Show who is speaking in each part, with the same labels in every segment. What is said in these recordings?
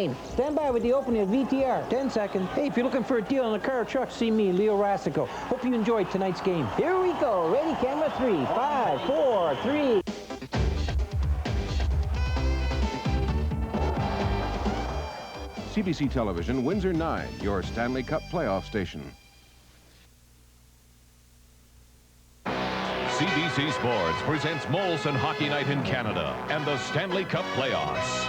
Speaker 1: Stand by with the opening of VTR. 10 seconds. Hey, if you're looking for a deal on a car or truck, see me, Leo Rassico. Hope you enjoyed tonight's game. Here we go. Ready, camera, 3, 5, 4, 3.
Speaker 2: CBC Television, Windsor 9, your Stanley Cup playoff station.
Speaker 3: CBC Sports presents Molson Hockey Night in Canada and the Stanley Cup playoffs.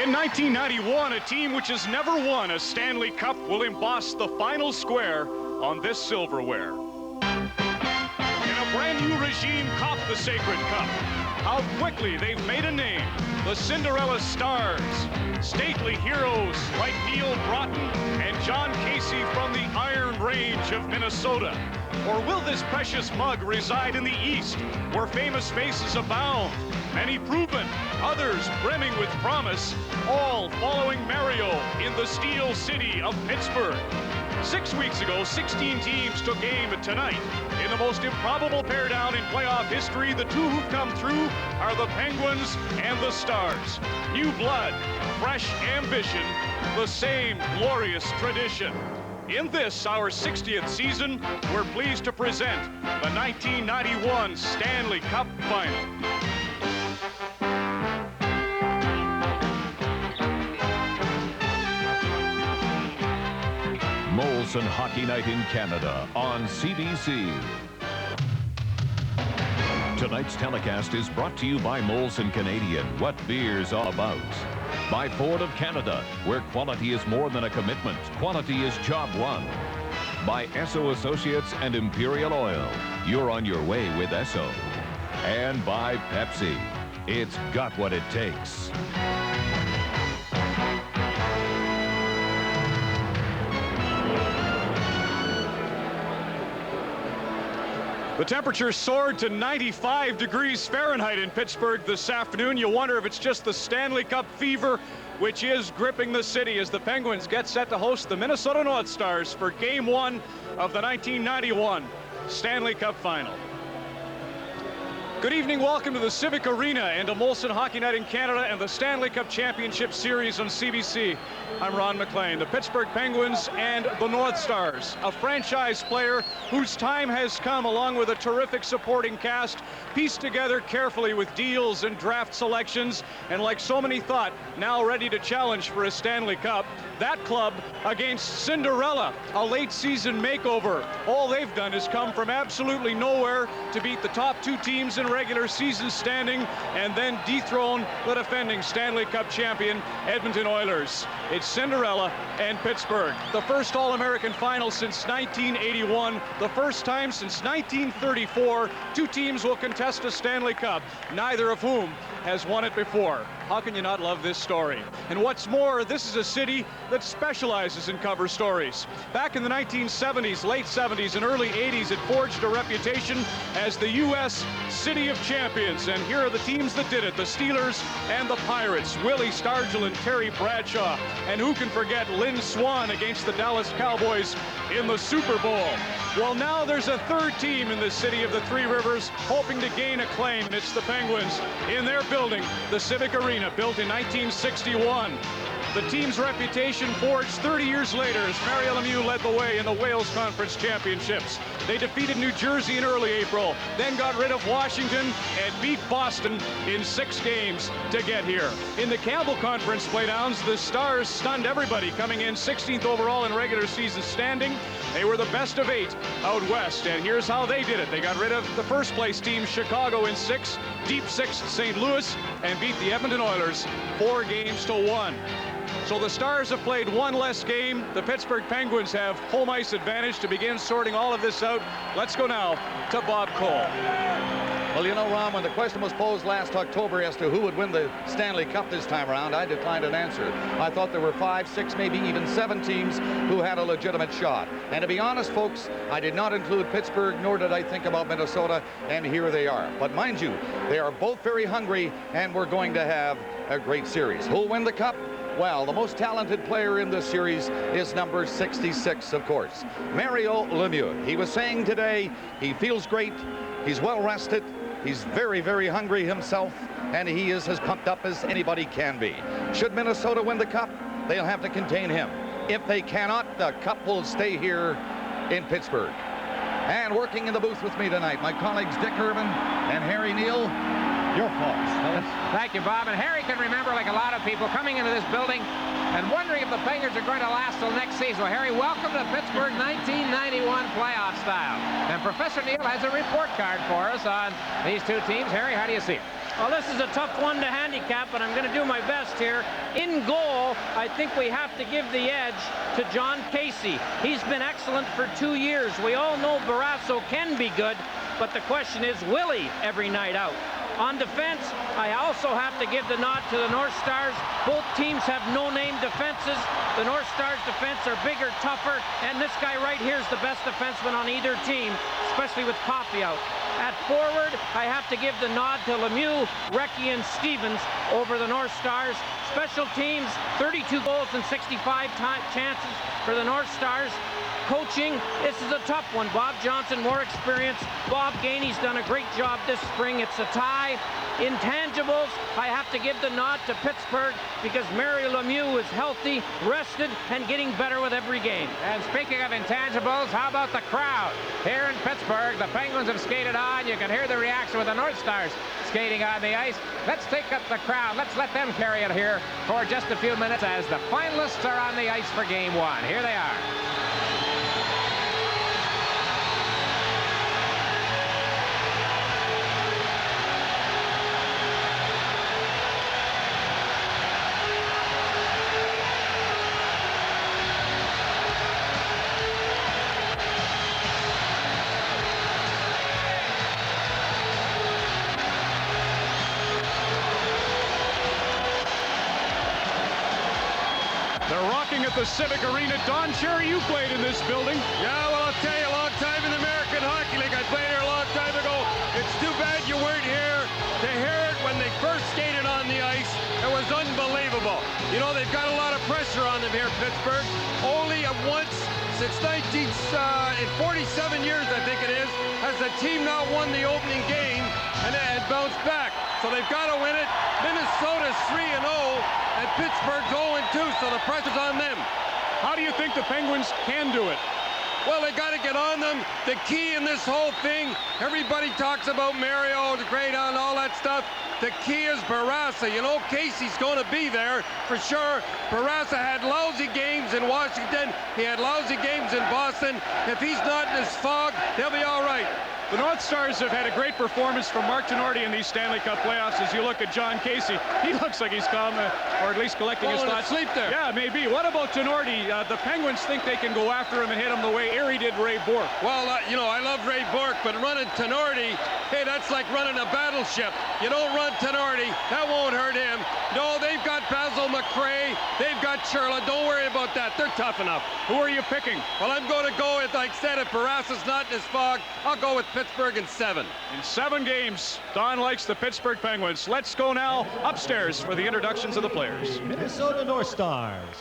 Speaker 4: In 1991, a team which has never won a Stanley Cup will emboss the final square on this silverware. And a brand new regime caught the Sacred Cup. How quickly they've made a name. The Cinderella Stars, stately heroes like Neil Broughton and John Casey from the Iron Range of Minnesota. Or will this precious mug reside in the East, where famous faces abound? Many proven, others brimming with promise, all following Mario in the Steel City of Pittsburgh. 6 weeks ago, 16 teams took aim at tonight. In the most improbable pair down in playoff history, the two who've come through are the Penguins and the Stars. New blood, fresh ambition, the same glorious tradition. In this, our 60th season, we're pleased to present the 1991 Stanley Cup Final.
Speaker 3: Molson Hockey Night in Canada on CBC. Tonight's telecast is brought to you by Molson Canadian, what beer's all about. By Ford of Canada, where quality is more than a commitment, quality is job one. By Esso Associates and Imperial Oil, you're on your way with Esso. And by Pepsi, it's got what it takes.
Speaker 4: The temperature soared to 95 degrees Fahrenheit in Pittsburgh this afternoon. You wonder if it's just the Stanley Cup fever which is gripping the city as the Penguins get set to host the Minnesota North Stars for Game 1 of the 1991 Stanley Cup Final. Good evening, welcome to the Civic Arena and to Molson Hockey Night in Canada and the Stanley Cup Championship Series on CBC. I'm Ron McLean. The Pittsburgh Penguins and the North Stars, a franchise player whose time has come along with a terrific supporting cast, pieced together carefully with deals and draft selections, and like so many thought, now ready to challenge for a Stanley Cup. That club against Cinderella, a late season makeover. All they've done is come from absolutely nowhere to beat the top two teams in regular season standing and then dethrone the defending Stanley Cup champion Edmonton Oilers. It's Cinderella and Pittsburgh. The first All-American final since 1981. The first time since 1934 two teams will contest a Stanley Cup, neither of whom has won it before. How can you not love this story? And what's more, this is a city that specializes in cover stories. Back in the 1970s, late 70s, and early 80s, it forged a reputation as the U.S. City of Champions. And here are the teams that did it: the Steelers and the Pirates, Willie Stargell and Terry Bradshaw. And who can forget Lynn Swann against the Dallas Cowboys in the Super Bowl? Well, now there's a third team in the city of the Three Rivers hoping to gain acclaim, and it's the Penguins in their building, the Civic Arena, built in 1961. The team's reputation forged 30 years later as Mario Lemieux led the way in the Wales Conference Championships. They defeated New Jersey in early April, then got rid of Washington and beat Boston in 6 games to get here. In the Campbell Conference playdowns, the Stars stunned everybody, coming in 16th overall in regular season standing. They were the best of 8 out west, and here's how they did it. They got rid of the first place team, Chicago, in 6, deep 6th St. Louis, and beat the Edmonton Oilers 4 games to 1. So the Stars have played 1 less game. The Pittsburgh Penguins have home ice advantage. To begin sorting all of this out, let's go now to Bob Cole.
Speaker 5: Well, you know, Ron, when the question was posed last October as to who would win the Stanley Cup this time around, I declined an answer. I thought there were 5, 6, maybe even 7 teams who had a legitimate shot. And to be honest, folks, I did not include Pittsburgh, nor did I think about Minnesota, and here they are. But mind you, they are both very hungry, and we're going to have a great series. Who'll win the Cup? Well, the most talented player in this series is number 66, of course, Mario Lemieux. He was saying today he feels great, he's well rested, he's very, very hungry himself, and he is as pumped up as anybody can be. Should Minnesota win the Cup, they'll have to contain him. If they cannot, the Cup will stay here in Pittsburgh. And working in the booth with me tonight, my colleagues Dick Irvin and Harry Neal. Your faults.
Speaker 6: Thank you, Bob. And Harry can remember, like a lot of people, coming into this building and wondering if the Penguins are going to last till next season. Well, Harry, welcome to Pittsburgh 1991 playoff style. And Professor Neal has a report card for us on these two teams. Harry, how do you see it?
Speaker 7: Well, this is a tough one to handicap, but I'm going to do my best here. In goal, I think we have to give the edge to John Casey. He's been excellent for 2 years. We all know Barrasso can be good, but the question is, will he every night out? On defense, I also have to give the nod to the North Stars. Both teams have no-name defenses. The North Stars' defense are bigger, tougher, and this guy right here is the best defenseman on either team, especially with Coffey out. At forward, I have to give the nod to Lemieux, Recchi, and Stevens over the North Stars. Special teams, 32 goals and 65 chances for the North Stars. Coaching, this is a tough one. Bob Johnson, more experience. Bob Gainey's done a great job this spring. It's a tie. Intangibles, I have to give the nod to Pittsburgh because Mario Lemieux is healthy, rested, and getting better with every game.
Speaker 6: And speaking of intangibles, how about the crowd? Here in Pittsburgh, the Penguins have skated on. You can hear the reaction with the North Stars skating on the ice. Let's take up the crowd. Let's let them carry it here for just a few minutes as the finalists are on the ice for Game 1. Here they are.
Speaker 4: They're rocking at the Civic Arena. Don Cherry, you played in this building.
Speaker 8: Yeah, well, I'll tell you, a long time in the American Hockey League. I played here a long time ago. It's too bad you weren't here to hear it when they first skated on the ice. It was unbelievable. You know, they've got a lot of pressure on them here in Pittsburgh. Only once since 47 years, I think it is, has the team not won the opening game and bounced back. So they've got to win it. Minnesota's 3-0, and Pittsburgh's 0-2, so the pressure's on them.
Speaker 4: How do you think the Penguins can do it?
Speaker 8: Well, they got to get on them. The key in this whole thing, everybody talks about Mario, the great on, all that stuff. The key is Barrasso. You know, Casey's going to be there for sure. Barrasso had lousy games in Washington. He had lousy games in Boston. If he's not in his fog, they'll be all right.
Speaker 4: The North Stars have had a great performance from Mark Tenorti in these Stanley Cup playoffs. As you look at John Casey, he looks like he's calm, or at least collecting his thoughts.
Speaker 8: Sleep there.
Speaker 4: Yeah, maybe. What about Tenorti? The Penguins think they can go after him and hit him the way Erie did Ray Bourque.
Speaker 8: Well, you know, I love Ray Bourque, but running Tenorti, hey, that's like running a battleship. You don't run Tenorti, that won't hurt him. No, they've got Basil McRae, they've got Churla. Don't worry about that. They're tough enough.
Speaker 4: Who are you picking?
Speaker 8: Well, I'm going to go with, like I said, if Barassa's not in his fog, I'll go with Pittsburgh in 7.
Speaker 4: In 7 games, Don likes the Pittsburgh Penguins. Let's go now upstairs for the introductions of the players.
Speaker 9: Minnesota North Stars.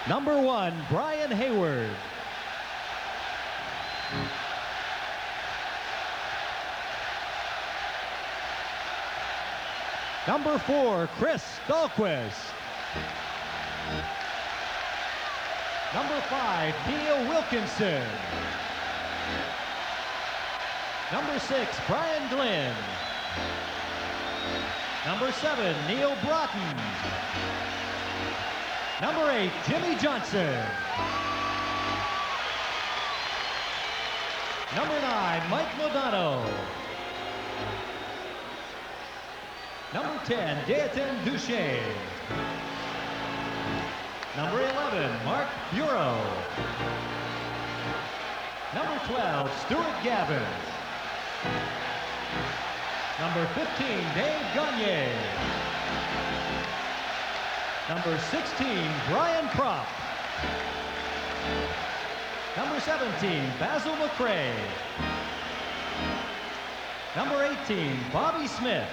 Speaker 9: Number 1, Brian Hayward. Number 4, Chris Dahlquist. Number 5, Neil Wilkinson. Number 6, Brian Glenn. Number 7, Neil Broughton. Number 8, Jimmy Johnson. Number 9, Mike Modano. Number 10, Gaetan Duche. Number 11, Mark Bureau. Number 12, Stuart Gavin. Number 15, Dave Gagne. Number 16, Brian Kropp. Number 17, Basil McRae. Number 18, Bobby Smith.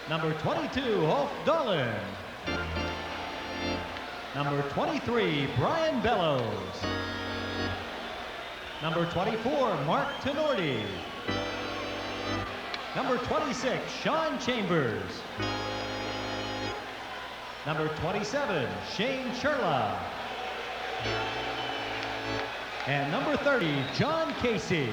Speaker 9: Number 22, Ulf Dolan. Number 23, Brian Bellows. Number 24, Mark Tenorti. Number 26, Sean Chambers. Number 27, Shane Churla. And number 30, John Casey.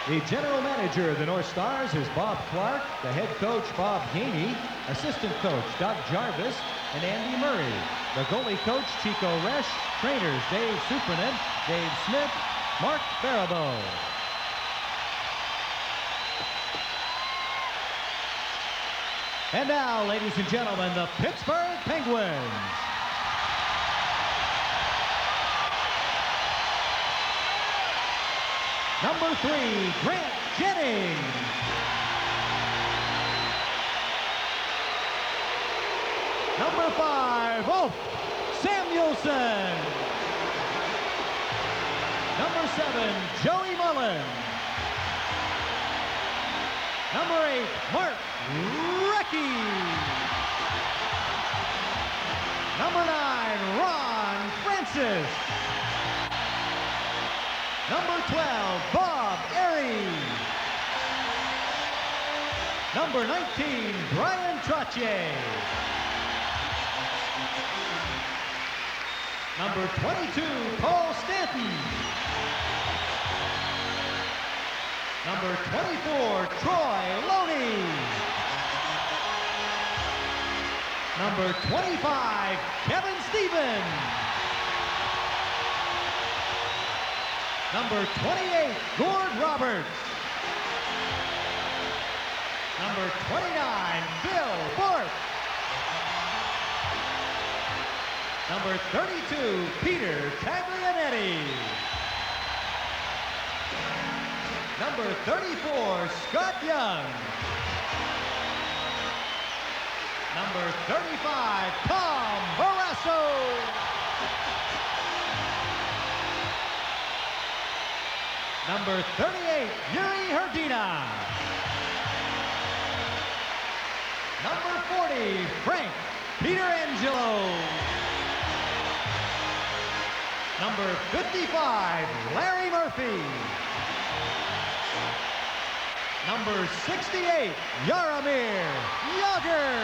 Speaker 9: The general manager of the North Stars is Bob Clark, the head coach Bob Haney, assistant coach Doug Jarvis, and Andy Murray. The goalie coach Chico Resch, trainers Dave Superman, Dave Smith, Mark Barabo. And now, ladies and gentlemen, the Pittsburgh Penguins. Number 3, Grant Jennings. Number 5, Ulf Samuelsson. Number 7, Joey Mullen. Number 8, Mark Recchi. Number 9, Ron Francis. Number 12, Bob Airy. Number 19, Brian Trottier. Number 22, Paul Stanton. Number 24, Troy Loney. Number 25, Kevin Stevens. Number 28, Gord Roberts. Number 29, Bill Bork. Number 32, Peter Taglianetti. Number 34, Scott Young. Number 35, Tom Barrasso. Number 38, Yuri Herdina. Number 40, Frank Pietrangelo. Number 55, Larry Murphy. Number 68, Jaromir Jagr.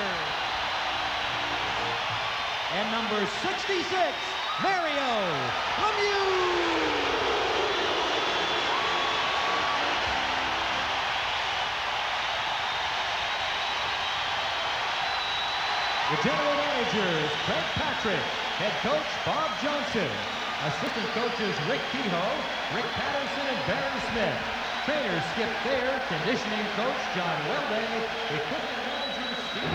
Speaker 9: And number 66, Mario Lemieux. The general managers, Craig Patrick. Head coach, Bob Johnson. Assistant coaches, Rick Kehoe, Rick Patterson, and Barry Smith. Trainers, Skip Thayer. Conditioning coach, John Welday. Equipment manager, Steve.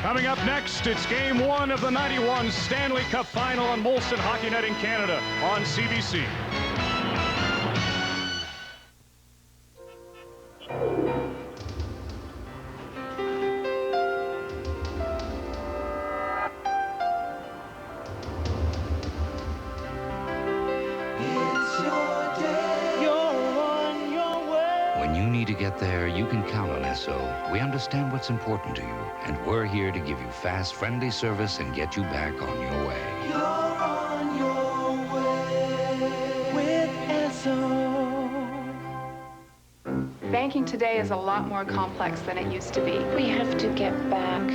Speaker 4: Coming up next, it's Game 1 of the 91 Stanley Cup Final on Molson Hockey Net in Canada on CBC.
Speaker 10: There, you can count on Esso. We understand what's important to you, and we're here to give you fast, friendly service and get you back on your way.
Speaker 11: You're on your way with Esso.
Speaker 12: Banking today is a lot more complex than it used to be.
Speaker 13: We have to get back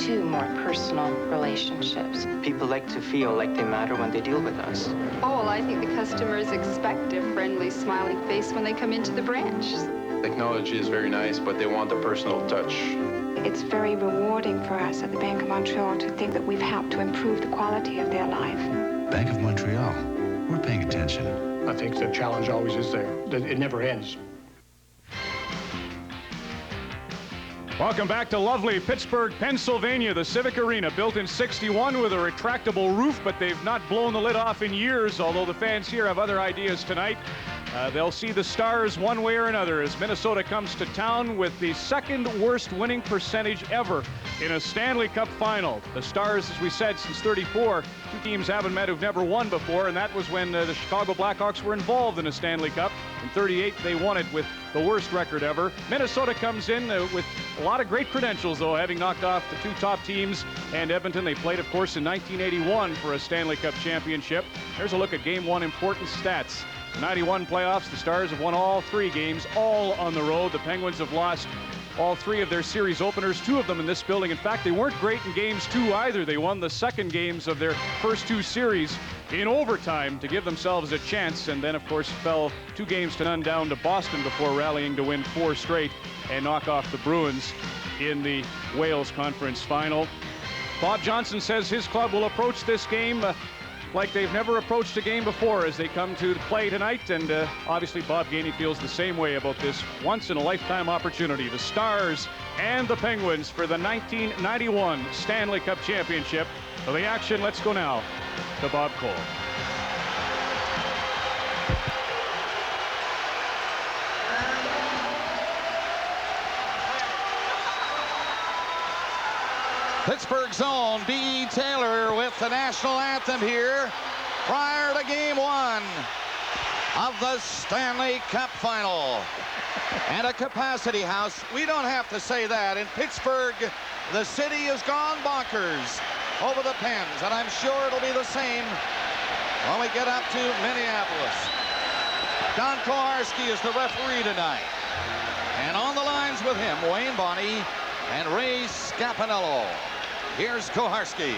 Speaker 13: to more personal relationships.
Speaker 14: People like to feel like they matter when they deal with us.
Speaker 12: Oh, well, I think the customers expect a friendly, smiling face when they come into the branch.
Speaker 15: Technology is very nice, but they want the personal touch.
Speaker 13: It's very rewarding for us at the Bank of Montreal to think that we've helped to improve the quality of their life.
Speaker 16: Bank of Montreal, we're paying attention.
Speaker 17: I think the challenge always is there. It never ends.
Speaker 4: Welcome back to lovely Pittsburgh, Pennsylvania. The Civic Arena, built in '61 with a retractable roof, but they've not blown the lid off in years, although the fans here have other ideas tonight. They'll see the Stars one way or another as Minnesota comes to town with the second worst winning percentage ever in a Stanley Cup Final. The Stars, as we said, since '34, two teams haven't met who've never won before, and that was when the Chicago Blackhawks were involved in a Stanley Cup. In '38, they won it with the worst record ever. Minnesota comes in with a lot of great credentials, though, having knocked off the two top teams and Edmonton. They played, of course, in 1981 for a Stanley Cup championship. Here's a look at Game 1 important stats. The 91 playoffs, the Stars have won all three games, all on the road. The Penguins have lost all three of their series openers, two of them in this building. In fact, they weren't great in games two either. They won the second games of their first two series in overtime to give themselves a chance, and then, of course, fell 2-0 down to Boston before rallying to win 4 straight and knock off the Bruins in the Wales Conference Final. Bob Johnson says his club will approach this game like they've never approached a game before as they come to play tonight, and obviously Bob Gainey feels the same way about this once-in-a-lifetime opportunity. The Stars and the Penguins for the 1991 Stanley Cup Championship. For the action, let's go now to Bob Cole.
Speaker 5: Pittsburgh's own B.E. Taylor with the national anthem here prior to Game 1 of the Stanley Cup Final. And a capacity house. We don't have to say that. In Pittsburgh, the city has gone bonkers over the Pens, and I'm sure it'll be the same when we get up to Minneapolis. Don Koharski is the referee tonight. And on the lines with him, Wayne Bonney and Ray Scapinello. Here's Koharski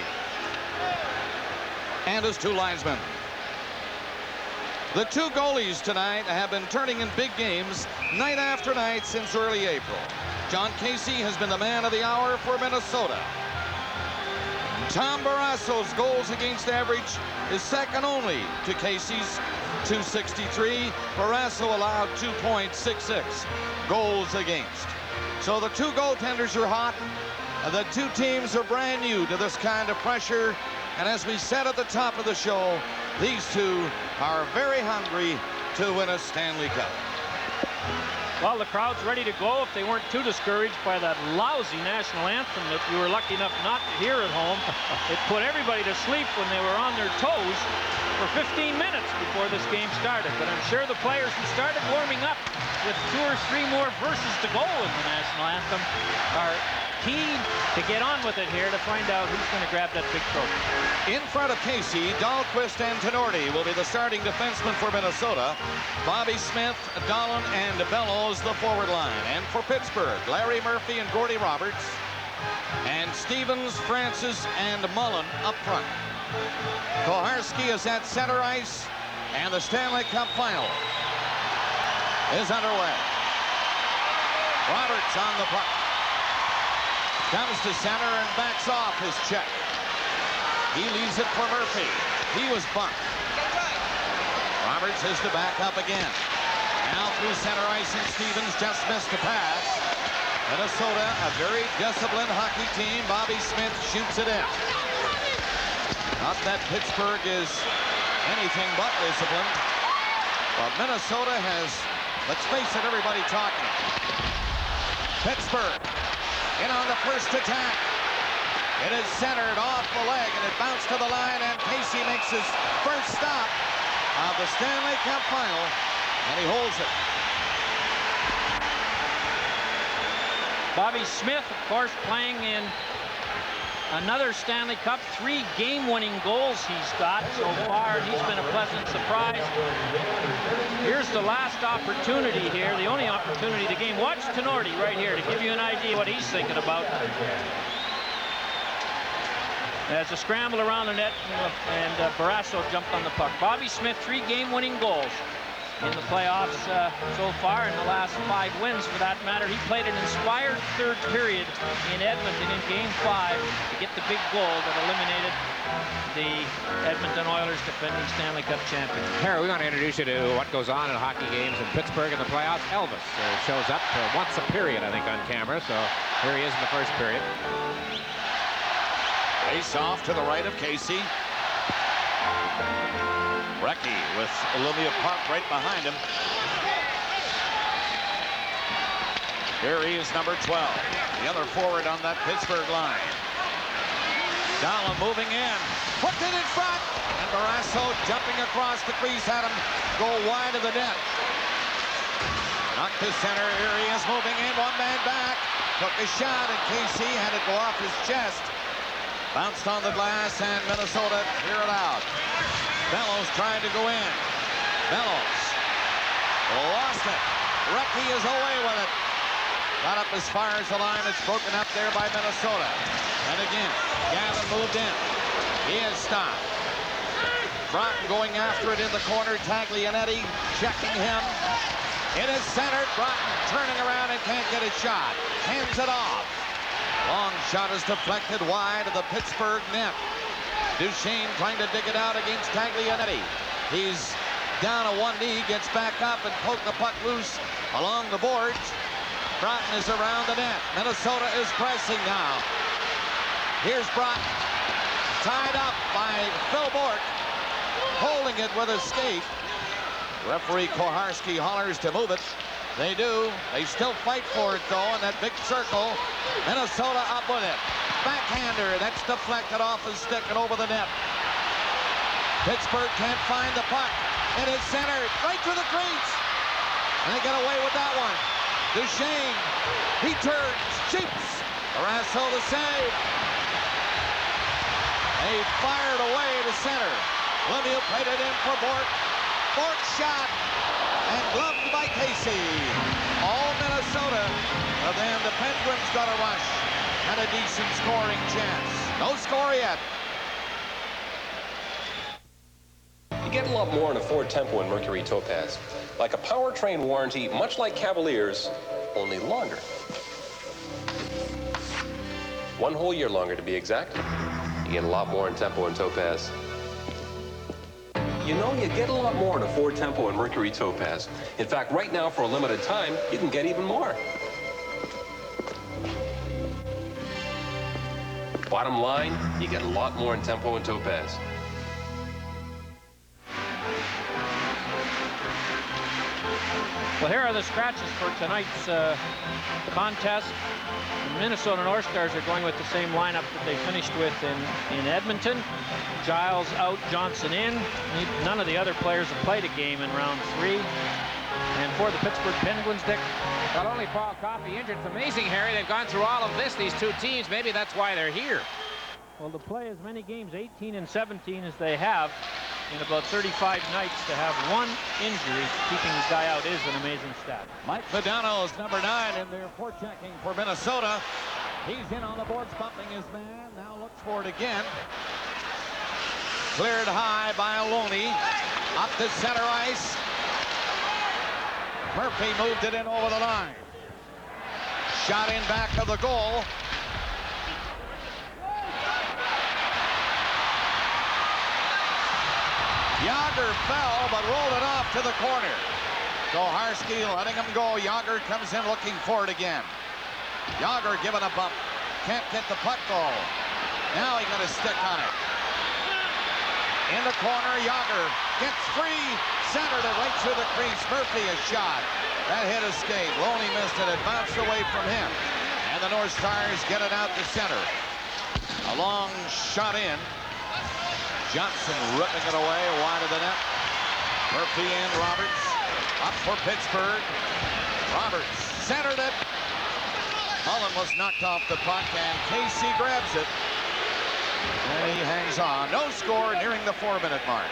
Speaker 5: and his two linesmen. The two goalies tonight have been turning in big games night after night since early April. John Casey has been the man of the hour for Minnesota. Tom Barrasso's goals against average is second only to Casey's 263. Barrasso allowed 2.66 goals against. So the two goaltenders are hot. The two teams are brand new to this kind of pressure. And as we said at the top of the show, these two are very hungry to win a Stanley Cup.
Speaker 7: Well, the crowd's ready to go if they weren't too discouraged by that lousy national anthem that you were lucky enough not to hear at home. It put everybody to sleep when they were on their toes for 15 minutes before this game started. But I'm sure the players who started warming up with 2 or 3 more verses to go in the national anthem are keen to get on with it here to find out who's going to grab that big trophy.
Speaker 5: In front of Casey, Dahlquist and Tenorti will be the starting defensemen for Minnesota. Bobby Smith, Dolan, and Bellows the forward line. And for Pittsburgh, Larry Murphy and Gordie Roberts. And Stevens, Francis, and Mullen up front. Koharski is at center ice, and the Stanley Cup Final is underway. Roberts on the puck.
Speaker 18: Comes to center and backs off his check. He leaves it for Murphy. He was bumped. Roberts is to back up again. Now through center ice, and Stevens just missed the pass. Minnesota, a very disciplined hockey team. Bobby Smith shoots it in. Not that Pittsburgh is anything but disciplined. But Minnesota has, let's face it, everybody talking. Pittsburgh in on the first attack. It is centered off the leg, and it bounced to the line, and Casey makes his first stop of the Stanley Cup Final, and he holds it.
Speaker 7: Bobby Smith, of course, playing in another Stanley Cup. 3 game-winning goals he's got so far, and he's been a pleasant surprise. Here's the last opportunity here, the only opportunity of the game. Watch Tenorti right here to give you an idea what he's thinking about. As a scramble around the net, and Barrasso jumped on the puck. Bobby Smith, 3 game-winning goals in the playoffs so far, in the last 5 wins for that matter. He played an inspired third period in Edmonton in Game 5 to get the big goal that eliminated the Edmonton Oilers, defending Stanley Cup champions.
Speaker 6: Harry, we want to introduce you to what goes on in hockey games in Pittsburgh in the playoffs. Elvis shows up once a period, I think, on camera, so here he is in the first period.
Speaker 18: Face off to the right of Casey. Recchi with Olivia Park right behind him. Here he is, number 12, the other forward on that Pittsburgh line. Dallin moving in, put it in front, and Barrasso jumping across the crease had him go wide of the net. Knocked to center, here he is moving in, one man back, took a shot, and Casey had it go off his chest. Bounced on the glass, and Minnesota clear it out. Bellows trying to go in. Bellows lost it. Recchi is away with it. Got up as far as the line. It's broken up there by Minnesota. And again, Gavin moved in. He is stopped. Broughton going after it in the corner. Taglianetti checking him. It is centered. Broughton turning around and can't get a shot. Hands it off. Long shot is deflected wide of the Pittsburgh net. Duchesne trying to dig it out against Taglianetti. He's down on one knee, gets back up and poked the puck loose along the boards. Broughton is around the net. Minnesota is pressing now. Here's Broughton, tied up by Phil Bourque, holding it with a skate. Referee Koharski hollers to move it. They do. They still fight for it, though, in that big circle. Minnesota up with it. Backhander. That's deflected off his stick and over the net. Pittsburgh can't find the puck. It is centered right through the crease. And they get away with that one. Duchesne. He turns. Shoots. Barrasso the save. They fired away to center. Lemieux played it in for Bourque. Bourque shot. And gloved by Casey. All Minnesota. And then the Penguins got a rush and a decent scoring chance. No score yet.
Speaker 19: You get a lot more in a Ford Tempo and Mercury Topaz. Like a powertrain warranty, much like Cavaliers, only longer. 1 whole year longer to be exact. You get a lot more in Tempo and Topaz. You know, you get a lot more in a Ford Tempo and Mercury Topaz. In fact, right now, for a limited time, you can get even more. Bottom line, you get a lot more in Tempo and Topaz.
Speaker 7: Well, here are the scratches for tonight's contest. The Minnesota North Stars are going with the same lineup that they finished with in Edmonton. Giles out, Johnson in. None of the other players have played a game in round 3. And for the Pittsburgh Penguins, Dick,
Speaker 6: Not only Paul Coffey injured. It's amazing, Harry. They've gone through all of this, these 2 teams. Maybe that's why they're here.
Speaker 7: Well, to play as many games, 18 and 17, as they have in about 35 nights, to have 1 injury keeping the guy out is an amazing stat.
Speaker 18: Mike Modano is number 9 in there for checking for Minnesota. He's in on the boards, bumping his man. Now looks for it again. Cleared high by Aloni. Up to center ice. Murphy moved it in over the line. Shot in back of the goal. Yager fell, but rolled it off to the corner. Koharski letting him go. Yager comes in looking for it again. Yager giving a bump. Can't get the puck goal. Now he got a stick on it. In the corner, Yager gets free. Centered it right through the crease. Murphy a shot. That hit escape. Loney missed it. It bounced away from him. And the North Stars get it out to center. A long shot in. Johnson ripping it away wide of the net. Murphy and Roberts up for Pittsburgh. Roberts centered it. Mullen was knocked off the puck, and Casey grabs it. And he hangs on. No score nearing the 4-minute mark.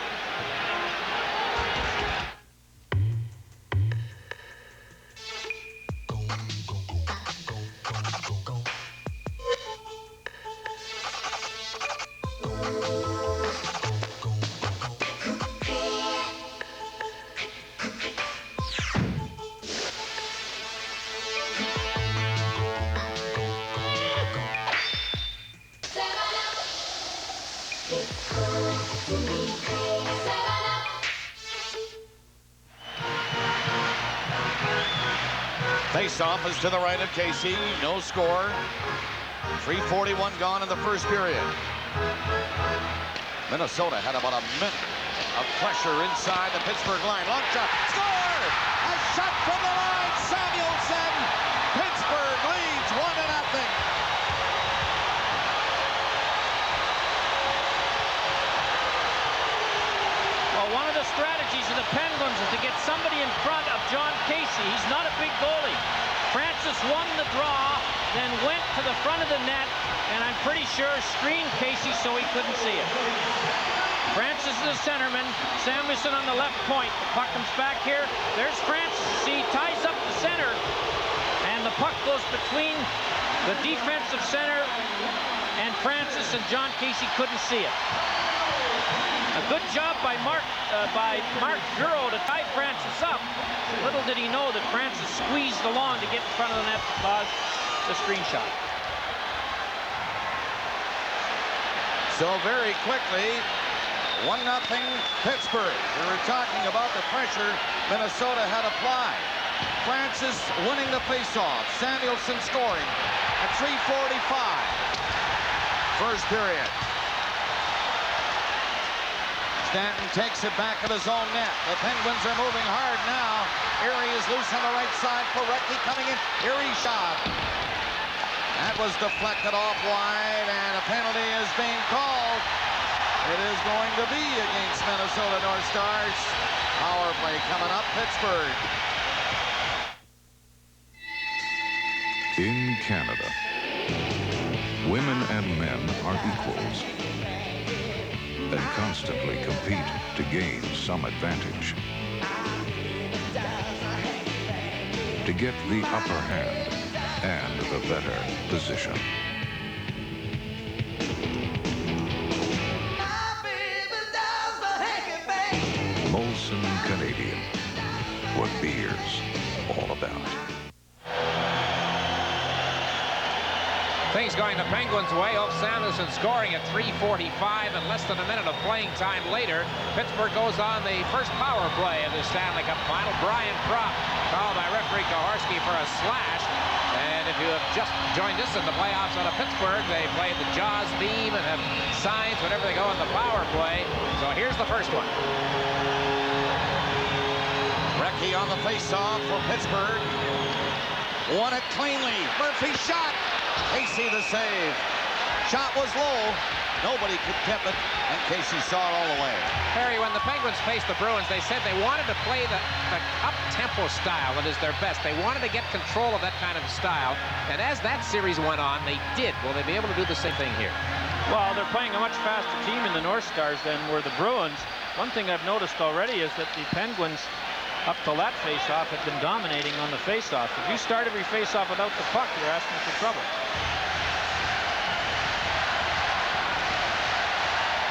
Speaker 18: Face-off is to the right of Casey. No score. 3:41 gone in the first period. Minnesota had about a minute of pressure inside the Pittsburgh line. Long shot. Score! A shot from the line. Samuelson. Pittsburgh leads 1-0.
Speaker 7: Well, one of the strategies of the Penguins is to get somebody in front of John Casey. He's not a big goalie. Francis won the draw, then went to the front of the net, and I'm pretty sure screened Casey so he couldn't see it. Francis is the centerman. Samuelson on the left point. The puck comes back here. There's Francis. See, he ties up the center, and the puck goes between the defensive center and Francis, and John Casey couldn't see it. A good job by Mark Guro to tie Francis up. Little did he know that Francis squeezed along to get in front of the net to cause the screen shot.
Speaker 18: So very quickly, 1-0 Pittsburgh. We were talking about the pressure Minnesota had applied. Francis winning the faceoff. Samuelson scoring at 3:45. First period. Stanton takes it back of his own net. The Penguins are moving hard now. Erie is loose on the right side. Porecki coming in. Erie shot. That was deflected off wide, and a penalty is being called. It is going to be against Minnesota North Stars. Power play coming up, Pittsburgh.
Speaker 2: In Canada, women and men are equals and constantly compete to gain some advantage, to get the upper hand and the better position. Molson Canadian, what beer's all about.
Speaker 6: Things going the Penguins' way. Ulf Samuelsson scoring at 3:45 and less than a minute of playing time later. Pittsburgh goes on the first power play of the Stanley Cup Final. Brian Propp called by referee Koharski for a slash. And if you have just joined us in the playoffs out of Pittsburgh, they play the Jaws theme and have signs whenever they go in the power play. So here's the first one.
Speaker 18: Recchi on the face-off for Pittsburgh. Won it cleanly. Murphy shot. Casey the save. Shot was low. Nobody could tip it, and Casey saw it all the way.
Speaker 6: Harry, when the Penguins faced the Bruins, they said they wanted to play the up-tempo style that is their best. They wanted to get control of that kind of style, and as that series went on, they did. Will they be able to do the same thing here?
Speaker 7: Well, they're playing a much faster team in the North Stars than were the Bruins. One thing I've noticed already is that the Penguins, up till that face-off, had been dominating on the face-off. If you start every face-off without the puck, you're asking for trouble.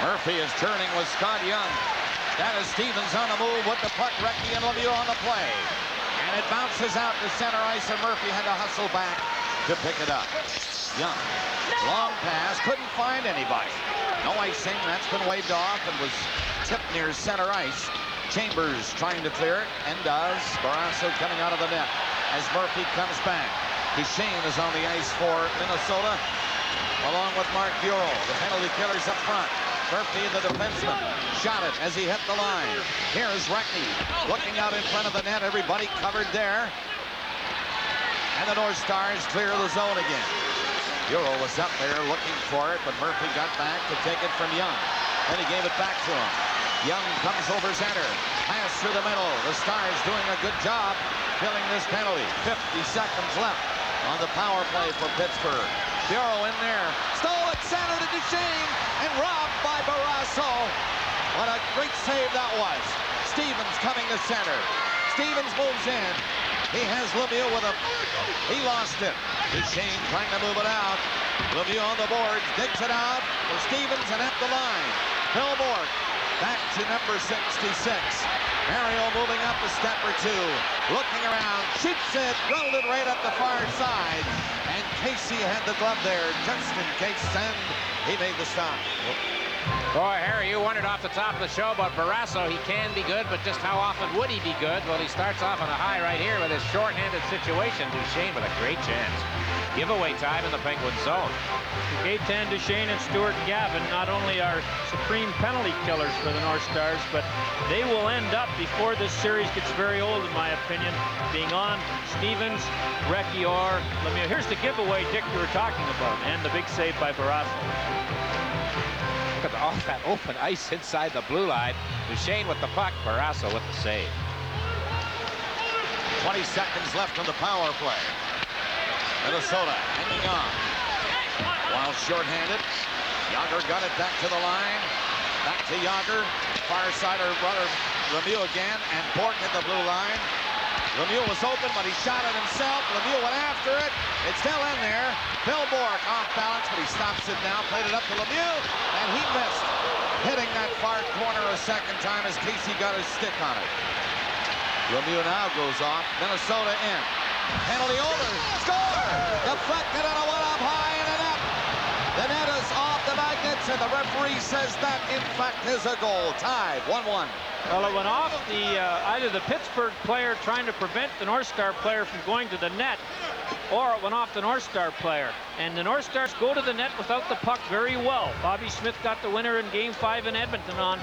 Speaker 18: Murphy is turning with Scott Young. Dennis Stevens on the move with the puck. Recchi and Lemieux on the play. And it bounces out to center ice, and Murphy had to hustle back to pick it up. Young, long pass, couldn't find anybody. No icing, that's been waved off and was tip near center ice. Chambers trying to clear it, and does. Barrasso coming out of the net as Murphy comes back. Duchesne is on the ice for Minnesota, along with Mark Bureau. The penalty killers up front. Murphy, the defenseman, shot it as he hit the line. Here's Reckney looking out in front of the net. Everybody covered there. And the North Stars clear the zone again. Bureau was up there looking for it, but Murphy got back to take it from Young. Then he gave it back to him. Young comes over center. Pass through the middle. The Stars doing a good job filling this penalty. 50 seconds left on the power play for Pittsburgh. Bureau in there. Stole it center to Duchesne and robbed by Barrasso. What a great save that was. Stevens coming to center. Stevens moves in. He has Lemieux with him. He lost it. Duchesne trying to move it out. Lemieux on the boards. Digs it out for Stevens and at the line. Bill Bork back to number 66. Mario moving up a step or two. Looking around. Shoots it. Rolled it right up the far side. And Casey had the glove there just in case, and he made the stop.
Speaker 6: Boy, Harry, you wondered off the top of the show about Barrasso. He can be good, but just how often would he be good? Well, he starts off on a high right here with his shorthanded situation. Duchesne with a great chance. Giveaway time in the Penguin zone.
Speaker 7: Gaetan, Duchesne, and Stuart Gavin not only are supreme penalty killers for the North Stars, but they will end up, before this series gets very old, in my opinion, being on Stevens, Recchi, or Lemieux. Here's the giveaway, Dick, you were talking about, and the big save by Barrasso.
Speaker 6: Look at all that open ice inside the blue line. Duchesne with the puck, Barrasso with the save.
Speaker 18: 20 seconds left on the power play. Minnesota hanging on. While shorthanded, Yager got it back to the line. Back to Yager. Far side or brother Lemieux again, and Bork at the blue line. Lemieux was open, but he shot it himself. Lemieux went after it. It's still in there. Bill Bork off balance, but he stops it now. Played it up to Lemieux, and he missed. Hitting that far corner a second time as Casey got his stick on it. Lemieux now goes off. Minnesota in. Penalty over. Score! Deflected and a one up high in the net. The net is off the magnets, and the referee says that, in fact, is a goal. Tied 1-1.
Speaker 7: Well, it went off the either the Pittsburgh player trying to prevent the North Star player from going to the net, or it went off the North Star player. And the North Stars go to the net without the puck very well. Bobby Smith got the winner in Game 5 in Edmonton on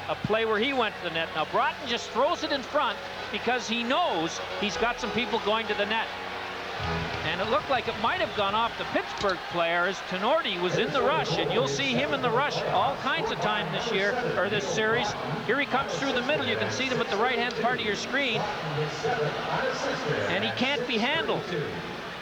Speaker 7: a play where he went to the net. Now, Broughton just throws it in front because he knows he's got some people going to the net. And it looked like it might have gone off the Pittsburgh player as Tenorti was in the rush, and you'll see him in the rush all kinds of time this year, or this series. Here he comes through the middle. You can see them at the right-hand part of your screen. And he can't be handled.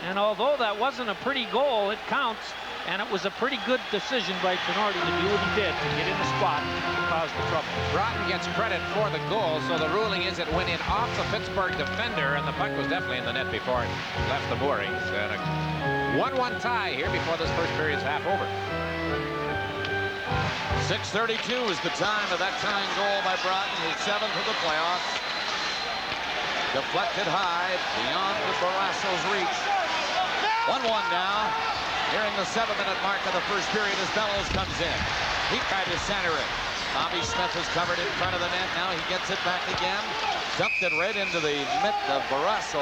Speaker 7: And although that wasn't a pretty goal, it counts. And it was a pretty good decision by Tenorti to do what he did, to get in the spot to cause the trouble.
Speaker 6: Broughton gets credit for the goal, so the ruling is it went in off the Pittsburgh defender, and the puck was definitely in the net before it left the moorings. And a 1-1 tie here before this first period's half over.
Speaker 18: 6:32 is the time of that tying goal by Broughton, his 7th of the playoffs. Deflected high, beyond Barrasso's reach. 1-1 now. Nearing the 7-minute mark of the first period as Bellows comes in. He tried to center it. Bobby Smith is covered in front of the net. Now he gets it back again. Dumped it right into the mitt of Barrasso.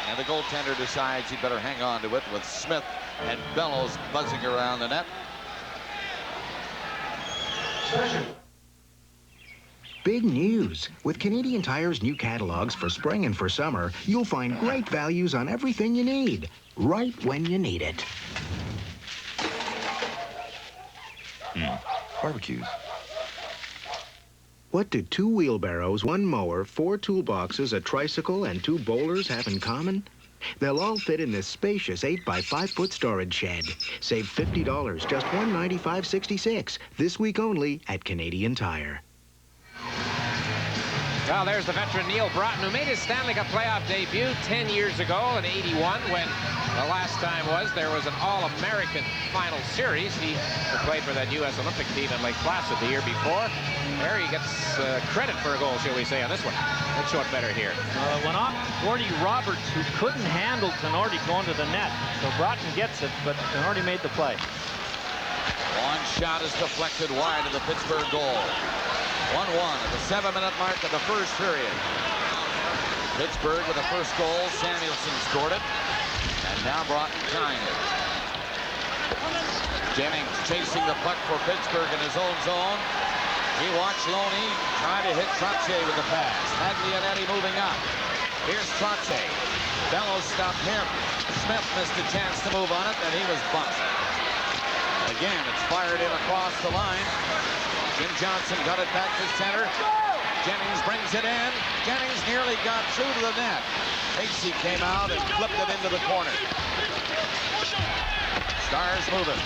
Speaker 18: And the goaltender decides he better hang on to it with Smith and Bellows buzzing around the net.
Speaker 20: Big news! With Canadian Tire's new catalogs for spring and for summer, you'll find great values on everything you need, right when you need it.
Speaker 2: Barbecues.
Speaker 20: What do 2 wheelbarrows, 1 mower, 4 toolboxes, a tricycle, and 2 bowlers have in common? They'll all fit in this spacious 8x5-foot storage shed. Save $50, just $195.66. This week only at Canadian Tire.
Speaker 6: Well, there's the veteran Neil Broughton, who made his Stanley Cup playoff debut 10 years ago in '81, when the last time there was an All-American final series. He played for that U.S. Olympic team in Lake Placid the year before. There he gets credit for a goal, shall we say, on this one. Let's show it better here.
Speaker 7: Went off Gordy Roberts, who couldn't handle Tenorti going to the net. So Broughton gets it, but Tenorti made the play.
Speaker 18: One shot is deflected wide of the Pittsburgh goal. 1-1 at the 7-minute mark of the first period. Pittsburgh with the first goal. Samuelson scored it. And now Broughton tying it. Jennings chasing the puck for Pittsburgh in his own zone. He watched Loney try to hit Trottier with the pass. Taglianetti moving up. Here's Trottier. Bellows stopped him. Smith missed a chance to move on it, and he was bumped. Again, it's fired in across the line. Jim Johnson got it back to center. Jennings brings it in. Jennings nearly got through to the net. Casey came out and flipped it into the corner. Stars moving.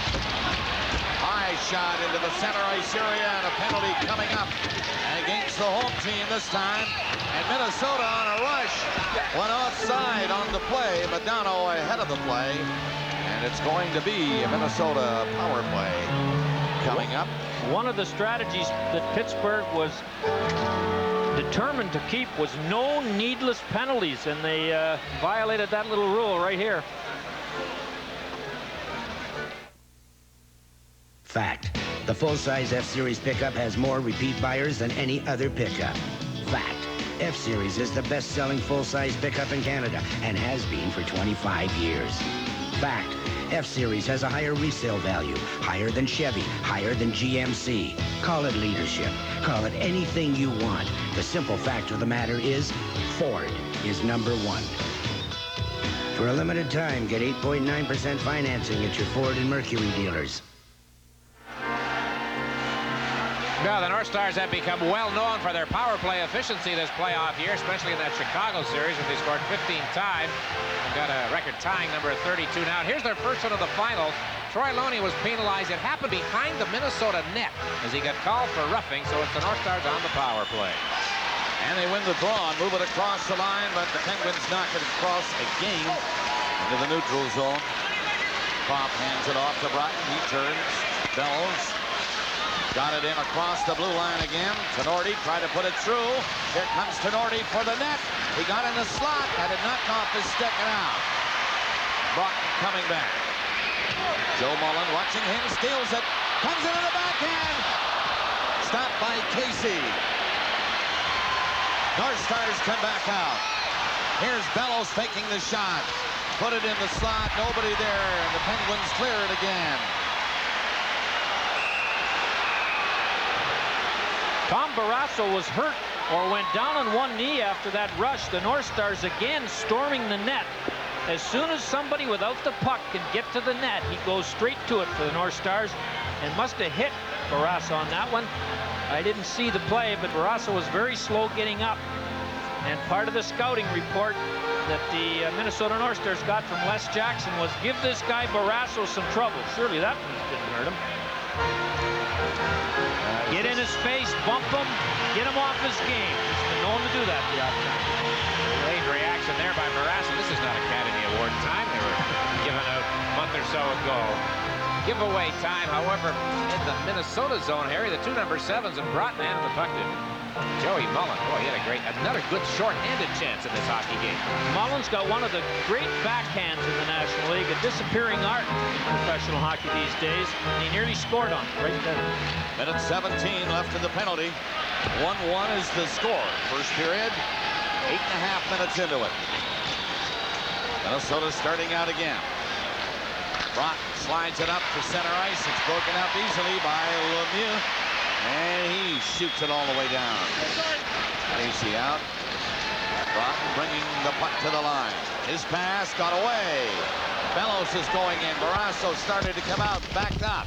Speaker 18: High shot into the center ice area, and a penalty coming up against the home team this time. And Minnesota on a rush went offside on the play. Modano ahead of the play. And it's going to be a Minnesota power play coming up.
Speaker 7: One of the strategies that Pittsburgh was determined to keep was no needless penalties, and they violated that little rule right here.
Speaker 21: Fact. The full-size F-Series pickup has more repeat buyers than any other pickup. Fact. F-Series is the best-selling full-size pickup in Canada and has been for 25 years. Fact. F-Series has a higher resale value, higher than Chevy, higher than GMC. Call it leadership. Call it anything you want. The simple fact of the matter is, Ford is #1. For a limited time, get 8.9% financing at your Ford and Mercury dealers.
Speaker 6: Well, the North Stars have become well known for their power play efficiency this playoff year, especially in that Chicago series, where they scored 15 times. They've got a record-tying number of 32 now. Here's their first one of the final. Troy Loney was penalized. It happened behind the Minnesota net as he got called for roughing, so it's the North Stars on the power play.
Speaker 18: And they win the draw and move it across the line, but the Penguins knock it across again into the neutral zone. Pop hands it off to Broughton. He turns. Bellows. Got it in across the blue line again. Tenorti tried to put it through. Here comes Tenorti for the net. He got in the slot. Had it knocked off his stick and out. Broughton coming back. Joe Mullen watching him. Steals it. Comes into the backhand. Stopped by Casey. North Stars come back out. Here's Bellows faking the shot. Put it in the slot. Nobody there. And the Penguins clear it again.
Speaker 7: Tom Barrasso was hurt or went down on one knee after that rush. The North Stars again storming the net. As soon as somebody without the puck can get to the net, he goes straight to it for the North Stars and must have hit Barrasso on that one. I didn't see the play, but Barrasso was very slow getting up. And part of the scouting report that the Minnesota North Stars got from Les Jackson was, give this guy Barrasso some trouble. Surely that one didn't hurt him. Get in his face, bump him, get him off his game. He's been known to do that the odd time.
Speaker 6: Late reaction there by Barrasso. This is not Academy Award time. They were given out a month or so ago. Giveaway time, however, in the Minnesota zone, Harry, the two number 7s and Broughton handed the puck to Joey Mullen. Boy, he had another good short-handed chance in this hockey game.
Speaker 7: Mullen's got one of the great backhands in the National League, a disappearing art in professional hockey these days, and he nearly scored on it right there.
Speaker 18: Minute 17 left in the penalty. 1-1 is the score. First period, 8.5 minutes into it. Minnesota starting out again. Broughton slides it up to center ice. It's broken up easily by Lemieux. And he shoots it all the way down. Casey out. Broughton bringing the puck to the line. His pass got away. Bellows is going in. Barrasso started to come out, backed up.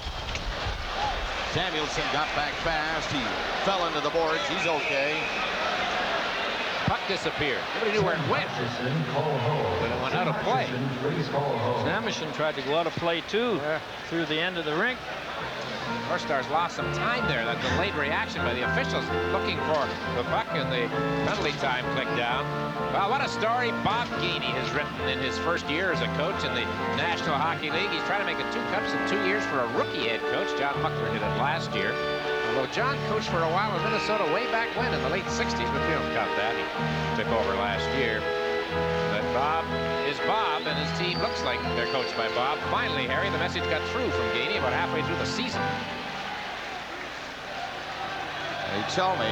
Speaker 18: Samuelson got back fast. He fell into the boards. He's okay.
Speaker 6: Puck disappeared. Nobody knew where it went. But it went out of play.
Speaker 7: Samuelson tried to go out of play too, through the end of the rink.
Speaker 6: North Stars lost some time there. That delayed reaction by the officials looking for the puck, and the penalty time clicked down. Well, what a story Bob Gainey has written in his first year as a coach in the National Hockey League. He's trying to make it 2 cups in 2 years for a rookie head coach. John Muckler did it last year. Although John coached for a while in Minnesota way back when, in the late 60s, but we don't count that. He took over last year. But Bob is Bob, and his team looks like they're coached by Bob. Finally, Harry, the message got through from Gainey about halfway through the season.
Speaker 18: They tell me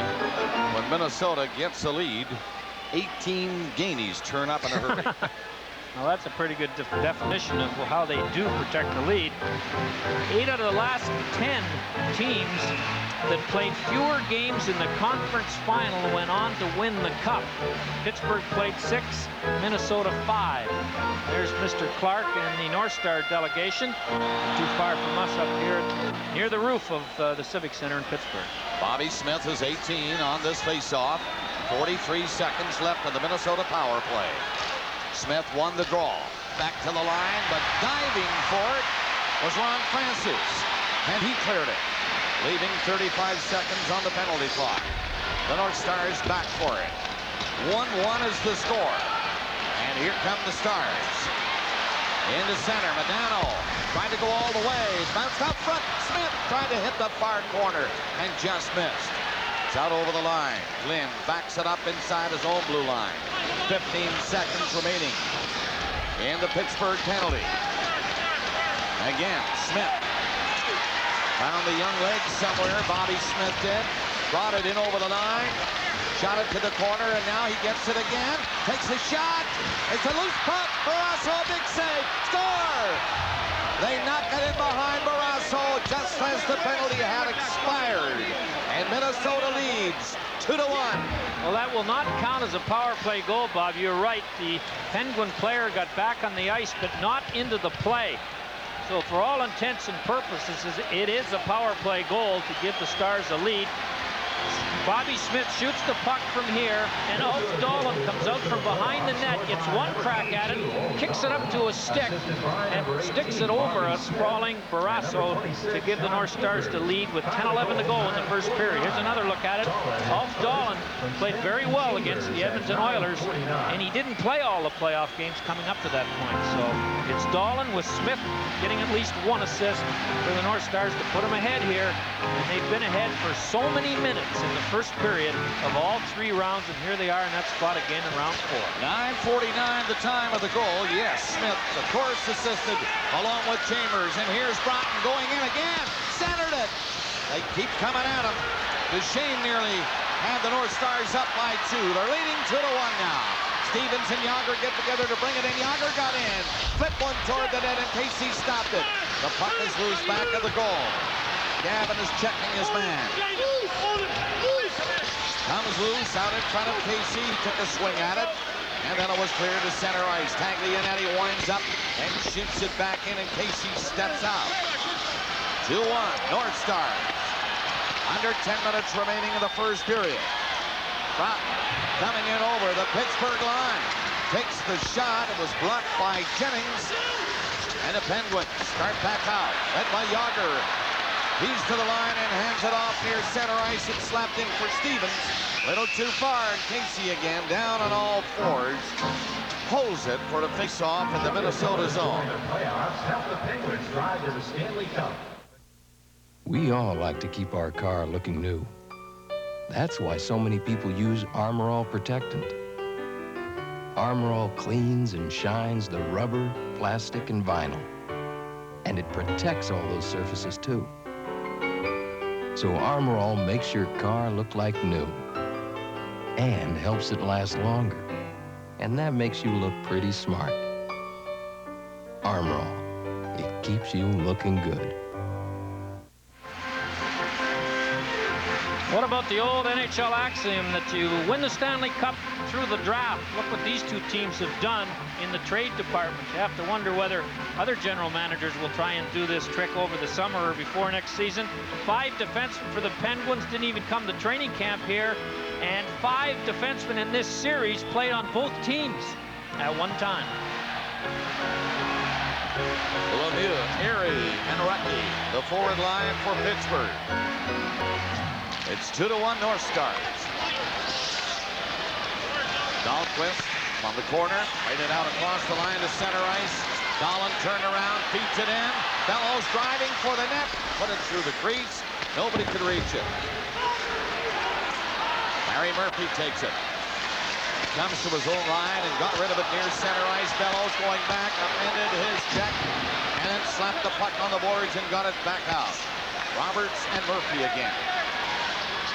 Speaker 18: when Minnesota gets a lead, 18 Gainies turn up in a hurry.
Speaker 7: Well, that's a pretty good definition of how they do protect the lead. 8 out of the last 10 teams that played fewer games in the conference final went on to win the cup. Pittsburgh played 6, Minnesota 5. There's Mr. Clark and the North Star delegation. Not too far from us up here near the roof of the Civic Center in Pittsburgh.
Speaker 18: Bobby Smith is 18 on this faceoff. 43 seconds left in the Minnesota power play. Smith won the draw. Back to the line, but diving for it was Ron Francis. And he cleared it, leaving 35 seconds on the penalty clock. The North Stars back for it. 1-1 is the score. And here come the Stars. Into center, Modano trying to go all the way. He's bounced out front. Smith tried to hit the far corner and just missed. It's out over the line. Glenn backs it up inside his own blue line. 15 seconds remaining in the Pittsburgh penalty. Again, Smith found the young leg somewhere. Bobby Smith did. Brought it in over the line. Shot it to the corner, and now he gets it again. Takes a shot. It's a loose puck. Barrasso, big save. Score! They knock it in behind Barrasso just as the penalty had expired. And Minnesota leads 2-1.
Speaker 7: Well, that will not count as a power play goal, Bob. You're right. The Penguin player got back on the ice, but not into the play. So for all intents and purposes, it is a power play goal to give the Stars a lead. Bobby Smith shoots the puck from here, and Ulf Dahlin comes out from behind the net, gets one crack at it, kicks it up to a stick, and sticks it over a sprawling Barrasso to give the North Stars the lead with 10-11 to go in the first period. Here's another look at it. Ulf Dahlin played very well against the Edmonton Oilers, and he didn't play all the playoff games coming up to that point. So it's Dahlin with Smith getting at least one assist for the North Stars to put them ahead here, and they've been ahead for so many minutes in the first period of all 3 rounds, and here they are in that spot again in round 4.
Speaker 18: 9:49 the time of the goal. Yes, Smith, of course, assisted along with Chambers, and here's Broughton going in again. Centered it. They keep coming at him. Duchesne nearly had the North Stars up by 2. They're leading 2-1 now. Stevens and Yager get together to bring it in. Yager got in. Flipped one toward the net, and Casey stopped it. The puck is loose back of the goal. Gavin is checking his man. Comes loose out in front of Casey. He took a swing at it, and then it was cleared to center ice. Taglianetti winds up and shoots it back in, and Casey steps out. 2-1, North Stars. Under 10 minutes remaining in the first period. Broughton coming in over the Pittsburgh line. Takes the shot. It was blocked by Jennings. And the Penguins start back out. Led by Yager. He's to the line and hands it off near center ice. It's slapped in for Stevens. Little too far, and Casey again down on all fours. Holds it for the face-off in the Minnesota zone.
Speaker 1: We all like to keep our car looking new. That's why so many people use Armor All Protectant. Armor All cleans and shines the rubber, plastic, and vinyl. And it protects all those surfaces, too. So Armor All makes your car look like new and helps it last longer. And that makes you look pretty smart. Armor All, it keeps you looking good.
Speaker 7: What about the old NHL axiom that you win the Stanley Cup through the draft? Look what these two teams have done in the trade department. You have to wonder whether other general managers will try and do this trick over the summer or before next season. 5 defensemen for the Penguins didn't even come to training camp here, and 5 defensemen in this series played on both teams at one time.
Speaker 18: Lemieux, Erie, and Rucky, the forward line for Pittsburgh. It's 2-1 North Stars. Dahlquist on the corner, played it out across the line to center ice. Dahlin turned around, feeds it in. Bellows driving for the net, put it through the crease. Nobody could reach it. Harry Murphy takes it. Comes to his own line and got rid of it near center ice. Bellows going back, upended his check, and then slapped the puck on the boards and got it back out. Roberts and Murphy again.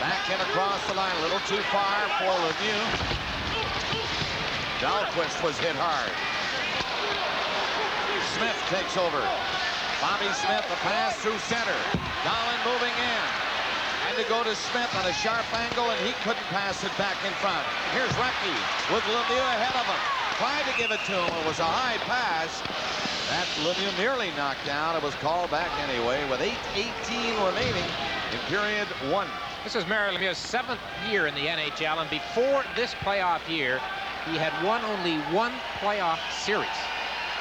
Speaker 18: Back in across the line, a little too far for Lemieux. Dahlquist was hit hard. Smith takes over. Bobby Smith, a pass through center. Dahlin moving in. And to go to Smith on a sharp angle, and he couldn't pass it back in front. Here's Recchi with Lemieux ahead of him. Tried to give it to him. It was a high pass. That Lemieux nearly knocked down. It was called back anyway with 8:18 remaining in period 1.
Speaker 6: This is Mario Lemieux's 7th year in the NHL, and before this playoff year, he had won only one playoff series.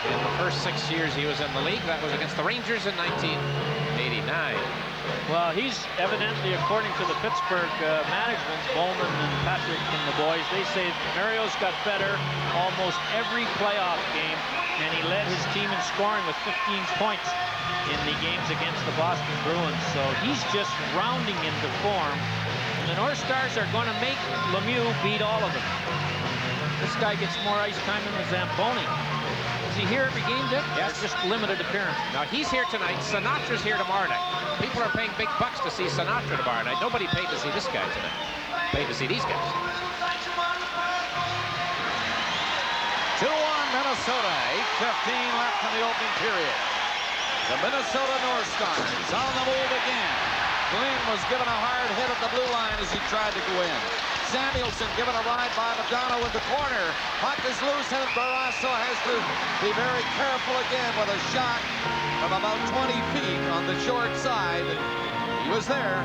Speaker 6: In the first 6 years he was in the league, that was against the Rangers in 1989.
Speaker 7: Well, he's evidently, according to the Pittsburgh management, Bowman and Patrick and the boys, they say Mario's got better almost every playoff game, and he led his team in scoring with 15 points in the games against the Boston Bruins. So he's just rounding into form. And the North Stars are going to make Lemieux beat all of them. This guy gets more ice time than the Zamboni. Is he here every game, Dick?
Speaker 6: Yes.
Speaker 7: Or just limited appearance?
Speaker 6: Now, he's here tonight. Sinatra's here tomorrow night. People are paying big bucks to see Sinatra tomorrow night. Nobody paid to see this guy tonight. Paid to see these guys.
Speaker 18: 2-1 Minnesota. 8:15 left in the opening period. The Minnesota North Stars on the move again. Glenn was given a hard hit at the blue line as he tried to go in. Samuelson given a ride by Modano in the corner. Puck is loose, and Barrasso has to be very careful again with a shot from about 20 feet on the short side. He was there.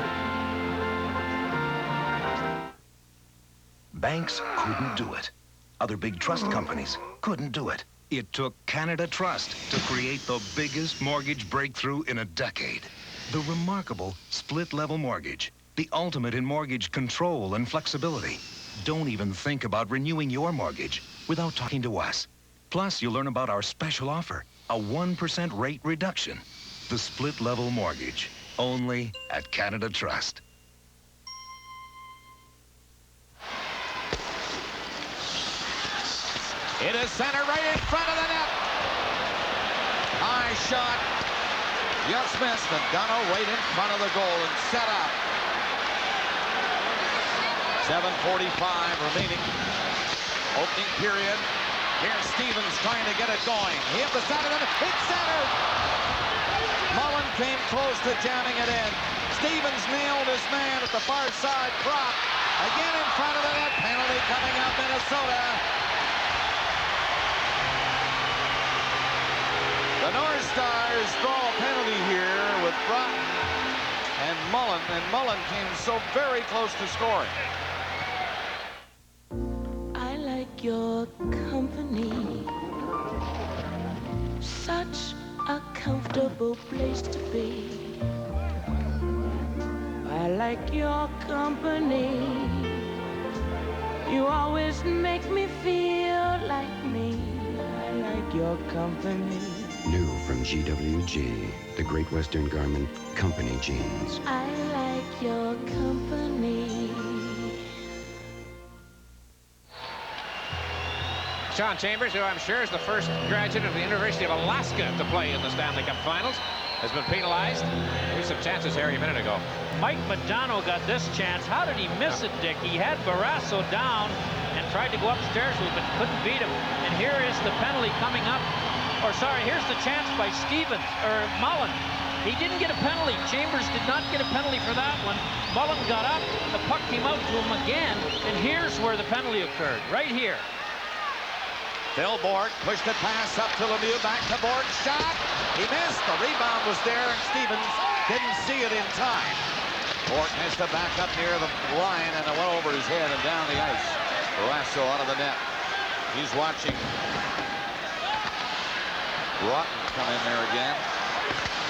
Speaker 16: Banks couldn't do it. Other big trust companies couldn't do it. It took Canada Trust to create the biggest mortgage breakthrough in a decade. The remarkable split-level mortgage. The ultimate in mortgage control and flexibility. Don't even think about renewing your mortgage without talking to us. Plus, you'll learn about our special offer, a 1% rate reduction. The split-level mortgage, only at Canada Trust.
Speaker 18: It is center right in front of the net. High shot. Just missed. Modano right in front of the goal and set up. 7:45 remaining. Opening period. Here's Stevens trying to get it going. He hit the side of the net. Hit center. Mullen came close to jamming it in. Stevens nailed his man at the far side. Prop. Again in front of the net. Penalty coming up Minnesota. The North Stars draw a penalty here with Broughton and Mullen came so very close to scoring.
Speaker 11: I like your company. Such a comfortable place to be. I like your company. You always make me feel like me. I like your company.
Speaker 3: New from GWG, the Great Western Garment Company jeans.
Speaker 11: I like your company.
Speaker 6: Sean Chambers, who I'm sure is the first graduate of the University of Alaska to play in the Stanley Cup Finals, has been penalized. Here's some chances, Harry, a minute ago.
Speaker 7: Mike Modano got this chance. How did he miss it, Dick? He had Barrasso down and tried to go upstairs with him, but couldn't beat him. And here is the penalty coming up. Or sorry, here's the chance by Stevens, or Mullen. He didn't get a penalty. Chambers did not get a penalty for that one. Mullen got up, the puck came out to him again, and here's where the penalty occurred, right here.
Speaker 18: Phil Borg pushed the pass up to Lemieux, back to Borg, shot. He missed, the rebound was there, and Stevens didn't see it in time. Borg has to back up near the line, and it went over his head and down the ice. Barrasso out of the net. He's watching Broughton come in there again.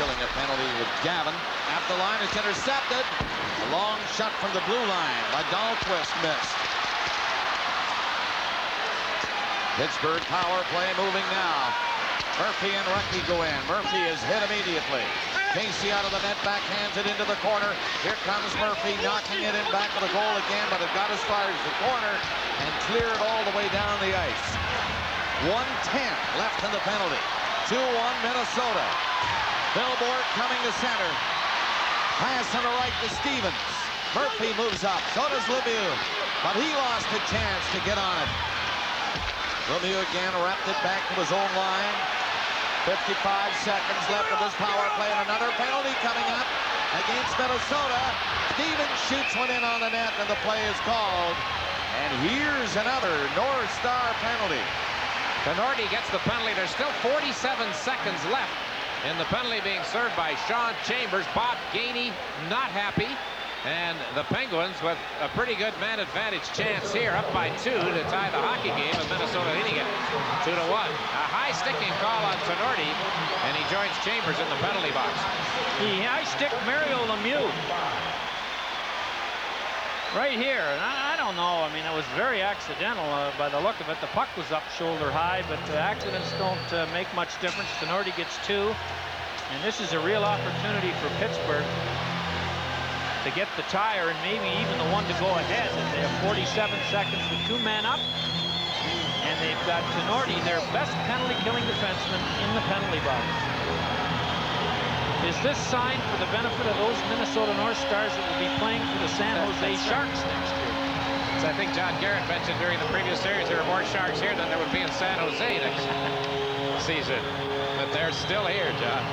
Speaker 18: Killing a penalty with Gavin. At the line, it's intercepted. A long shot from the blue line by Dahlquist missed. Pittsburgh power play moving now. Murphy and Recchi go in. Murphy is hit immediately. Casey out of the net, backhands it into the corner. Here comes Murphy knocking it in back of the goal again, but it got as far as the corner and cleared all the way down the ice. 1:10 left in the penalty. 2-1 Minnesota. Phil Borg coming to center. Pass on the right to Stevens. Murphy moves up. So does Lemieux. But he lost a chance to get on it. Lemieux again wrapped it back to his own line. 55 seconds left of this power play, and another penalty coming up against Minnesota. Stevens shoots one in on the net, and the play is called. And here's another North Star penalty.
Speaker 6: Tenorti gets the penalty. There's still 47 seconds left in the penalty being served by Sean Chambers. Bob Gainey not happy. And the Penguins with a pretty good man advantage chance here, up by 2 to tie the hockey game, with Minnesota leading it 2-1. A high sticking call on Tenorti, and he joins Chambers in the penalty box.
Speaker 7: He high stick Mario Lemieux right here. And I don't know. I mean, it was very accidental by the look of it. The puck was up shoulder high, but accidents don't make much difference. Tenorti gets 2, and this is a real opportunity for Pittsburgh to get the tire and maybe even the one to go ahead. They have 47 seconds with 2 men up, and they've got Tenorti, their best penalty-killing defenseman, in the penalty box. Is this signed for the benefit of those Minnesota North Stars that will be playing for the San Jose Sharks next year?
Speaker 6: So I think John Garrett mentioned during the previous series there are more Sharks here than there would be in San Jose next season. But they're still here, John.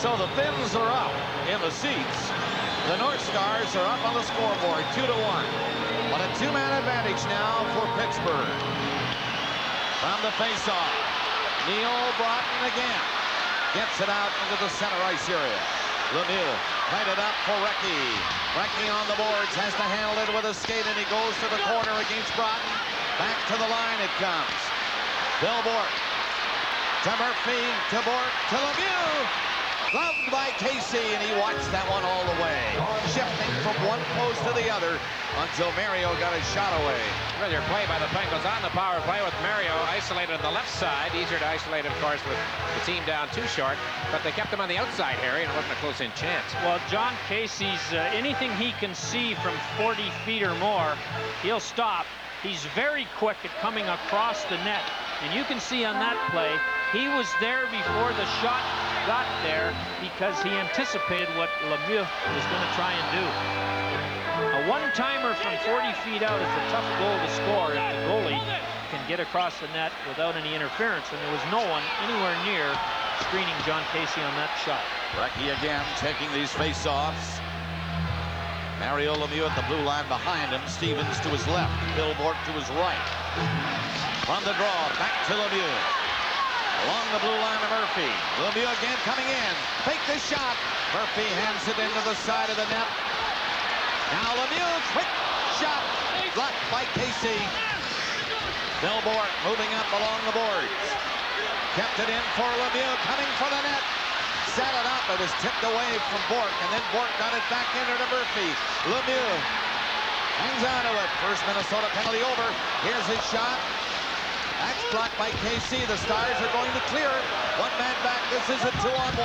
Speaker 18: So the Finns are up in the seats. The North Stars are up on the scoreboard, 2-1. But a 2-man advantage now for Pittsburgh. From the faceoff, Neil Broughton again gets it out into the center ice area. Lemieux played it up for Recchi. Recchi on the boards, has to handle it with a skate, and he goes to the corner against Broughton. Back to the line it comes. Bill Bourque to Murphy, to Bourque, to Lemieux. Gloved by Casey, and he watched that one all the way. Shifting from one post to the other until Mario got a shot away.
Speaker 6: Rather play by the Penguins on the power play with Mario isolated on the left side. Easier to isolate, of course, with the team down too short. But they kept him on the outside, Harry, and it wasn't a close-in chance.
Speaker 7: Well, John Casey's anything he can see from 40 feet or more, he'll stop. He's very quick at coming across the net. And you can see on that play, he was there before the shot got there because he anticipated what Lemieux was going to try and do. A one-timer from 40 feet out is a tough goal to score if the goalie can get across the net without any interference, and there was no one anywhere near screening John Casey on that shot.
Speaker 18: Recchi again taking these face-offs. Mario Lemieux at the blue line behind him. Stevens to his left. Bill Bourque to his right. From the draw, back to Lemieux. Along the blue line to Murphy. Lemieux again coming in. Fake the shot. Murphy hands it into the side of the net. Now Lemieux, quick shot. Blocked by Casey. Bill Bourque moving up along the boards. Kept it in for Lemieux, coming for the net. Set it up. It was tipped away from Bourque, and then Bourque got it back into Murphy. Lemieux hangs on to it. First Minnesota penalty over. Here's his shot. That's blocked by Casey. The Stars are going to clear it. One man back. This is a 2-on-1.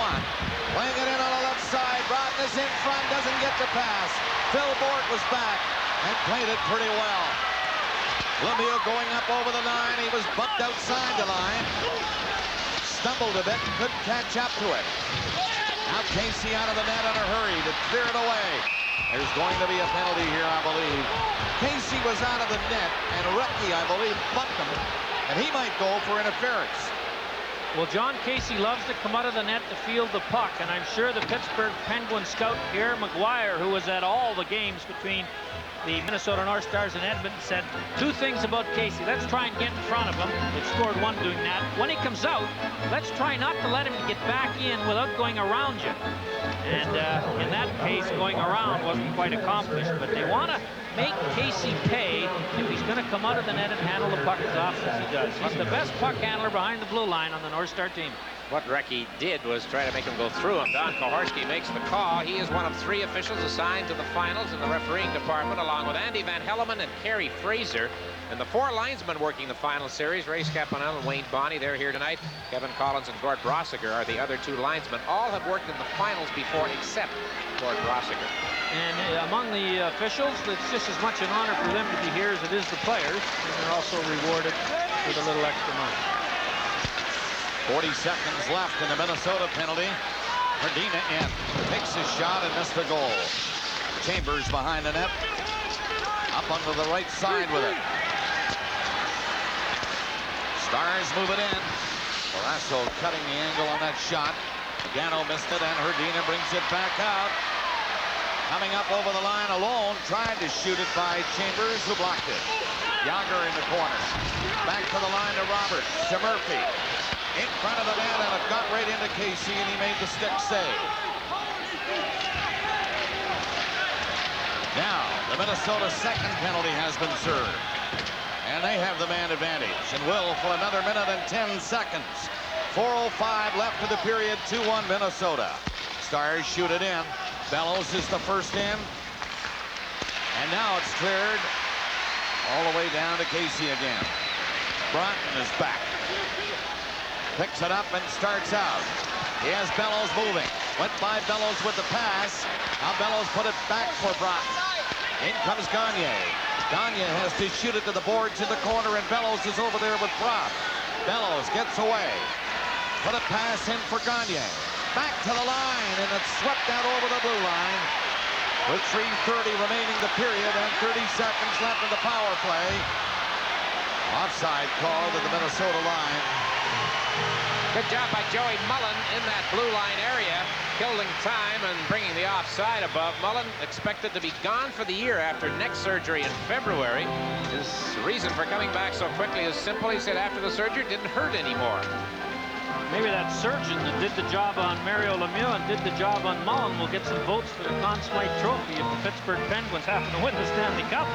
Speaker 18: Playing it in on the left side. Broughton is in front. Doesn't get the pass. Phil Bourque was back and played it pretty well. Lemieux going up over the line. He was bumped outside the line. Stumbled a bit. Couldn't catch up to it. Now Casey out of the net in a hurry to clear it away. There's going to be a penalty here, I believe. Casey was out of the net, and Recchi, I believe, bumped him. And he might go for interference.
Speaker 7: Well, John Casey loves to come out of the net to field the puck, and I'm sure the Pittsburgh Penguins scout Pierre Maguire, who was at all the games between the Minnesota North Stars and Edmonton, said 2 things about Casey. Let's try and get in front of him. They've scored 1 doing that. When he comes out, let's try not to let him get back in without going around you. And in that case, going around wasn't quite accomplished, but they want to make Casey pay if he's going to come out of the net and handle the puck as often as he does. He's the best puck handler behind the blue line on the North Star team.
Speaker 6: What Recchi did was try to make him go through him. Don Koharski makes the call. He is one of 3 officials assigned to the finals in the refereeing department, along with Andy Van Helleman and Kerry Fraser. And the 4 linesmen working the final series, Ray Scaponel and Wayne Bonney, they're here tonight. Kevin Collins and Gord Brossiger are the other 2 linesmen. All have worked in the finals before, except Gord Brossiger.
Speaker 7: And among the officials, it's just as much an honor for them to be here as it is the players. And they're also rewarded with a little extra money.
Speaker 18: 40 seconds left in the Minnesota penalty. Verdina in. Takes his shot and missed the goal.
Speaker 5: Chambers behind the net. Up onto the right side with it. Stars move it in. Barrasso cutting the angle on that shot. Pagano missed it, and Herdina brings it back out. Coming up over the line alone, tried to shoot it by Chambers, who blocked it. Yager in the corner. Back to the line to Roberts, to Murphy. In front of the net, and it got right into Casey, and he made the stick save. Now, the Minnesota second penalty has been served. And they have the man advantage, and will for another minute and 10 seconds. 4:05 left of the period, 2-1 Minnesota. Stars shoot it in. Bellows is the first in. And now it's cleared all the way down to Casey again. Broughton is back. Picks it up and starts out. He has Bellows moving. Went by Bellows with the pass. Now Bellows put it back for Broughton. In comes Gagne. Gagne has to shoot it to the boards in the corner, and Bellows is over there with Propp. Bellows gets away. Put a pass in for Gagne. Back to the line, and it's swept out over the blue line. With 3:30 remaining the period and 30 seconds left in the power play. Offside call to the Minnesota line.
Speaker 6: Good job by Joey Mullen in that blue line area, killing time and bringing the offside above. Mullen expected to be gone for the year after neck surgery in February. His reason for coming back so quickly is simple. He said after the surgery, it didn't hurt anymore.
Speaker 7: Maybe that surgeon that did the job on Mario Lemieux and did the job on Mullen will get some votes for the Conn Smythe Trophy if the Pittsburgh Penguins happen to win the Stanley Cup.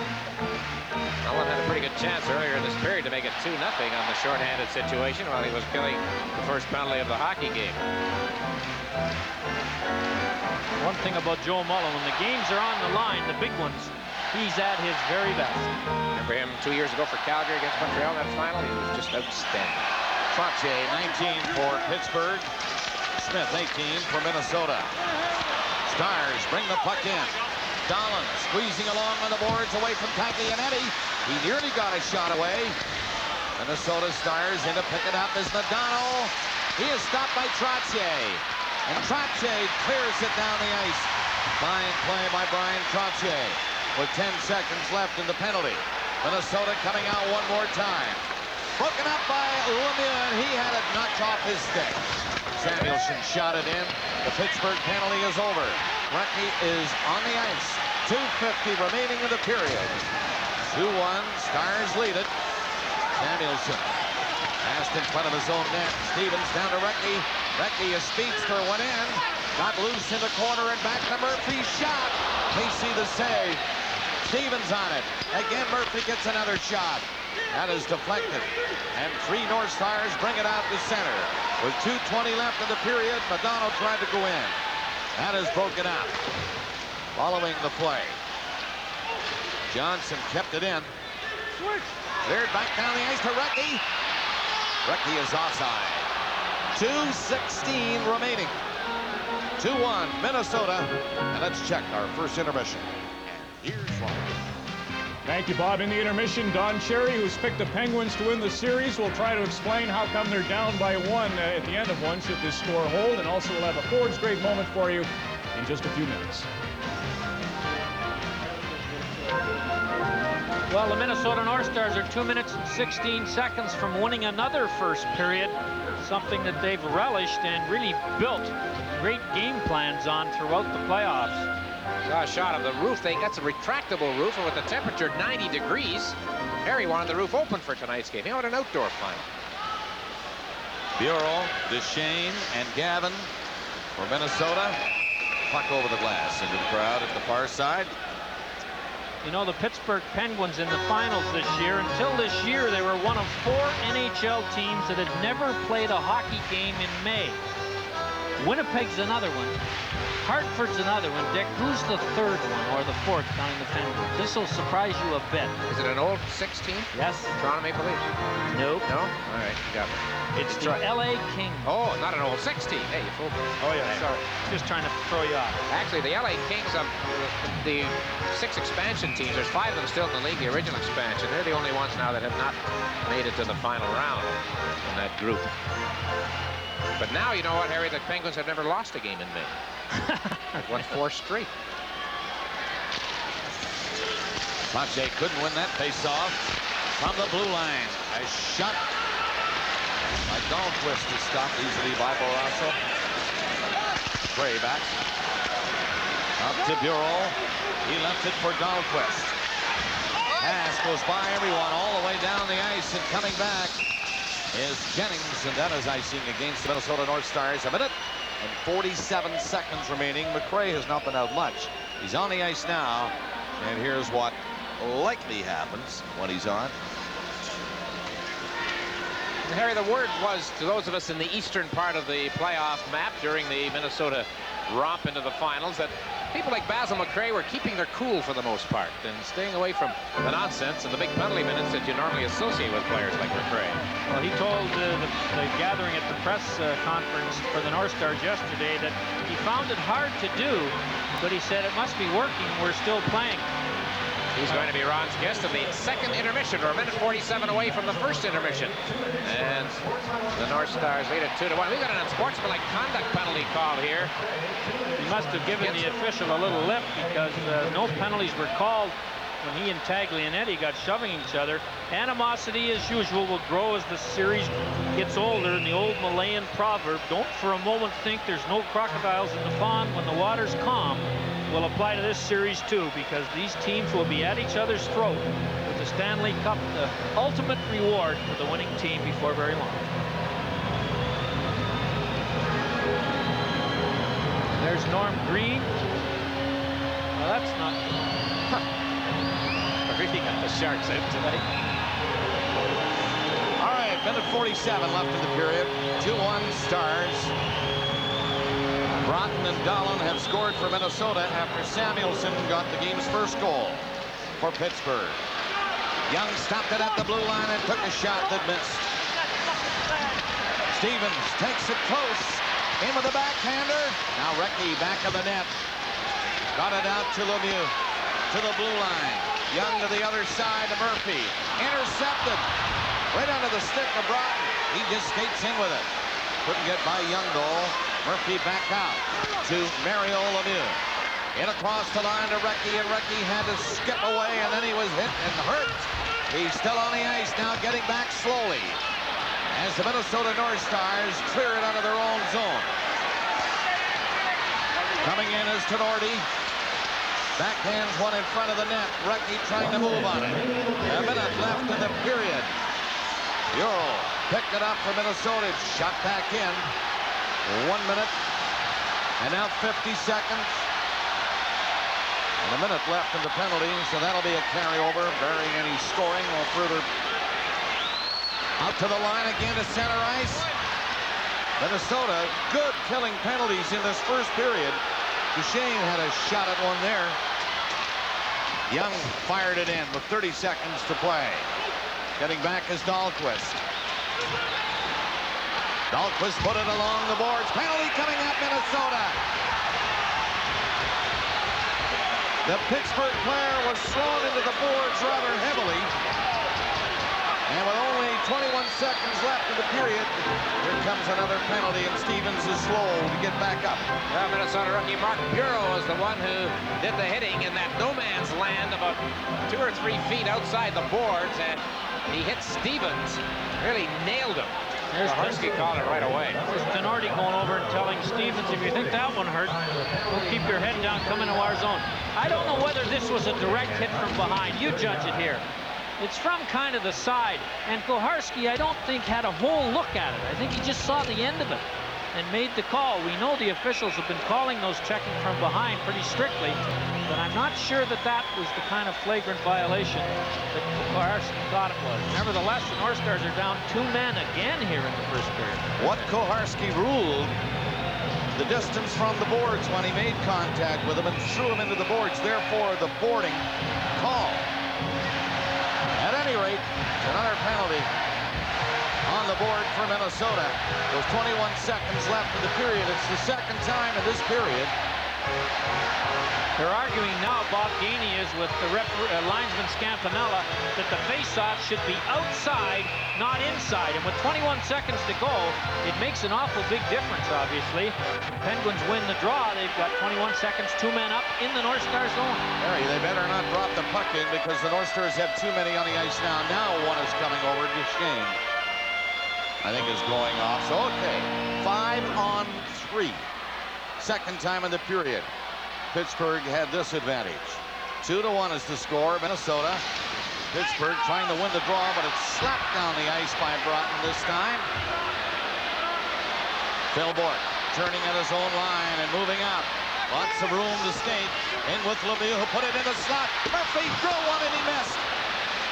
Speaker 6: Mullen had a pretty good chance earlier in this period to make it 2-0 on the shorthanded situation while he was killing the first penalty of the hockey game.
Speaker 7: One thing about Joe Mullen, when the games are on the line, the big ones, he's at his very best.
Speaker 6: Remember him 2 years ago for Calgary against Montreal in that final? He was just outstanding.
Speaker 5: Trottier, 19 for Pittsburgh. Smith, 18 for Minnesota. Stars bring the puck in. Dolan squeezing along on the boards away from Taglianetti. He nearly got a shot away. Minnesota Stars in to pick it up is Nadano. He is stopped by Trottier. And Trottier clears it down the ice. Fine play by Brian Trottier with 10 seconds left in the penalty. Minnesota coming out one more time. Broken up by Lemieux, and he had it knocked off his stick. Samuelson shot it in. The Pittsburgh penalty is over. Recchi is on the ice. 2:50 remaining in the period. 2-1, Stars lead it. Samuelson passed in front of his own net. Stevens down to Recchi. Recchi, a speedster, went in. Got loose in the corner and back to Murphy. Shot. Casey the save. Stevens on it. Again, Murphy gets another shot. That is deflected. And 3 North Stars bring it out to center. With 2:20 left in the period, Madonna tried to go in. That is broken up. Following the play, Johnson kept it in. Cleared back down the ice to Recchi. Recchi is offside. 2:16 remaining. 2-1 Minnesota. And let's check our first intermission. And here's one.
Speaker 4: Thank you, Bob. In the intermission, Don Cherry, who's picked the Penguins to win the series, will try to explain how come they're down by 1 at the end of one should this score hold, and also we'll have a Ford's great moment for you in just a few minutes.
Speaker 7: Well, the Minnesota North Stars are 2 minutes and 16 seconds from winning another first period, something that they've relished and really built great game plans on throughout the playoffs.
Speaker 6: Saw a shot of the roof. They got a retractable roof, and with the temperature 90 degrees, Harry wanted the roof open for tonight's game. He wanted an outdoor final.
Speaker 5: Bureau, Duchesne, and Gavin for Minnesota. Puck over the glass into the crowd at the far side.
Speaker 7: You know, the Pittsburgh Penguins in the finals this year, until this year, they were one of 4 NHL teams that had never played a hockey game in May. Winnipeg's another one. Hartford's another one. Dick, who's the third one, or the fourth, counting the Penguins? This will surprise you a bit.
Speaker 6: Is it an old 16?
Speaker 7: Yes.
Speaker 6: Toronto Maple Leafs?
Speaker 7: Nope.
Speaker 6: No? All right, you got me.
Speaker 7: It's the LA Kings.
Speaker 6: Oh, not an old 16. Hey, you fooled me.
Speaker 7: Oh, yeah, sorry. Just trying to throw you off.
Speaker 6: Actually, the LA Kings, the 6 expansion teams, there's 5 of them still in the league, the original expansion. They're the only ones now that have not made it to the final round in that group. But now, you know what, Harry, the Penguins have never lost a game in May. They've won 4 straight.
Speaker 18: Pache couldn't win that face-off from the blue line. A shot by Dahlquist is stopped easily by Barrasso. Gray back. Up to Bureau. He left it for Dahlquist. Pass goes by everyone all the way down the ice, and coming back is Jennings, and that is icing against the Minnesota North Stars. A minute and 47 seconds remaining. McRae has not been out much. He's on the ice now, and here's what likely happens when he's on.
Speaker 6: Harry, the word was to those of us in the eastern part of the playoff map during the Minnesota romp into the finals that people like Basil McRae were keeping their cool for the most part and staying away from the nonsense and the big penalty minutes that you normally associate with players like McRae.
Speaker 7: Well, he told the gathering at the press conference for the North Stars yesterday that he found it hard to do, but he said it must be working. We're still playing.
Speaker 6: He's going to be Ron's guest in the second intermission. We're a minute 47 away from the first intermission. And the North Stars lead it 2-1. We've got an unsportsmanlike conduct penalty call here.
Speaker 7: He must have given the official a little lip because no penalties were called when he and Taglianetti got shoving each other. Animosity, as usual, will grow as the series gets older. And the old Malayan proverb, don't for a moment think there's no crocodiles in the pond when the water's calm, will apply to this series too, because these teams will be at each other's throat with the Stanley Cup, the ultimate reward for the winning team, before very long. There's Norm Green. Well, that's not...
Speaker 6: Really got the Sharks out tonight.
Speaker 18: All right, minute 47 left in the period. 2-1 Stars. Broughton and Dolan have scored for Minnesota after Samuelson got the game's first goal for Pittsburgh. Young stopped it at the blue line and took a shot that missed. Stevens takes it close. In with the backhander. Now Recchi back of the net. Got it out to Lemieux. To the blue line. Young to the other side to Murphy. Intercepted. Right under the stick of Broughton. He just skates in with it. Couldn't get by Young goal. Murphy back out to Mario Lemieux. In across the line to Recchi, and Recchi had to skip away, and then he was hit and hurt. He's still on the ice now, getting back slowly as the Minnesota North Stars clear it out of their own zone. Coming in is Tenorti. Backhands one in front of the net. Recchi trying to move on it. A minute left in the period. Bureau picked it up for Minnesota. Shot back in. 1 minute. And now 50 seconds. And a minute left in the penalty, so that'll be a carryover, barring any scoring or further. Out to the line again to center ice. Minnesota, good killing penalties in this first period. Duchesne had a shot at one there. Young fired it in with 30 seconds to play. Getting back is Dahlquist. Dahlquist put it along the boards. Penalty coming at Minnesota. The Pittsburgh player was thrown into the boards rather heavily. And with only 21 seconds left in the period, here comes another penalty, and Stevens is slow to get back up.
Speaker 6: Minnesota rookie Mark Bureau was the one who did the hitting in that no man's land about 2 or 3 feet outside the boards, and he hit Stevens, really nailed him. Koharski called it right away.
Speaker 7: There's Tenorti going over and telling Stevens, if you think that one hurt, go keep your head down, come into our zone. I don't know whether this was a direct hit from behind. You judge it here. It's from kind of the side, and Koharski, I don't think, had a whole look at it. I think he just saw the end of it and made the call. We know the officials have been calling those checking from behind pretty strictly, but I'm not sure that that was the kind of flagrant violation that Koharski thought it was. Nevertheless, the North Stars are down 2 men again here in the first period.
Speaker 18: What Koharski ruled, the distance from the boards when he made contact with him and threw him into the boards, therefore the boarding call. At any rate, another penalty on the board for Minnesota. With 21 seconds left in the period, it's the second time in this period
Speaker 7: They're arguing now, Bob Gainey is with the linesman Scampanella, that the face-off should be outside, not inside. And with 21 seconds to go, it makes an awful big difference, obviously. Penguins win the draw. They've got 21 seconds, 2 men up in the North Star zone.
Speaker 18: Harry, they better not drop the puck in because the North Stars have too many on the ice now. Now one is coming over to Shane. I think is going off. So, okay, 5-on-3. Second time in the period. Pittsburgh had this advantage. 2-1 is the score. Minnesota. Pittsburgh trying to win the draw, but it's slapped down the ice by Broughton this time. Phil Bourque turning at his own line and moving out. Lots of room to skate. In with Lemieux, who put it in the slot. Murphy drew one and he missed.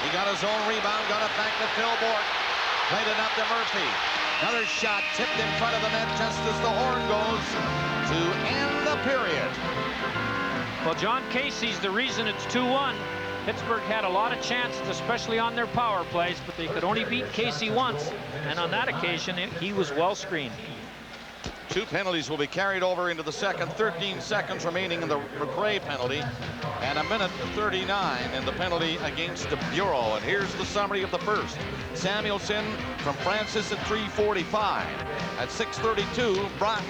Speaker 18: He got his own rebound, got it back to Phil Bourque. Played it up to Murphy. Another shot tipped in front of the net just as the horn goes to end the period.
Speaker 7: Well, John Casey's the reason it's 2-1. Pittsburgh had a lot of chances, especially on their power plays, but they could only beat Casey once. And on that occasion, he was well screened.
Speaker 18: 2 penalties will be carried over into the second. 13 seconds remaining in the McRae penalty. And 1:39 in the penalty against the Bureau. And here's the summary of the first. Samuelson from Francis at 3:45. At 6:32, Broughton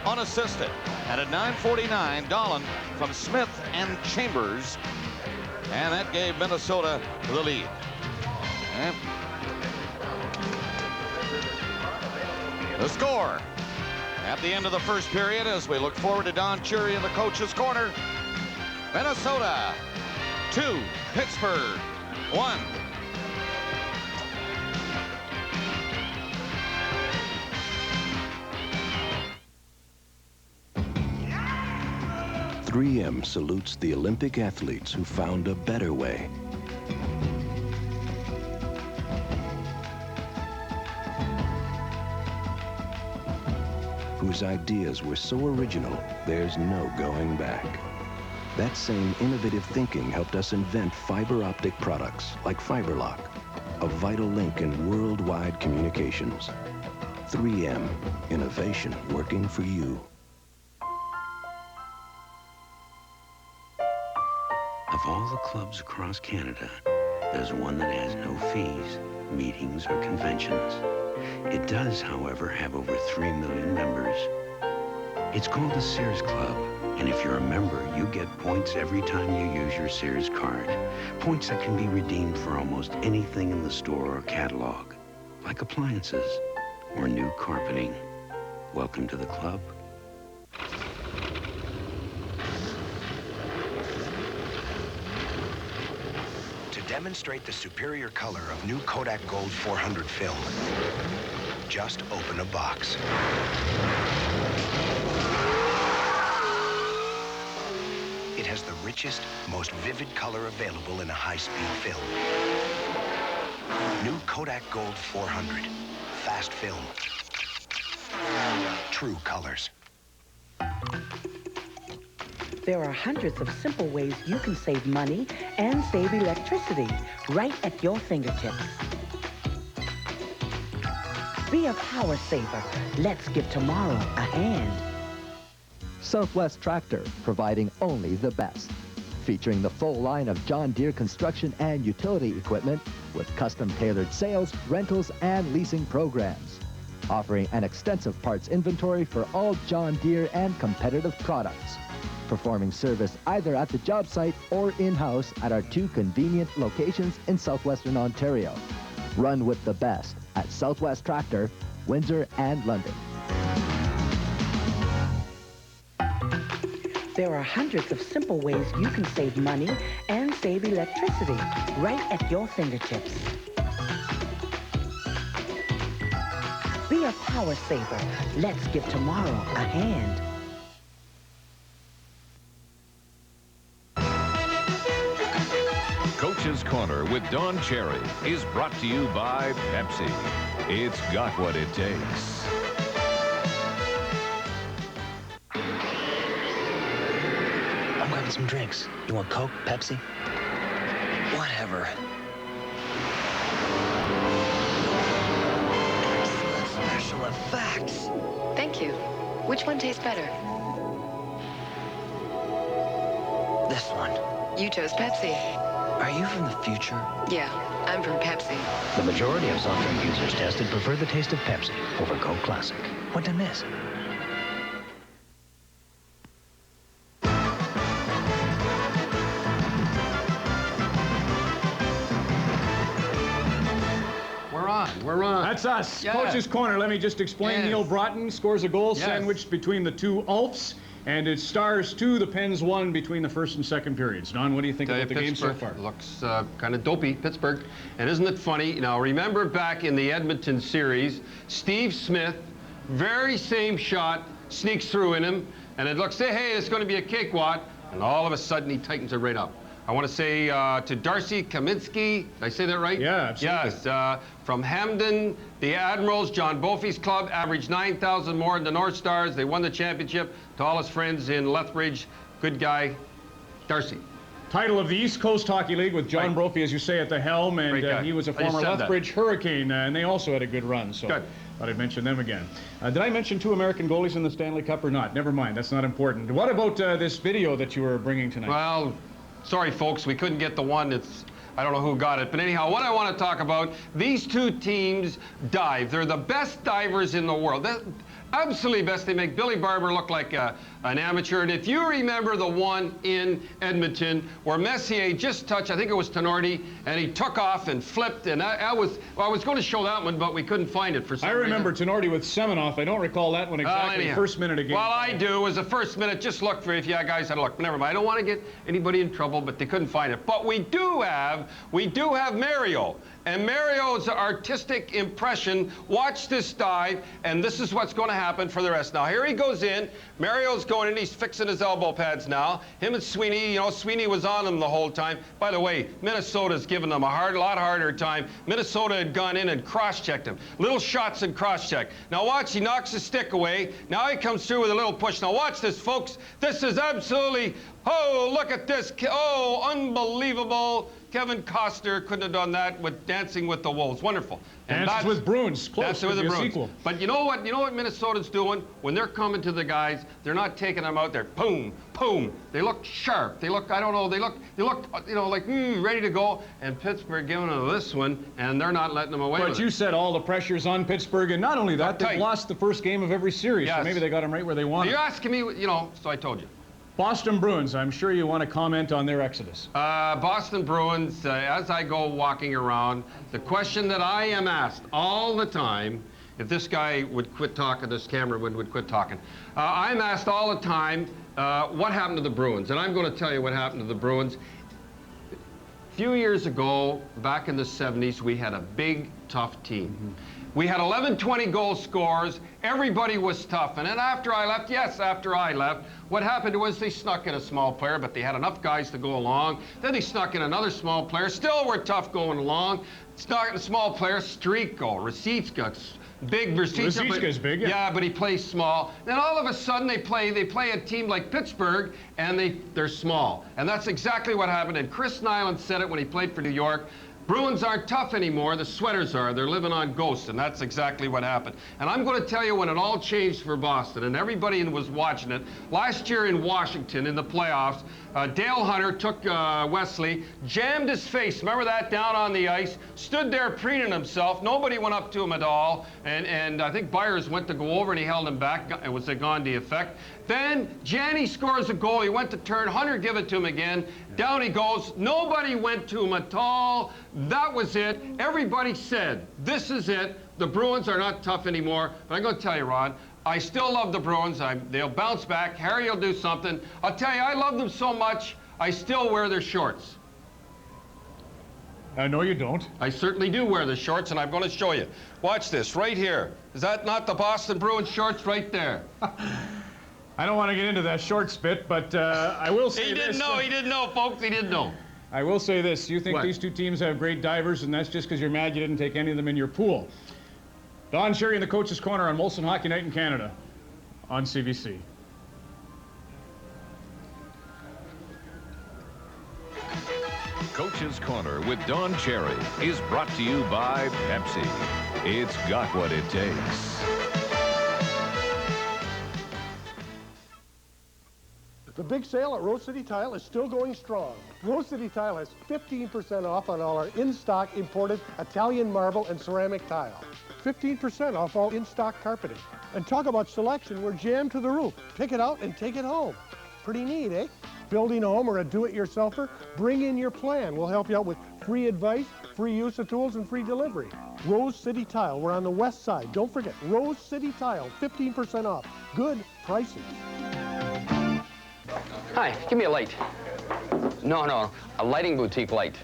Speaker 18: unassisted. And at 9:49, Dolan from Smith and Chambers. And that gave Minnesota the lead. And the score at the end of the first period as we look forward to Don Cherry in the coach's corner. Minnesota 2, Pittsburgh 1.
Speaker 8: .3M salutes the Olympic athletes who found a better way. Whose ideas were so original, there's no going back. That same innovative thinking helped us invent fiber optic products like FiberLock, a vital link in worldwide communications. 3M, innovation working for you.
Speaker 21: Of all the clubs across Canada, there's one that has no fees, meetings, or conventions. It does, however, have over 3 million members. It's called the Sears Club, and if you're a member, you get points every time you use your Sears card. Points that can be redeemed for almost anything in the store or catalog, like appliances or new carpeting. Welcome to the club.
Speaker 22: Demonstrate the superior color of new Kodak Gold 400 film. Just open a box. It has the richest, most vivid color available in a high-speed film. New Kodak Gold 400. Fast film. True colors.
Speaker 23: There are hundreds of simple ways you can save money and save electricity right at your fingertips. Be a power saver. Let's give tomorrow a hand.
Speaker 24: Southwest Tractor, providing only the best. Featuring the full line of John Deere construction and utility equipment with custom-tailored sales, rentals, and leasing programs. Offering an extensive parts inventory for all John Deere and competitive products. Performing service either at the job site or in-house at our 2 convenient locations in southwestern Ontario. Run with the best at Southwest Tractor, Windsor and London.
Speaker 23: There are hundreds of simple ways you can save money and save electricity right at your fingertips. Be a power saver. Let's give tomorrow a hand.
Speaker 2: Coach's Corner with Don Cherry is brought to you by Pepsi. It's got what it takes.
Speaker 25: I'm grabbing some drinks. You want Coke, Pepsi? Whatever. Excellent special effects.
Speaker 12: Thank you. Which one tastes better?
Speaker 25: This one.
Speaker 12: You chose Pepsi.
Speaker 25: Are you from the future?
Speaker 12: Yeah, I'm from Pepsi.
Speaker 25: The majority of soft drink users tested prefer the taste of Pepsi over Coke Classic. What did I miss?
Speaker 9: We're on.
Speaker 10: That's us.
Speaker 9: Yeah.
Speaker 10: Coach's Corner. Let me just explain.
Speaker 9: Yes.
Speaker 10: Neil Broughton scores a goal
Speaker 9: Yes.
Speaker 10: sandwiched between the two Alps, and it's Stars 2, the Pens 1 between the first and second periods. Don, what do you think about the game so far?
Speaker 9: Looks kind of dopey, Pittsburgh. And isn't it funny? Now, remember back in the Edmonton series, Steve Smith, very same shot, sneaks through in him, and it looks, hey, it's going to be a cakewalk, and all of a sudden he tightens it right up. I want to say to Darcy Kaminsky, did I say that right?
Speaker 10: Yeah, absolutely.
Speaker 9: Yes, from Hamden, the Admirals, John Boffi's club, averaged 9,000 more than the North Stars. They won the championship. To all his friends in Lethbridge, good guy, Darcy.
Speaker 10: Title of the East Coast Hockey League with John Brophy, as you say, at the helm, and he was a former Lethbridge Hurricane, and they also had a good run, so thought I'd mention them again. Did I mention 2 American goalies in the Stanley Cup or not? Never mind, that's not important. What about this video that you were bringing tonight?
Speaker 9: Well, sorry, folks, we couldn't get the one. I don't know who got it. But anyhow, what I want to talk about, these two teams dive. They're the best divers in the world. Absolutely best. They make Billy Barber look like an amateur. And if you remember the one in Edmonton where Messier just touched, I think it was Tenorti, and he took off and flipped. And I was going to show that one, but we couldn't find it for some reason.
Speaker 10: I remember Tenorti with Semenoff. I don't recall that one exactly. First minute of game.
Speaker 9: Well, I do. It was the first minute. Just look for it if you guys had a look. But never mind. I don't want to get anybody in trouble, but they couldn't find it. But we do have Mario. And Mario's artistic impression, watch this dive, and this is what's going to happen for the rest. Now, here he goes in. Mario's going in. He's fixing his elbow pads now. Him and Sweeney, Sweeney was on him the whole time. By the way, Minnesota's given them a lot harder time. Minnesota had gone in and cross-checked him. Little shots and cross-check. Now, watch. He knocks his stick away. Now he comes through with a little push. Now, watch this, folks. This is absolutely... Oh, look at this. Oh, unbelievable. Kevin Costner couldn't have done that with Dancing with the Wolves. Wonderful.
Speaker 10: And Dances with Bruins. Close.
Speaker 9: Dancing with the Bruins. But you know what Minnesota's doing? When they're coming to the guys, they're not taking them out there. Boom, boom. They look sharp. They look, I don't know, they look, like, ready to go. And Pittsburgh giving them this one, and they're not letting them away with it.
Speaker 10: But you said all the pressure's on Pittsburgh, and not only that, they've lost the first game of every series.
Speaker 9: Yes.
Speaker 10: So maybe they got them right where they wanted.
Speaker 9: You're asking me, so I told you.
Speaker 10: Boston Bruins, I'm sure you want to comment on their exodus.
Speaker 9: Boston Bruins, as I go walking around, the question that I am asked all the time, if this guy would quit talking, this cameraman would quit talking, I'm asked all the time, what happened to the Bruins? And I'm going to tell you what happened to the Bruins. A few years ago, back in the 70s, we had a big, tough team. Mm-hmm. We had 11, 20 goal scorers. Everybody was tough. And then after I left, what happened was they snuck in a small player, but they had enough guys to go along. Then they snuck in another small player. Still were tough going along. Snuck in a small player, Streetko, Rasitska, big Rasitska.
Speaker 10: Rasitska's big, yeah.
Speaker 9: Yeah, but he plays small. Then all of a sudden they play a team like Pittsburgh, and they're small. And that's exactly what happened. And Chris Nyland said it when he played for New York. Bruins aren't tough anymore, the Sweaters are. They're living on ghosts, and that's exactly what happened. And I'm going to tell you when it all changed for Boston, and everybody was watching it. Last year in Washington, in the playoffs, Dale Hunter took Wesley, jammed his face, remember that, down on the ice, stood there preening himself. Nobody went up to him at all, and I think Byers went to go over, and he held him back. It was a Gandhi effect. Then Janney scores a goal. He went to turn. Hunter give it to him again. Down he goes. Nobody went to him at all. That was it. Everybody said, this is it. The Bruins are not tough anymore. But I'm going to tell you, Ron, I still love the Bruins. They'll bounce back. Harry will do something. I'll tell you, I love them so much, I still wear their shorts.
Speaker 10: No, you don't.
Speaker 9: I certainly do wear the shorts, and I'm going to show you. Watch this right here. Is that not the Boston Bruins shorts right there?
Speaker 10: I don't want to get into that short spit, but I will say
Speaker 9: He didn't know, folks. He didn't know.
Speaker 10: I will say this. You think these two teams have great divers, and that's just because you're mad you didn't take any of them in your pool. Don Cherry in the Coach's Corner on Molson Hockey Night in Canada on CBC.
Speaker 2: Coach's Corner with Don Cherry is brought to you by Pepsi. It's got what it takes.
Speaker 13: The big sale at Rose City Tile is still going strong. Rose City Tile has 15% off on all our in-stock imported Italian marble and ceramic tile. 15% off all in-stock carpeting. And talk about selection, we're jammed to the roof. Pick it out and take it home. Pretty neat, eh? Building a home or a do-it-yourselfer? Bring in your plan. We'll help you out with free advice, free use of tools, and free delivery. Rose City Tile, we're on the west side. Don't forget, Rose City Tile, 15% off. Good prices.
Speaker 14: Hi, give me a light. No, a lighting boutique light.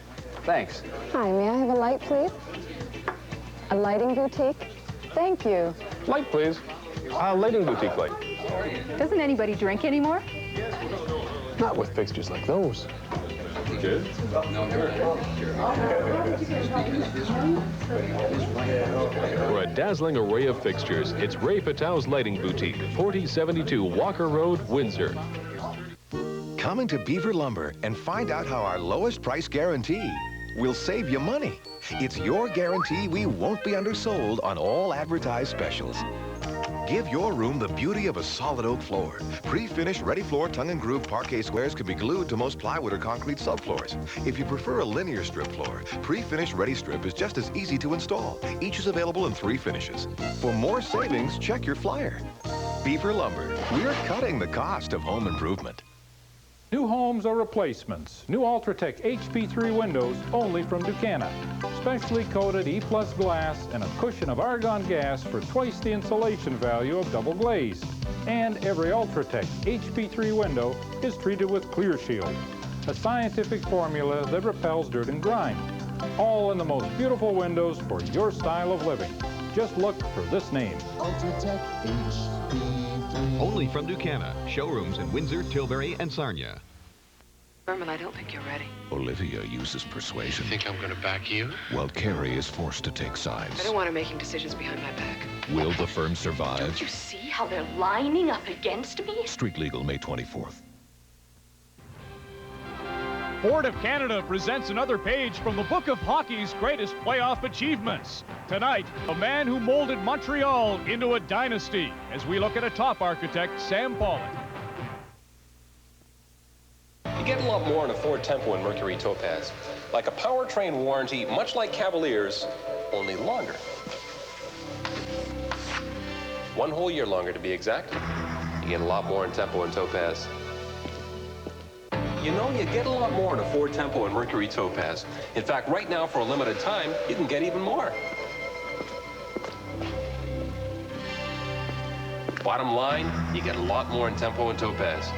Speaker 14: Thanks.
Speaker 12: Hi, may I have a light, please? A lighting boutique? Thank you.
Speaker 14: Light, please. Lighting boutique light.
Speaker 12: Doesn't anybody drink anymore?
Speaker 14: Not with fixtures like those. Good.
Speaker 15: For a dazzling array of fixtures, it's Ray Patau's Lighting Boutique, 4072 Walker Road, Windsor.
Speaker 17: Come into Beaver Lumber and find out how our lowest price guarantee will save you money. It's your guarantee we won't be undersold on all advertised specials. Give your room the beauty of a solid oak floor. Pre-finished, ready floor, tongue and groove parquet squares can be glued to most plywood or concrete subfloors. If you prefer a linear strip floor, pre-finished ready strip is just as easy to install. Each is available in 3 finishes. For more savings, check your flyer. Beaver Lumber, we're cutting the cost of home improvement.
Speaker 19: New homes or replacements. New Ultratech HP3 windows only from Ducana. Specially coated E-Plus glass and a cushion of argon gas for twice the insulation value of double glazed. And every Ultratech HP3 window is treated with Clear Shield, a scientific formula that repels dirt and grime. All in the most beautiful windows for your style of living. Just look for this name.
Speaker 26: Ultratech HP3.
Speaker 27: Only from Ducana. Showrooms in Windsor, Tilbury, and Sarnia.
Speaker 28: Berman, I don't think you're ready.
Speaker 29: Olivia uses persuasion.
Speaker 28: You think I'm going to back you?
Speaker 29: While Carrie is forced to take sides.
Speaker 28: I don't want her making decisions behind my back.
Speaker 29: Will the firm survive?
Speaker 28: Don't you see how they're lining up against me?
Speaker 29: Street Legal, May 24th.
Speaker 4: Ford of Canada presents another page from the book of hockey's greatest playoff achievements. Tonight, a man who molded Montreal into a dynasty, as we look at a top architect, Sam Pollock.
Speaker 30: You get a lot more in a Ford Tempo and Mercury Topaz. Like a powertrain warranty, much like Cavaliers, only longer. 1 whole year longer to be exact. You get a lot more in Tempo and Topaz. You know, you get a lot more in a Ford Tempo and Mercury Topaz. In fact, right now, for a limited time, you can get even more. Bottom line, you get a lot more in Tempo and Topaz.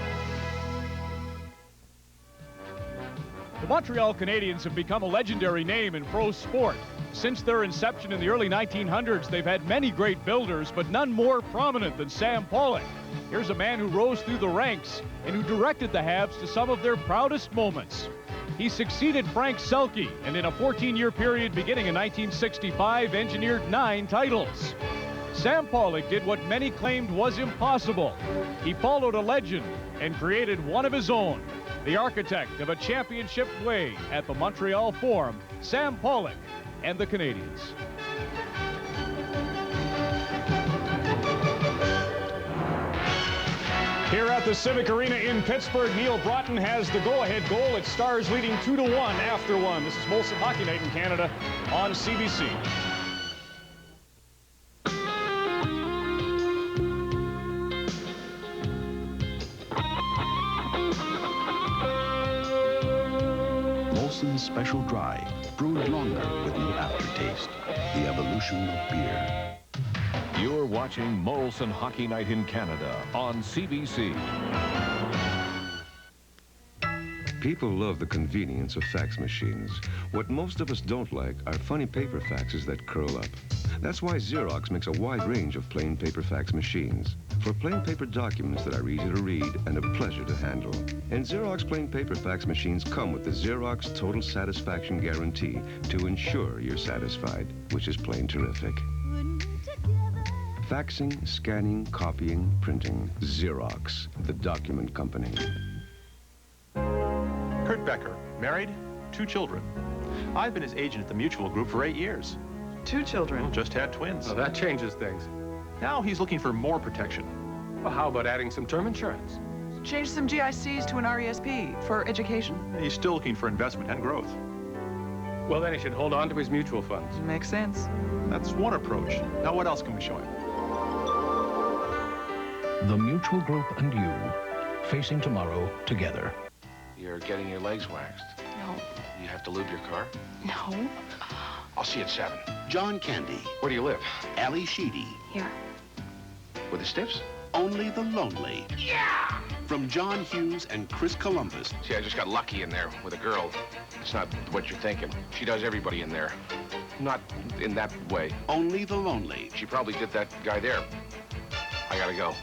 Speaker 4: The Montreal Canadiens have become a legendary name in pro sport. Since their inception in the early 1900s, they've had many great builders, but none more prominent than Sam Pollock. Here's a man who rose through the ranks and who directed the Habs to some of their proudest moments. He succeeded Frank Selke, and in a 14-year period beginning in 1965, engineered 9 titles. Sam Pollock did what many claimed was impossible. He followed a legend and created one of his own. The architect of a championship way at the Montreal Forum, Sam Pollock and the Canadiens. Here at the Civic Arena in Pittsburgh, Neil Broughton has the go-ahead goal. It's Stars leading 2-1 after 1. This is Molson Hockey Night in Canada on CBC.
Speaker 8: Molson's Special Dry, brewed longer with new aftertaste. The evolution of beer.
Speaker 2: You're watching Molson Hockey Night in Canada on CBC.
Speaker 3: People love the convenience of fax machines. What most of us don't like are funny paper faxes that curl up. That's why Xerox makes a wide range of plain paper fax machines for plain paper documents that are easy to read and a pleasure to handle. And Xerox plain paper fax machines come with the Xerox Total Satisfaction Guarantee to ensure you're satisfied, which is plain terrific. Faxing, scanning, copying, printing. Xerox, the document company.
Speaker 31: Kurt Becker, married, 2 children. I've been his agent at the Mutual Group for 8 years.
Speaker 32: 2 children?
Speaker 31: Well, just had twins.
Speaker 32: Well, that changes things.
Speaker 31: Now he's looking for more protection.
Speaker 32: Well, how about adding some term insurance?
Speaker 1: Change some GICs to an RESP for education.
Speaker 31: He's still looking for investment and growth.
Speaker 5: Well, then he should hold on to his mutual funds.
Speaker 1: Makes sense.
Speaker 31: That's one approach. Now, what else can we show him?
Speaker 6: The Mutual Group and you, facing tomorrow together.
Speaker 7: You're getting your legs waxed.
Speaker 28: No.
Speaker 7: You have to lube your car?
Speaker 28: No.
Speaker 7: I'll see you at 7.
Speaker 11: John Candy.
Speaker 7: Where do you live?
Speaker 11: Ali Sheedy.
Speaker 28: Here.
Speaker 7: With the stiffs?
Speaker 11: Only the Lonely.
Speaker 7: Yeah!
Speaker 11: From John Hughes and Chris Columbus.
Speaker 7: See, I just got lucky in there with a girl. It's not what you're thinking. She does everybody in there. Not in that way.
Speaker 11: Only the Lonely.
Speaker 7: She probably did that guy there. I gotta go.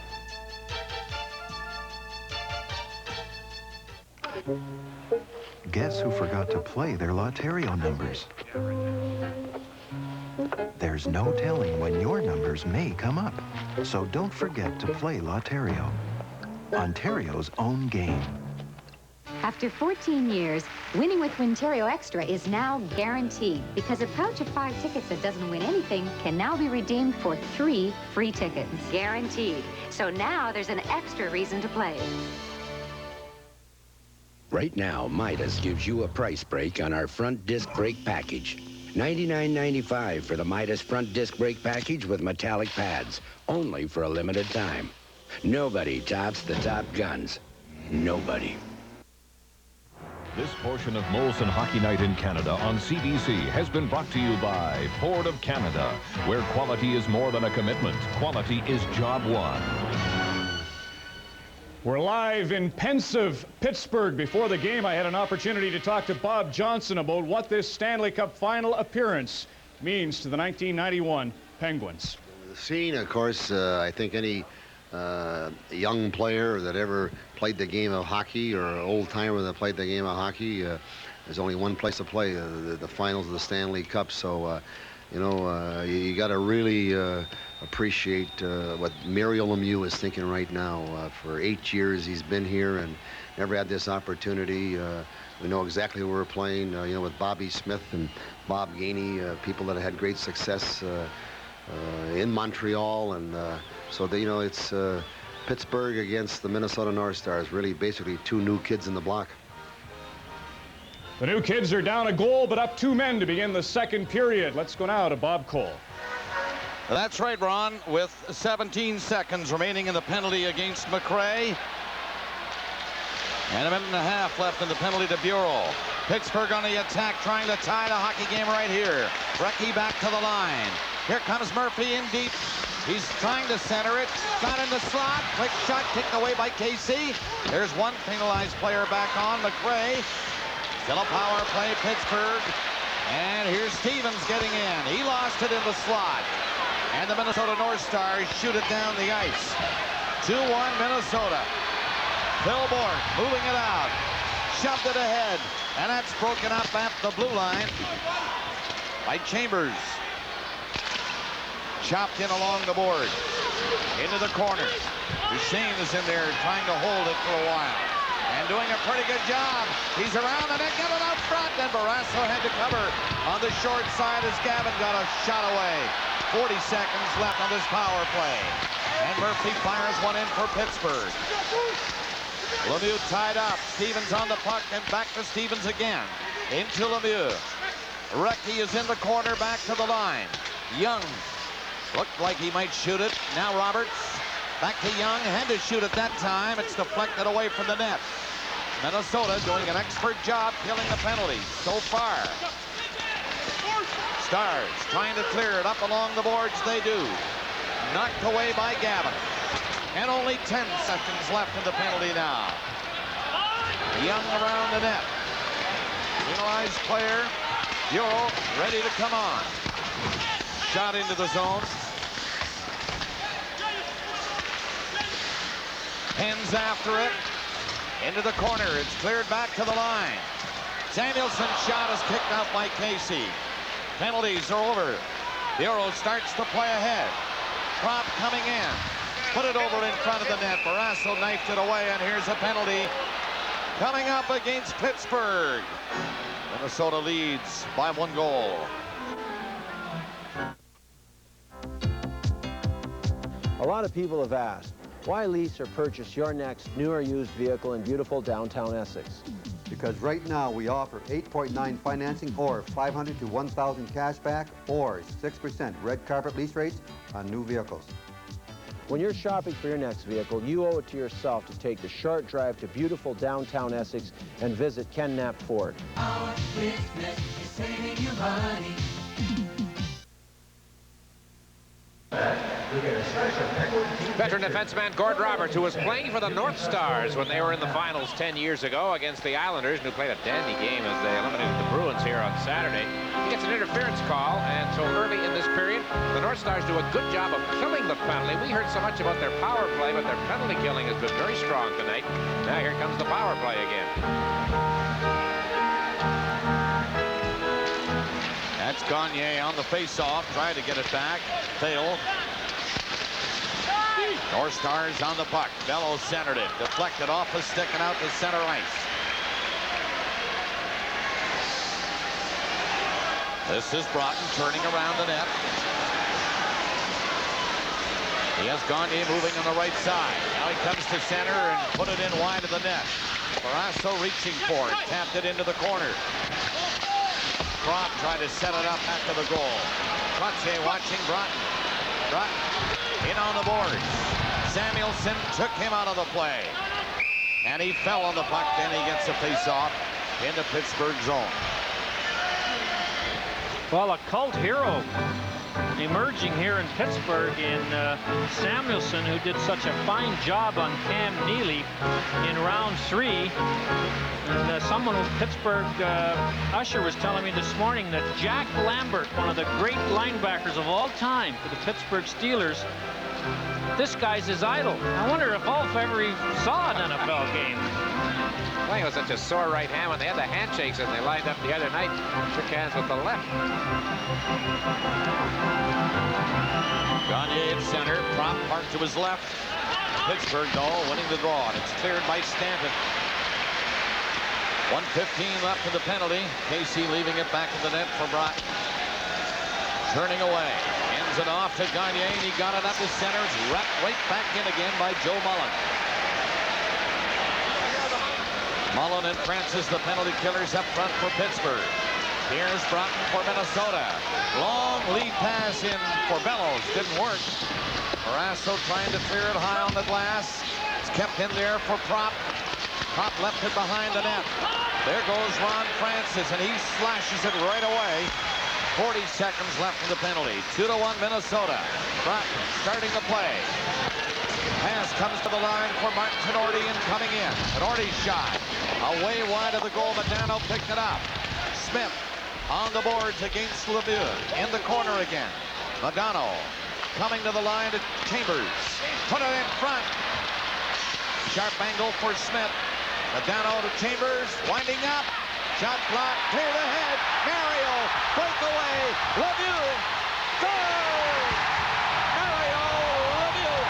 Speaker 16: Guess who forgot to play their Lotterio numbers? There's no telling when your numbers may come up. So don't forget to play Lotterio, Ontario's own game.
Speaker 18: After 14 years, winning with Winterio Extra is now guaranteed because a pouch of 5 tickets that doesn't win anything can now be redeemed for 3 free tickets. Guaranteed. So now there's an extra reason to play.
Speaker 20: Right now, Midas gives you a price break on our front disc brake package. $99.95 for the Midas front disc brake package with metallic pads, only for a limited time. Nobody tops the Top Guns. Nobody.
Speaker 29: This portion of Molson Hockey Night in Canada on CBC has been brought to you by Ford of Canada, where quality is more than a commitment. Quality is job one.
Speaker 10: We're live in pensive Pittsburgh. Before the game, I had an opportunity to talk to Bob Johnson about what this Stanley Cup Final appearance means to the 1991 Penguins.
Speaker 21: The scene, of course, I think any young player that ever played the game of hockey or an old-timer that played the game of hockey, there's only one place to play, the finals of the Stanley Cup. So, you know, you got to really appreciate what Mario Lemieux is thinking right now. For 8 years he's been here and never had this opportunity. We know exactly who we're playing, you know, with Bobby Smith and Bob Gainey, people that had great success in Montreal. And so, you know, it's Pittsburgh against the Minnesota North Stars, really basically 2 new kids in the block.
Speaker 10: The new kids are down a goal, but up 2 men to begin the second period. Let's go now to Bob Cole.
Speaker 22: That's right, Ron, with 17 seconds remaining in the penalty against McRae. And a minute and a half left in the penalty to Bureau. Pittsburgh on the attack, trying to tie the hockey game right here. Brecky back to the line. Here comes Murphy in deep. He's trying to center it. Got in the slot. Quick shot kicked away by Casey. There's one penalized player back on, McRae. Still a power play, Pittsburgh. And here's Stevens getting in. He lost it in the slot. And the Minnesota North Stars shoot it down the ice. 2-1 Minnesota. Phil Bourne moving it out. Shoved it ahead. And that's broken up at the blue line by Chambers. Chopped in along the board. Into the corner. Duchesne is in there trying to hold it for a while. And doing a pretty good job. He's around the net, get it out front. And Barrasso had to cover on the short side as Gavin got a shot away. 40 seconds left on this power play. And Murphy fires one in for Pittsburgh. Lemieux tied up. Stevens on the puck and back to Stevens again. Into Lemieux. Recchi is in the corner, back to the line. Young looked like he might shoot it. Now Roberts. Back to Young. Had to shoot it that time. It's deflected away from the net. Minnesota doing an expert job killing the penalties so far. Stars trying to clear it up along the boards. They do. Knocked away by Gavin. And only 10 seconds left in the penalty now. Young around the net. Penalized player. Bureau ready to come on. Shot into the zone. Pens after it. Into the corner. It's cleared back to the line. Samuelson's shot is kicked out by Casey. Penalties are over. Bureau starts to play ahead. Prop coming in. Put it over in front of the net. Barrasso knifed it away, and here's a penalty coming up against Pittsburgh. Minnesota leads by 1 goal.
Speaker 24: A lot of people have asked,
Speaker 9: Why lease or purchase your next new or used vehicle in beautiful downtown Essex?
Speaker 12: Because right now we offer 8.9 financing or 500 to 1,000 cash back or 6% red carpet lease rates on new vehicles.
Speaker 9: When you're shopping for your next vehicle, you owe it to yourself to take the short drive to beautiful downtown Essex and visit Ken Knapp Ford.
Speaker 13: Our business is saving you money.
Speaker 22: Veteran defenseman Gord Roberts, who was playing for the North Stars when they were in the finals 10 years ago against the Islanders, who played a dandy game as they eliminated the Bruins here on Saturday. He gets an interference call, and so early in this period, the North Stars do a good job of killing the penalty. We heard so much about their power play, but their penalty killing has been very strong tonight. Now here comes the power play again. That's Gagne on the face-off, trying to get it back. Failed. North Stars on the puck. Bellows centered it. Deflected off the stick and out to center ice. This is Broughton turning around the net. He has Gagne moving on the right side. Now he comes to center and put it in wide of the net. Barrasso reaching for it. Tapped it into the corner. Crop tried to set it up after the goal. Trottier watching Broughton. Broughton in on the boards. Samuelson took him out of the play. And he fell on the puck. Then he gets a face-off into Pittsburgh zone.
Speaker 14: Well, a cult hero emerging here in Pittsburgh in Samuelson, who did such a fine job on Cam Neely in round 3. And someone from Pittsburgh, Usher, was telling me this morning that Jack Lambert, one of the great linebackers of all time for the Pittsburgh Steelers, this guy's his idol. I wonder if Ulf ever saw an NFL game.
Speaker 22: Playing with such a sore right hand when they had the handshakes and they lined up the other night. Shook hands with the left. Gagne at center. Prop parked to his left. Pittsburgh, though, winning the draw. And it's cleared by Stanton. 1:15 left in the penalty. Casey leaving it back in the net for Broughton. Turning away. Ends it off to Gagne. And he got it up to center. It's wrapped right back in again by Joe Mullen. Mullen and Francis, the penalty killers up front for Pittsburgh. Here's Broughton for Minnesota. Long lead pass in for Bellows. Didn't work. Barrasso trying to clear it high on the glass. It's kept in there for Prop. Prop left it behind the net. There goes Ron Francis, and he slashes it right away. 40 seconds left in the penalty. 2-1 Minnesota. Broughton starting the play. Pass comes to the line for Martin Tenorti and coming in. Tenorti's shot. Away wide of the goal. Modano picked it up. Smith on the boards against Lemieux. In the corner again. Modano coming to the line to Chambers. Put it in front. Sharp angle for Smith. Modano to Chambers. Winding up. Shot block. Clear ahead. Mario. Breakaway. Lemieux. Goal! Mario Lemieux.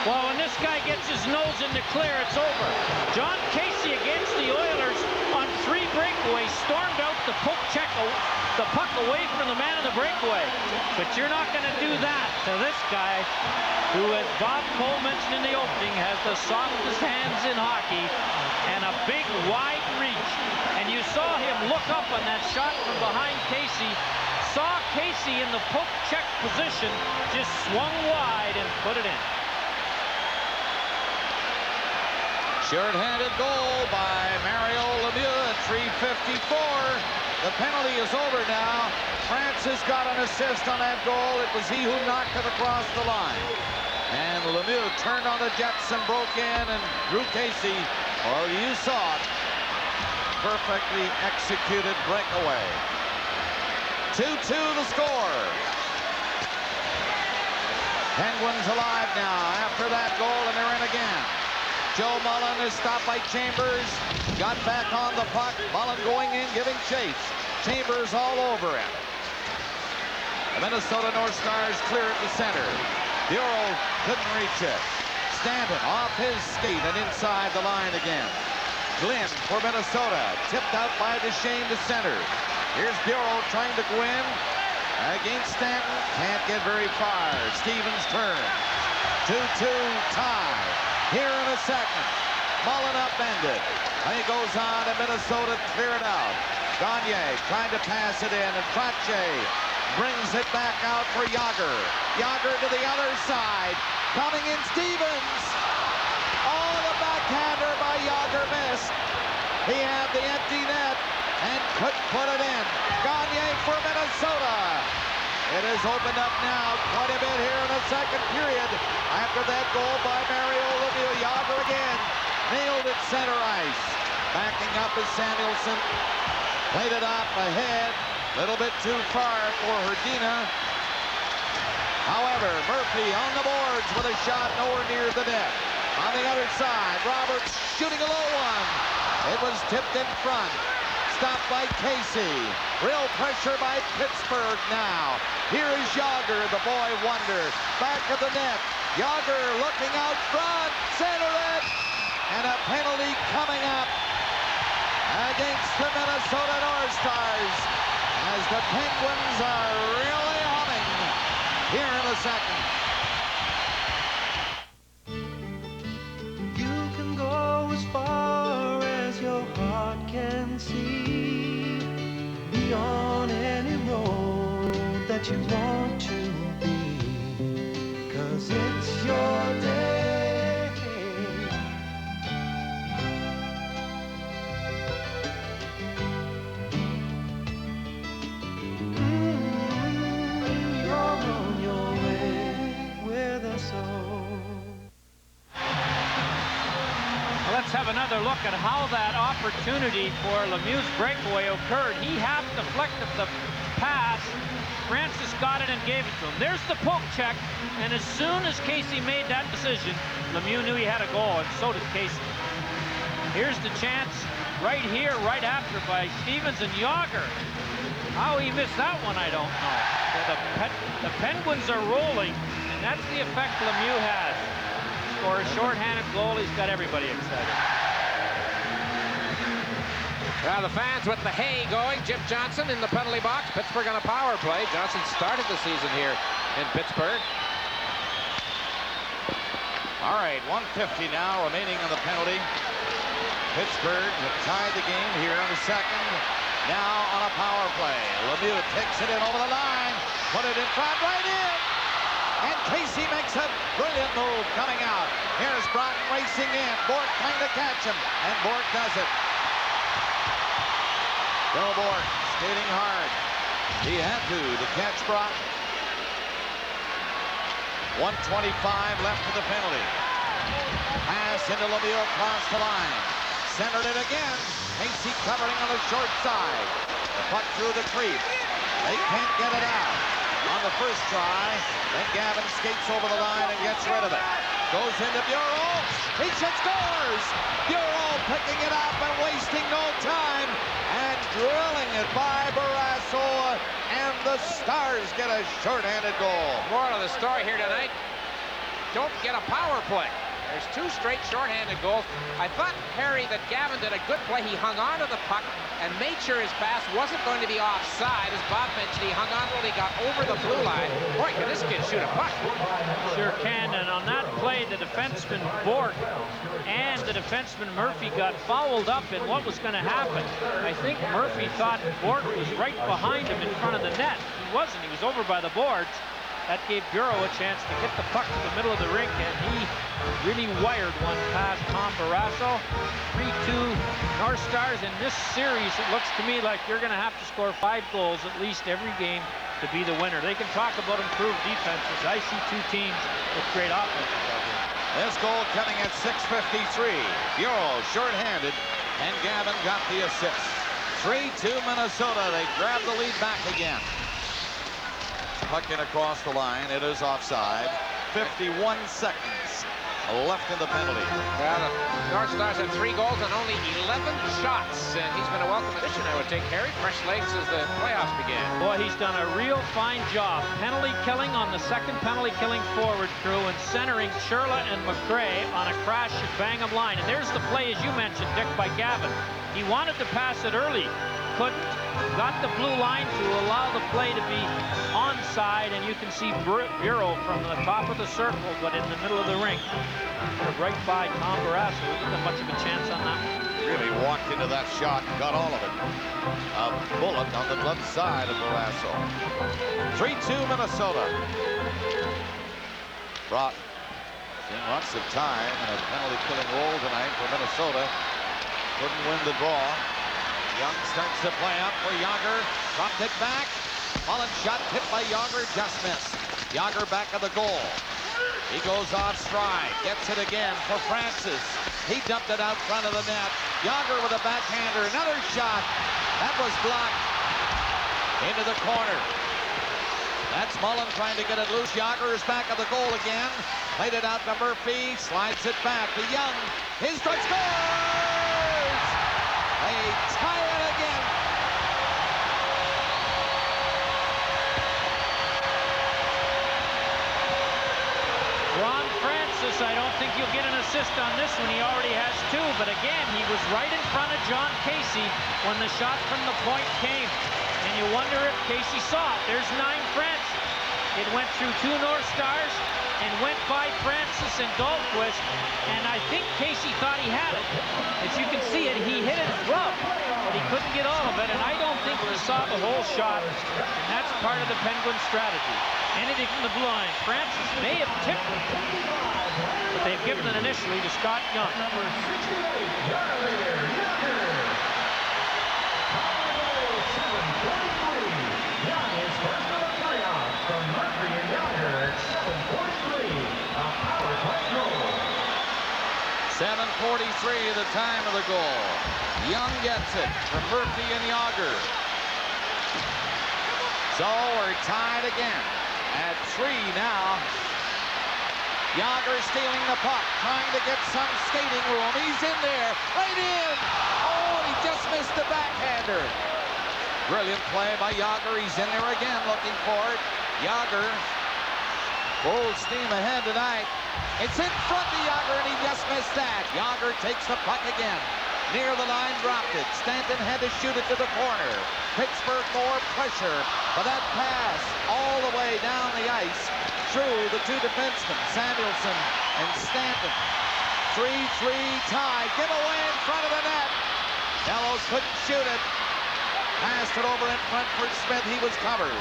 Speaker 14: Well, when this guy gets his nose in the clear, it's over. John Casey against the Oilers on 3 breakaways stormed out the the puck away from the man in the breakaway. But you're not going to do that to this guy, who, as Bob Cole mentioned in the opening, has the softest hands in hockey and a big, wide reach. And you saw him look up on that shot from behind Casey, saw Casey in the poke check position, just swung wide and put it in.
Speaker 22: Short-handed goal by Mario Lemieux at 3:54. The penalty is over now. Francis got an assist on that goal. It was he who knocked it across the line. And Lemieux turned on the jets and broke in, and Drew Casey, well, you saw it. Perfectly executed breakaway. 2-2 the score. Penguins alive now after that goal, and they're in again. Joe Mullen is stopped by Chambers. Got back on the puck. Mullen going in, giving chase. Chambers all over him. The Minnesota North Stars clear at the center. Bureau couldn't reach it. Stanton off his skate and inside the line again. Glenn for Minnesota. Tipped out by Duchesne to center. Here's Bureau trying to go in against Stanton. Can't get very far. Stevens turn. 2-2 tie. Here in a second. Mullen upended. And he goes on and Minnesota clear it out. Gagne trying to pass it in and Trache brings it back out for Yager. Yager to the other side. Coming in Stevens. Oh, the backhander by Yager missed. He had the empty net and couldn't put it in. Gagne for Minnesota. It has opened up now quite a bit here in the second period. After that goal by Mario Lemieux, Yager again nailed it center ice. Backing up is Samuelson. Played it up ahead. A little bit too far for Herdina. However, Murphy on the boards with a shot nowhere near the net. On the other side, Roberts shooting a low one. It was tipped in front. Stopped by Casey. Real pressure by Pittsburgh now. Here is Yager, the boy wonder. Back of the net. Yager looking out front. Center it. And a penalty coming up against the Minnesota North Stars as the Penguins are really humming here in the second.
Speaker 13: You can go as far as your heart can see, beyond any road that you want to be, 'cause it's your day. You're on your way with us all.
Speaker 14: Let's have another look at how that opportunity for Lemieux's breakaway occurred. He half deflected the pass. Francis got it and gave it to him. There's the poke check, and as soon as Casey made that decision, Lemieux knew he had a goal, and so did Casey. Here's the chance right here, right after by Stevens and Yager. How he missed that one, I don't know. The Penguins are rolling, and that's the effect Lemieux has. Score a shorthanded goal, he's got everybody excited.
Speaker 4: Now the fans with the hay going. Jim Johnson in the penalty box. Pittsburgh on a power play. Johnson started the season here in Pittsburgh.
Speaker 22: All right, 1:50 now remaining on the penalty. Pittsburgh have tied the game here in the second. Now on a power play. Lemieux takes it in over the line. Put it in front, right in. And Casey makes a brilliant move coming out. Here's Broughton racing in. Bork trying to catch him. And Bork does it. Bill Bork skating hard. He had to catch Broughton. 1:25 left for the penalty. Pass into Lemieux across the line. Centered it again. Casey covering on the short side. The puck through the crease. They can't get it out. On the first try, then Gavin skates over the line and gets rid of it. Goes into Bureau. He scores! Bureau picking it up and wasting no time and drilling it by Barrasso, and the Stars get a shorthanded goal.
Speaker 4: Moral of the story here tonight, don't get a power play. There's two straight shorthanded goals. I thought, Harry, that Gavin did a good play. He hung on to the puck and made sure his pass wasn't going to be offside. As Bob mentioned, he hung on till he got over the blue line. Boy, can this kid shoot a puck.
Speaker 14: Sure can, and on that play, the defenseman Bork and the defenseman Murphy got fouled up in what was going to happen. I think Murphy thought Bork was right behind him in front of the net. He wasn't. He was over by the boards. That gave Bureau a chance to get the puck to the middle of the rink, and he really wired one past Tom Barrasso. 3-2 North Stars. In this series, it looks to me like you're going to have to score 5 goals at least every game to be the winner. They can talk about improved defenses. I see two teams with great offenses out here.
Speaker 22: This goal coming at 6:53. Bureau shorthanded, and Gavin got the assist. 3-2 Minnesota. They grab the lead back again. Puck in across the line. It is offside. 51 seconds left in the penalty.
Speaker 4: Well, the North Stars have 3 goals and only 11 shots. And he's been a welcome addition, I would think, Harry. Fresh legs as the playoffs began.
Speaker 14: Boy, he's done a real fine job. Penalty killing on the second penalty killing forward crew and centering Sherla and McRae on a crash at Bangham line. And there's the play, as you mentioned, Dick, by Gavin. He wanted to pass it early. Couldn't. Got the blue line to allow the play to be onside, and you can see Bureau from the top of the circle, but in the middle of the rink. Right by Tom Barrasso. Didn't have much of a chance on that one.
Speaker 22: Really walked into that shot and got all of it. A bullet on the left side of Barrasso. 3-2 Minnesota. Brought in lots of time and a penalty killing role tonight for Minnesota. Couldn't win the draw. Young starts to play up for Yager. Dropped it back. Mullen shot hit by Yager, just missed. Yager back of the goal. He goes off stride. Gets it again for Francis. He dumped it out front of the net. Yager with a backhander. Another shot. That was blocked. Into the corner. That's Mullen trying to get it loose. Yager is back of the goal again. Played it out to Murphy. Slides it back to Young. His strike scores! They tie it again.
Speaker 14: Ron Francis, I don't think you'll get an assist on this one. He already has 2, but again, he was right in front of John Casey when the shot from the point came. And you wonder if Casey saw it. There's 9 Francis. It went through 2 North Stars and went by Francis and Dahlquist, and I think Casey thought he had it. As you can see it, he hit his glove, but he couldn't get all of it, and I don't think he saw the whole shot, and that's part of the Penguin strategy. Anything from the blue line. Francis may have tipped it, but they've given it initially to Scott Young.
Speaker 13: From Murphy and Yager, it's 43, a power play goal.
Speaker 22: 7:43 the time of the goal. Young gets it from Murphy and Yager. So we're tied again at 3 now. Yager stealing the puck, trying to get some skating room. He's in there, right in. Oh, he just missed the backhander. Brilliant play by Yager. He's in there again looking for it. Yager, full steam ahead tonight. It's in front of Yager, and he just missed that. Yager takes the puck again. Near the line, dropped it. Stanton had to shoot it to the corner. Pittsburgh more pressure, but that pass all the way down the ice through the 2 defensemen, Samuelson and Stanton. 3-3 tie. Give away in front of the net. Bellows couldn't shoot it. Passed it over in front for Smith. He was covered.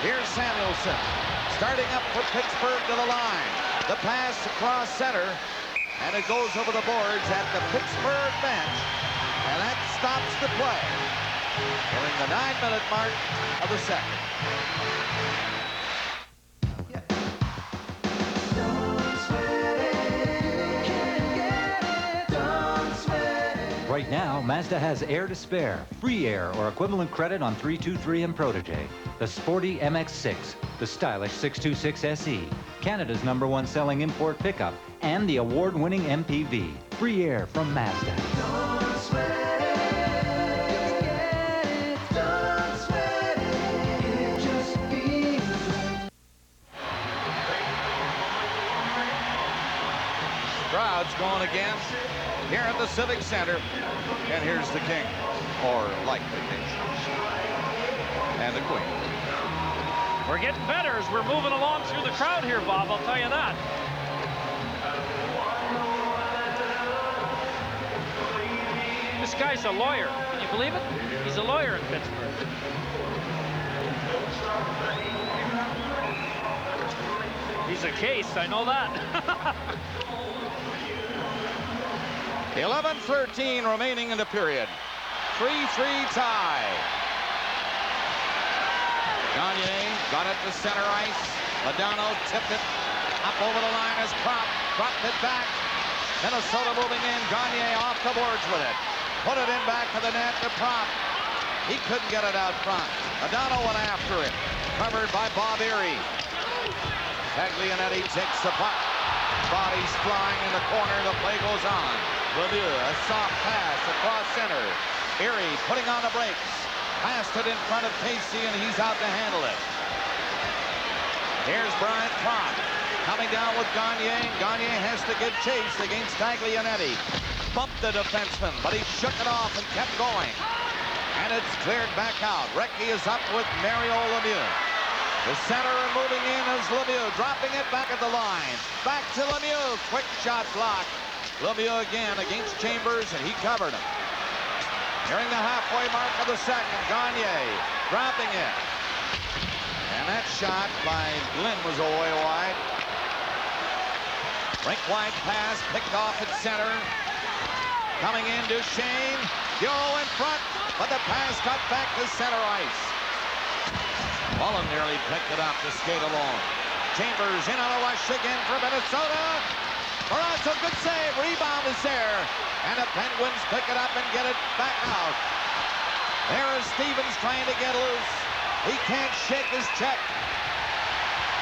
Speaker 22: Here's Samuelson, starting up for Pittsburgh to the line. The pass across center, and it goes over the boards at the Pittsburgh bench, and that stops the play during the 9-minute mark of the second.
Speaker 2: Right now, Mazda has air to spare, free air or equivalent credit on 323 and Protege, the sporty MX-6, the stylish 626 SE, Canada's #1 selling import pickup, and the award-winning MPV. Free air from Mazda.
Speaker 13: Don't sweat it, get it, don't sweat it, it just feels right.
Speaker 22: Crowd's going again here at the Civic Center. And here's the king, or likely king, and the queen.
Speaker 14: We're getting better as we're moving along through the crowd here, Bob, I'll tell you that. This guy's a lawyer. Can you believe it? He's a lawyer in Pittsburgh. He's a case, I know that.
Speaker 22: 11:13 remaining in the period. 3-3 tie. Gagne got it to center ice. Madonna tipped it up over the line as Kropp dropped it back. Minnesota moving in. Gagne off the boards with it. Put it in back to the net to Kropp. He couldn't get it out front. Madonna went after it. Covered by Bob Erie. Taglianetti takes the puck. Bodies flying in the corner. The play goes on. Lemieux, a soft pass across center. Erie putting on the brakes. Passed it in front of Casey, and he's out to handle it. Here's Brian Propp coming down with Gagne. Gagne has to give chase against Taglianetti. Bumped the defenseman, but he shook it off and kept going. And it's cleared back out. Recchi is up with Mario Lemieux. The center and moving in is Lemieux, dropping it back at the line. Back to Lemieux. Quick shot block. Lemieux again against Chambers, and he covered him. Nearing the halfway mark of the second, Gagne dropping it. And that shot by Glenn was away wide. Rink-wide pass picked off at center. Coming in, Duchesne. Bureau in front, but the pass cut back to center ice. Mullen nearly picked it up to skate along. Chambers in on a rush again for Minnesota. Barrasso, good save. Rebound is there. And the Penguins pick it up and get it back out. There is Stevens trying to get loose. He can't shake his check.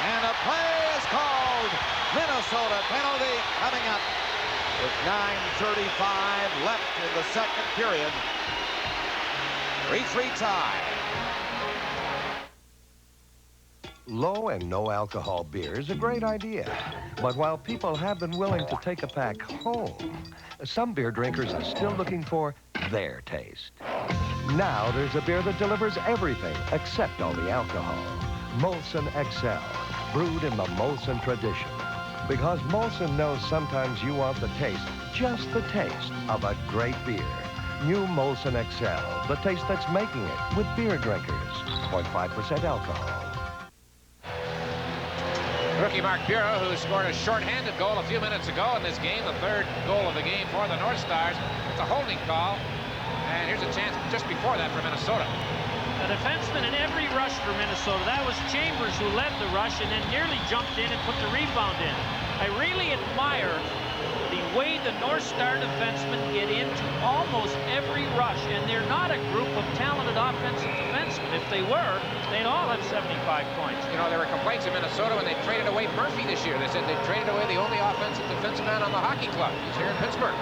Speaker 22: And a play is called. Minnesota penalty coming up with 9:35 left in the second period. 3-3 tie.
Speaker 3: Low and no alcohol beer is a great idea. But while people have been willing to take a pack home, some beer drinkers are still looking for their taste. Now there's a beer that delivers everything except all the alcohol. Molson XL, brewed in the Molson tradition. Because Molson knows sometimes you want the taste, just the taste of a great beer. New Molson XL, the taste that's making it with beer drinkers. 0.5% alcohol.
Speaker 4: Rookie Mark Bureau, who scored a shorthanded goal a few minutes ago in this game, the third goal of the game for the North Stars. It's a holding call, and here's a chance just before that for Minnesota.
Speaker 14: The defenseman in every rush for Minnesota. That was Chambers who led the rush and then nearly jumped in and put the rebound in. I really admire the way the North Star defensemen get into almost every rush, and they're not a group of talented offensive defensemen. If they were, they'd all have 75 points.
Speaker 4: You know, there were complaints in Minnesota when they traded away Murphy this year. They said they traded away the only offensive defenseman on the hockey club. He's here in Pittsburgh.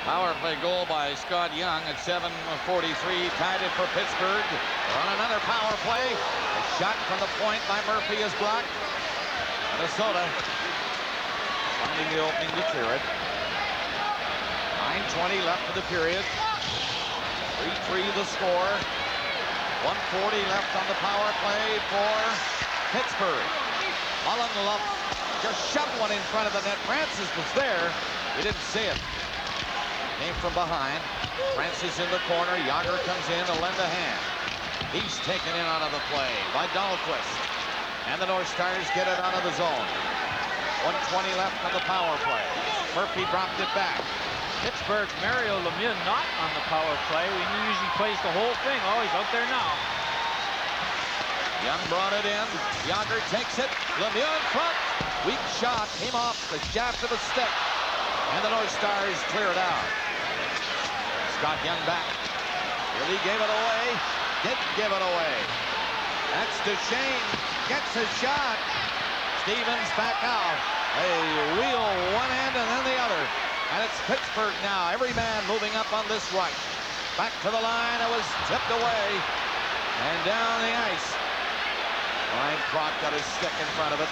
Speaker 22: Power play goal by Scott Young at 7:43, tied it for Pittsburgh. They're on another power play. A shot from the point by Murphy is blocked. Minnesota finding the opening to clear it. 9:20 left of the period. 3-3 the score. 1:40 left on the power play for Pittsburgh. Mullen just shoved one in front of the net. Francis was there. He didn't see it. Came from behind. Francis in the corner. Yager comes in to lend a hand. He's taken in out of the play by Dahlquist. And the North Stars get it out of the zone. 1:20 left on the power play. Murphy dropped it back.
Speaker 14: Pittsburgh, Mario Lemieux not on the power play. He usually plays the whole thing. Oh, he's out there now.
Speaker 22: Young brought it in. Yager takes it. Lemieux in front. Weak shot. Came off the shaft of a stick. And the North Stars clear it out. Scott Young back. Really gave it away. Didn't give it away. That's Duchesne. Gets a shot. Stevens back out. They wheel one end and then the other. And it's Pittsburgh now. Every man moving up on this rush. Back to the line. It was tipped away. And down the ice. Ryan Propp got his stick in front of it.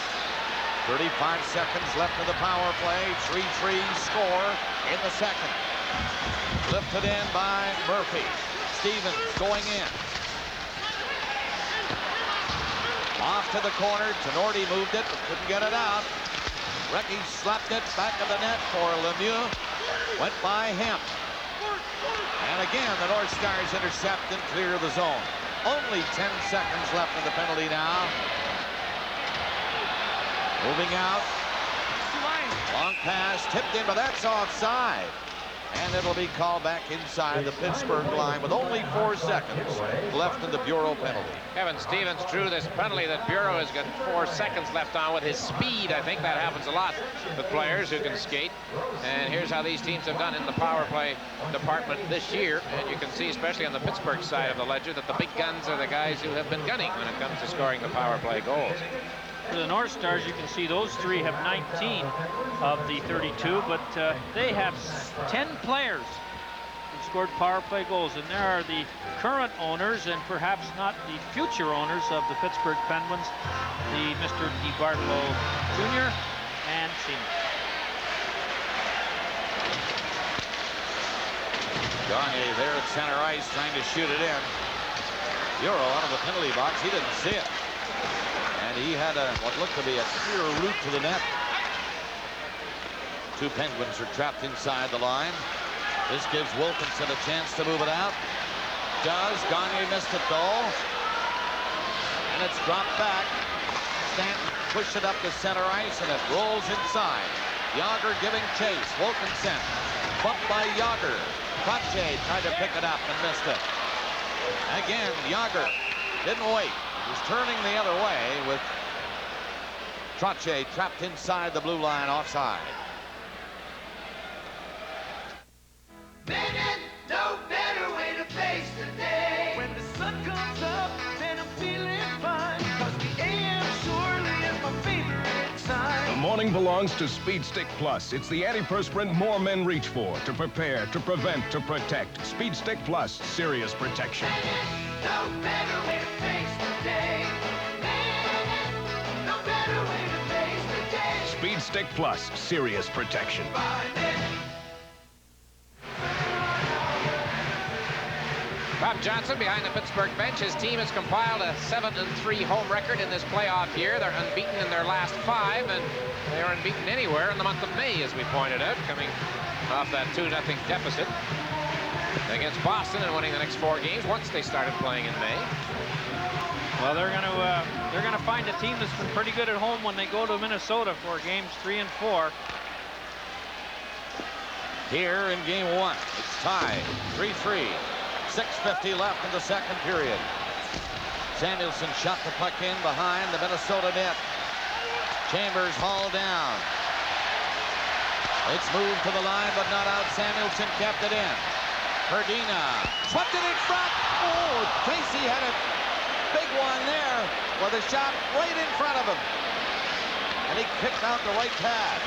Speaker 22: 35 seconds left of the power play. 3-3 score in the second. Lifted in by Murphy. Stevens going in. Off to the corner. Tenorti moved it, but couldn't get it out. Recchi slapped it back of the net for Lemieux. Went by him. And again, the North Stars intercept and clear the zone. Only 10 seconds left in the penalty now. Moving out. Long pass, tipped in, but that's offside. And it'll be called back inside the Pittsburgh line with only 4 seconds left in the Bureau penalty.
Speaker 4: Kevin Stevens drew this penalty that Bureau has got 4 seconds left on with his speed. I think that happens a lot with players who can skate. And here's how these teams have done in the power play department this year. And you can see, especially on the Pittsburgh side of the ledger, that the big guns are the guys who have been gunning when it comes to scoring the power play goals.
Speaker 14: For the North Stars, you can see those three have 19 of the 32, but they have 10 players who scored power play goals, and there are the current owners and perhaps not the future owners of the Pittsburgh Penguins, the Mr. DeBartolo Jr. and Sr.
Speaker 22: Gagne there at center ice trying to shoot it in. Euro out of the penalty box. He didn't see it. And he had what looked to be a clear route to the net. Two Penguins are trapped inside the line. This gives Wilkinson a chance to move it out. Does. Gagne missed it though. And it's dropped back. Stanton pushed it up to center ice and it rolls inside. Yager giving chase. Wilkinson bumped by Yager. Trottier tried to pick it up and missed it. Again, Yager didn't wait. He was turning the other way with Trottier trapped inside the blue line offside.
Speaker 13: No better way to face the day. When the sun comes up, then I'm feeling fine. 'Cause the AM surely is my favorite time.
Speaker 5: The morning belongs to Speed Stick Plus. It's the antiperspirant more men reach for. To prepare, to prevent, to protect. Speed Stick Plus, serious protection.
Speaker 13: No better way to face the day. No better way to face the day.
Speaker 5: Speed Stick Plus, serious protection.
Speaker 4: Bob Johnson behind the Pittsburgh bench. His team has compiled a 7-3 home record in this playoff year. They're unbeaten in their last 5, and they are unbeaten anywhere in the month of May, as we pointed out, coming off that 2-0 deficit against Boston and winning the next 4 games once they started playing in May.
Speaker 14: Well, they're going to find a team that's been pretty good at home when they go to Minnesota for games 3 and 4.
Speaker 22: Here in game 1, it's tied 3-3. 6:50 left in the second period. Samuelson shot the puck in behind the Minnesota net. Chambers hauled down. It's moved to the line, but not out. Samuelson kept it in. Perdina swept it in front. Oh, Casey had a big one there with a shot right in front of him. And he kicked out the right pad.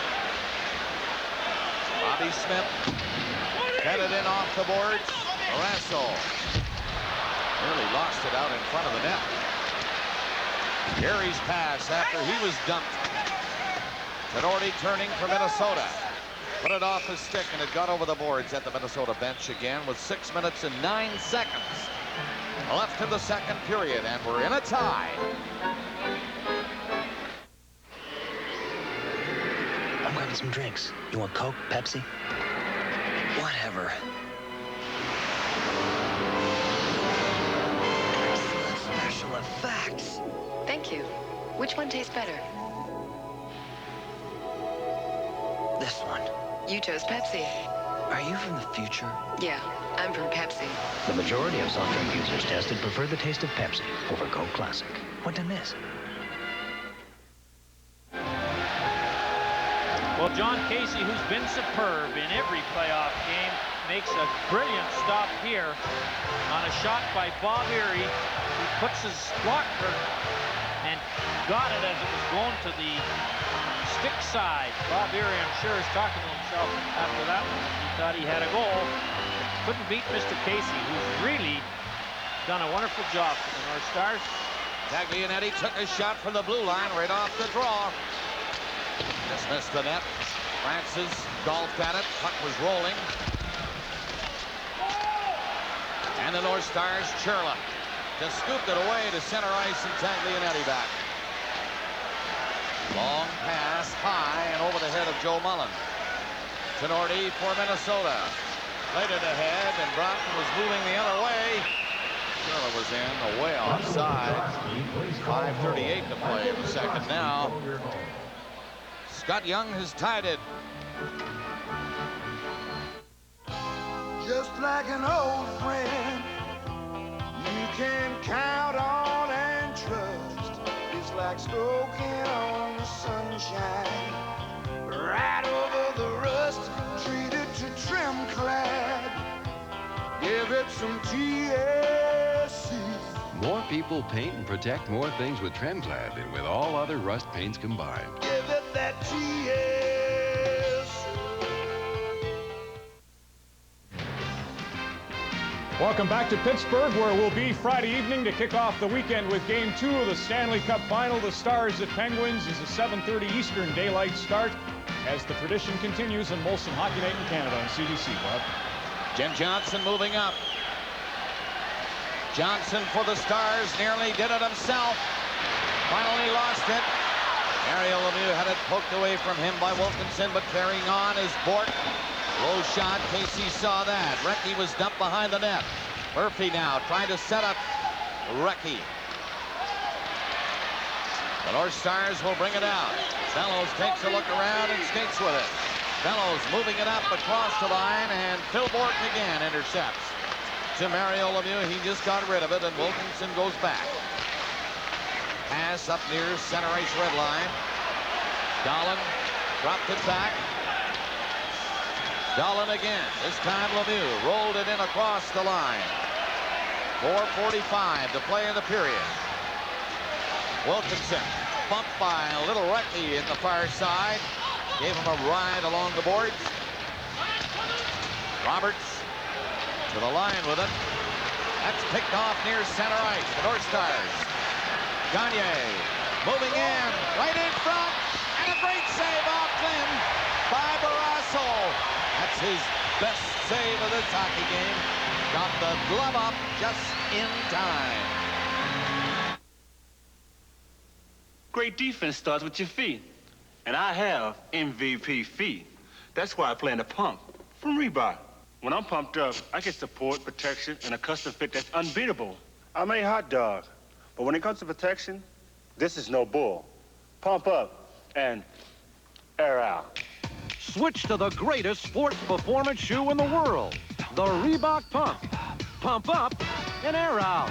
Speaker 22: Bobby Smith headed in off the boards. Rasso nearly lost it out in front of the net. Gary's pass after he was dumped. Tenardi turning for Minnesota. Put it off his stick and it got over the boards at the Minnesota bench again with 6 minutes and 9 seconds left in the second period, and we're in a tie.
Speaker 8: I'm grabbing some drinks. You want Coke, Pepsi? Whatever. Special effects.
Speaker 28: Thank you. Which one tastes better?
Speaker 8: This one.
Speaker 28: You chose Pepsi.
Speaker 8: Are you from the future?
Speaker 28: Yeah, I'm from Pepsi.
Speaker 8: The majority of soft drink users tested prefer the taste of Pepsi over Coke Classic. What'd I miss?
Speaker 14: Well, John Casey, who's been superb in every playoff game, makes a brilliant stop here on a shot by Bob Erie. He puts his blocker and got it as it was going to the stick side. Bob Erie, I'm sure, is talking to himself after that one. He thought he had a goal. Couldn't beat Mr. Casey, who's really done a wonderful job for the North Stars.
Speaker 22: Taglianetti took a shot from the blue line right off the draw. Dismissed the net. Francis golfed at it. Puck was rolling. And the North Stars, Churla just scooped it away to center ice and Taglianetti back. Long pass high and over the head of Joe Mullen. Tenardi for Minnesota. Played it ahead and Broughton was moving the other way. Churla was in, away offside. 5:38 to play in the second now. Scott Young has tied it.
Speaker 13: Just like an old friend, you can count on and trust. It's like smoking on the sunshine, right over the rust. Treat it to trim clad. Give it some TSC.
Speaker 1: More people paint and protect more things with Trendglad than with all other rust paints combined.
Speaker 13: Give it that GS.
Speaker 10: Welcome back to Pittsburgh, where we'll be Friday evening to kick off the weekend with Game 2 of the Stanley Cup Final. The Stars at Penguins is a 7:30 Eastern daylight start as the tradition continues in Molson Hockey Night in Canada on CBC. Bob.
Speaker 22: Jim Johnson moving up. Johnson for the Stars, nearly did it himself. Finally lost it. Mario Lemieux had it poked away from him by Wilkinson, but carrying on is Bort. Low shot, Casey saw that. Recchi was dumped behind the net. Murphy now trying to set up Recchi. The North Stars will bring it out. Fellows takes a look around and skates with it. Fellows moving it up across the line, and Phil Bort again intercepts. To Mario Lemieux, he just got rid of it, and Wilkinson goes back. Pass up near center ice red line. Dahlin dropped it back. Dahlin again. This time Lemieux rolled it in across the line. 4:45 to play in the period. Wilkinson bumped by a little Recchi in the far side. Gave him a ride along the boards. Roberts to the line with it. That's picked off near center ice. The North Stars. Gagne moving in, right in front, and a great save off Flynn by Barrasso. That's his best save of this hockey game. Got the glove up just in time.
Speaker 15: Great defense starts with your feet. And I have MVP feet. That's why I play in the pump from Reebok. When I'm pumped up, I get support, protection, and a custom fit that's unbeatable. I'm a hot dog. But when it comes to protection, this is no bull. Pump up and air out.
Speaker 17: Switch to the greatest sports performance shoe in the world, the Reebok Pump. Pump up and air out.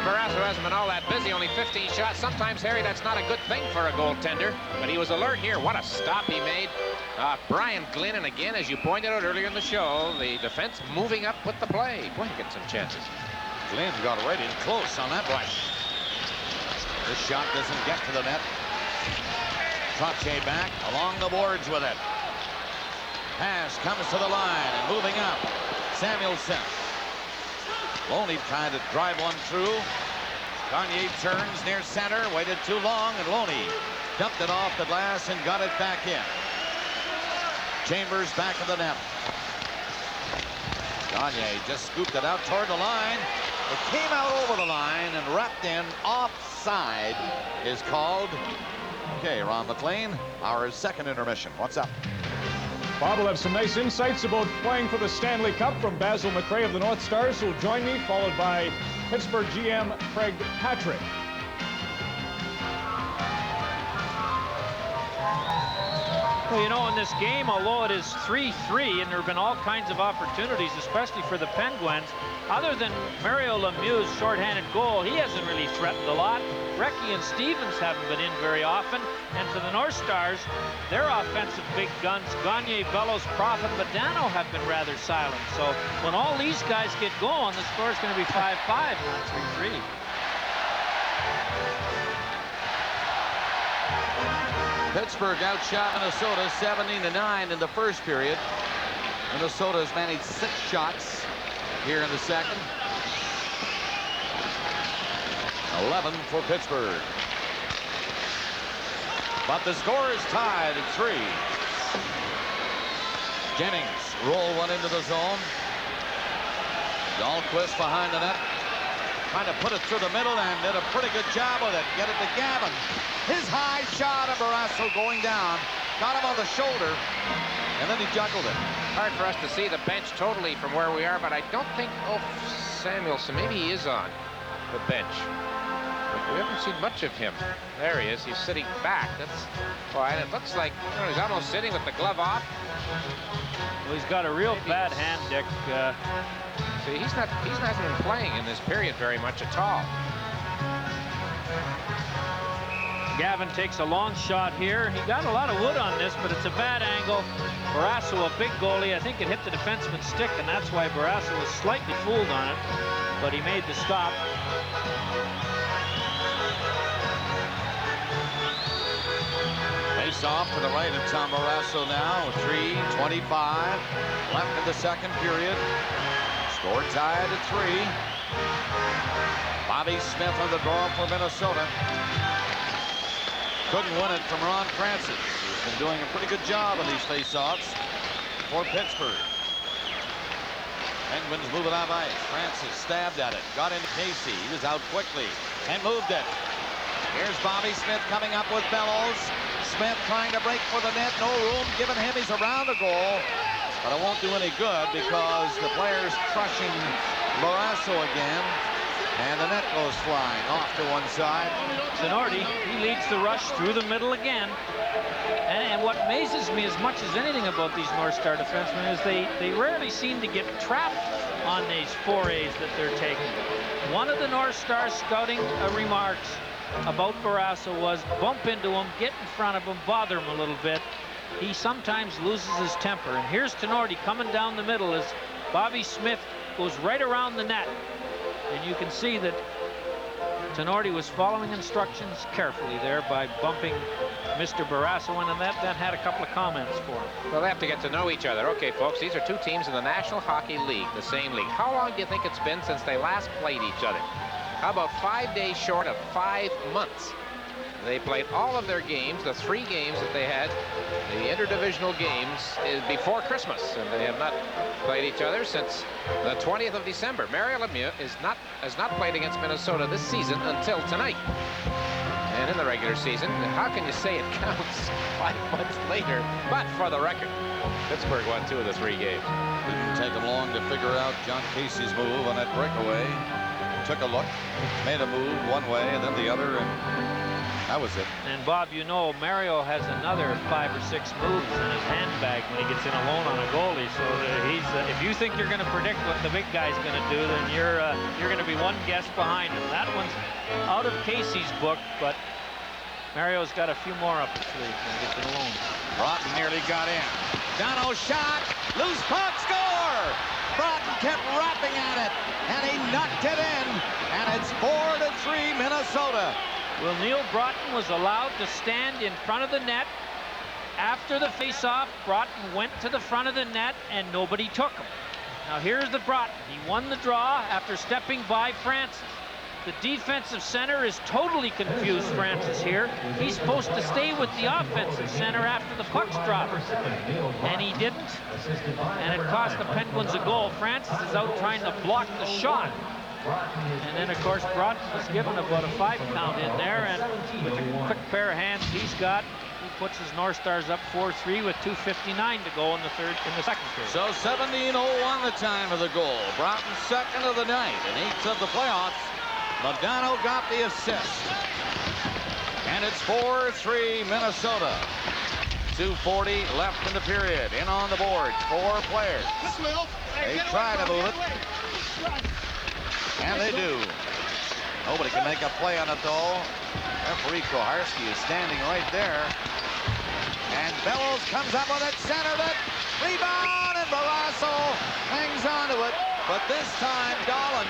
Speaker 4: Barrasso hasn't been all that busy, only 15 shots. Sometimes, Harry, that's not a good thing for a goaltender, but he was alert here. What a stop he made. Brian Glynn, and again, as you pointed out earlier in the show, the defense moving up with the play. Boy, he gets some chances.
Speaker 22: Glynn got right in close on that right. This shot doesn't get to the net. Trottier back along the boards with it. Pass comes to the line and moving up. Samuelson. Loney trying to drive one through. Gagne turns near center, waited too long, and Loney dumped it off the glass and got it back in. Chambers back of the net. Gagne just scooped it out toward the line. It came out over the line and wrapped in. Offside is called. Okay, Ron McLean, our second intermission. What's up?
Speaker 10: Bob will have some nice insights about playing for the Stanley Cup from Basil McRae of the North Stars, who will join me, followed by Pittsburgh GM Craig Patrick.
Speaker 14: Well, you know, in this game, although it is 3-3, and there have been all kinds of opportunities, especially for the Penguins, other than Mario Lemieux's shorthanded goal, he hasn't really threatened a lot. Recchi and Stevens haven't been in very often. And for the North Stars, their offensive big guns, Gagne, Bellows, Profit, Modano, have been rather silent. So when all these guys get going, the score is going to be 5-5, not 3-3.
Speaker 22: Pittsburgh outshot Minnesota 17-9 in the first period. Minnesota has managed 6 shots here in the second. 11 for Pittsburgh. But the score is tied at 3. Jennings roll one into the zone. Dahlquist behind the net. Trying to put it through the middle and did a pretty good job with it. Get it to Gavin. His high shot of Barrasso going down. Got him on the shoulder. And then he juggled it.
Speaker 4: Hard for us to see the bench totally from where we are, but I don't think Samuelson, maybe he is on the bench. But we haven't seen much of him. There he is. He's sitting back. That's why. And it looks like, you know, he's almost sitting with the glove off.
Speaker 14: Well, he's got a real bad hand, Dick.
Speaker 4: See, he's not been playing in this period very much at all.
Speaker 14: Gavin takes a long shot here. He got a lot of wood on this, but it's a bad angle. Barrasso, a big goalie. I think it hit the defenseman's stick, and that's why Barrasso was slightly fooled on it, but he made the stop.
Speaker 22: Face off to the right of Tom Barrasso now. 3:25 left in the second period. Score tied at 3. Bobby Smith on the draw for Minnesota. Couldn't win it from Ron Francis, who's been doing a pretty good job on these face-offs for Pittsburgh. Penguins move it on ice. Francis stabbed at it, got into Casey. He was out quickly and moved it. Here's Bobby Smith coming up with Bellows. Smith trying to break for the net. No room given him. He's around the goal. But it won't do any good because the player's crushing Barrasso again. And the net goes flying off to one side.
Speaker 14: Tenorti, he leads the rush through the middle again. And what amazes me as much as anything about these North Star defensemen is they rarely seem to get trapped on these forays that they're taking. One of the North Star scouting remarks about Barrasso was bump into him, get in front of him, bother him a little bit. He sometimes loses his temper. And here's Tenorti coming down the middle as Bobby Smith goes right around the net. And you can see that Tenorti was following instructions carefully there by bumping Mr. Barrasso in, and that had a couple of comments for him.
Speaker 4: Well, they have to get to know each other. Okay, folks, these are two teams in the National Hockey League, the same league. How long do you think it's been since they last played each other? How about 5 days short of 5 months? They played all of their games, the 3 games that they had, the interdivisional games, before Christmas, and they have not played each other since the 20th of December. Mario Lemieux has not played against Minnesota this season until tonight. And in the regular season, how can you say it counts 5 months later? But for the record, Pittsburgh won 2 of the 3 games.
Speaker 22: Didn't take them long to figure out John Casey's move on that breakaway. Took a look, made a move one way and then the other, and that was it.
Speaker 14: And Bob, you know, Mario has another 5 or 6 moves in his handbag when he gets in alone on a goalie. So he's if you think you're going to predict what the big guy's going to do, then you're going to be one guess behind him. That one's out of Casey's book, but Mario's got a few more up his sleeve when he gets in alone.
Speaker 22: Broughton nearly got in. Dono shot, loose puck, score! Broughton kept rapping at it, and he knocked it in, and it's 4-3 Minnesota.
Speaker 14: Well, Neil Broughton was allowed to stand in front of the net. After the face-off, Broughton went to the front of the net, and nobody took him. Now here's the Broughton. He won the draw after stepping by Francis. The defensive center is totally confused, Francis, here. He's supposed to stay with the offensive center after the puck's dropped. And he didn't. And it cost the Penguins a goal. Francis is out trying to block the shot. And then, of course, Broughton was given about a 5 count in there. And with a quick pair of hands he's got, he puts his North Stars up 4-3 with 2:59 to go in the second period.
Speaker 22: So 17:01 the time of the goal. Broughton second of the night and 8th of the playoffs. Modano got the assist. And it's 4-3 Minnesota. 2:40 left in the period. In on the board, 4 players. They try to move it. And they do. Nobody can make a play on it, though. Referee Koharski is standing right there. And Bellows comes up with it, centered it. Rebound, and Barrasso hangs onto it. But this time, Dolan,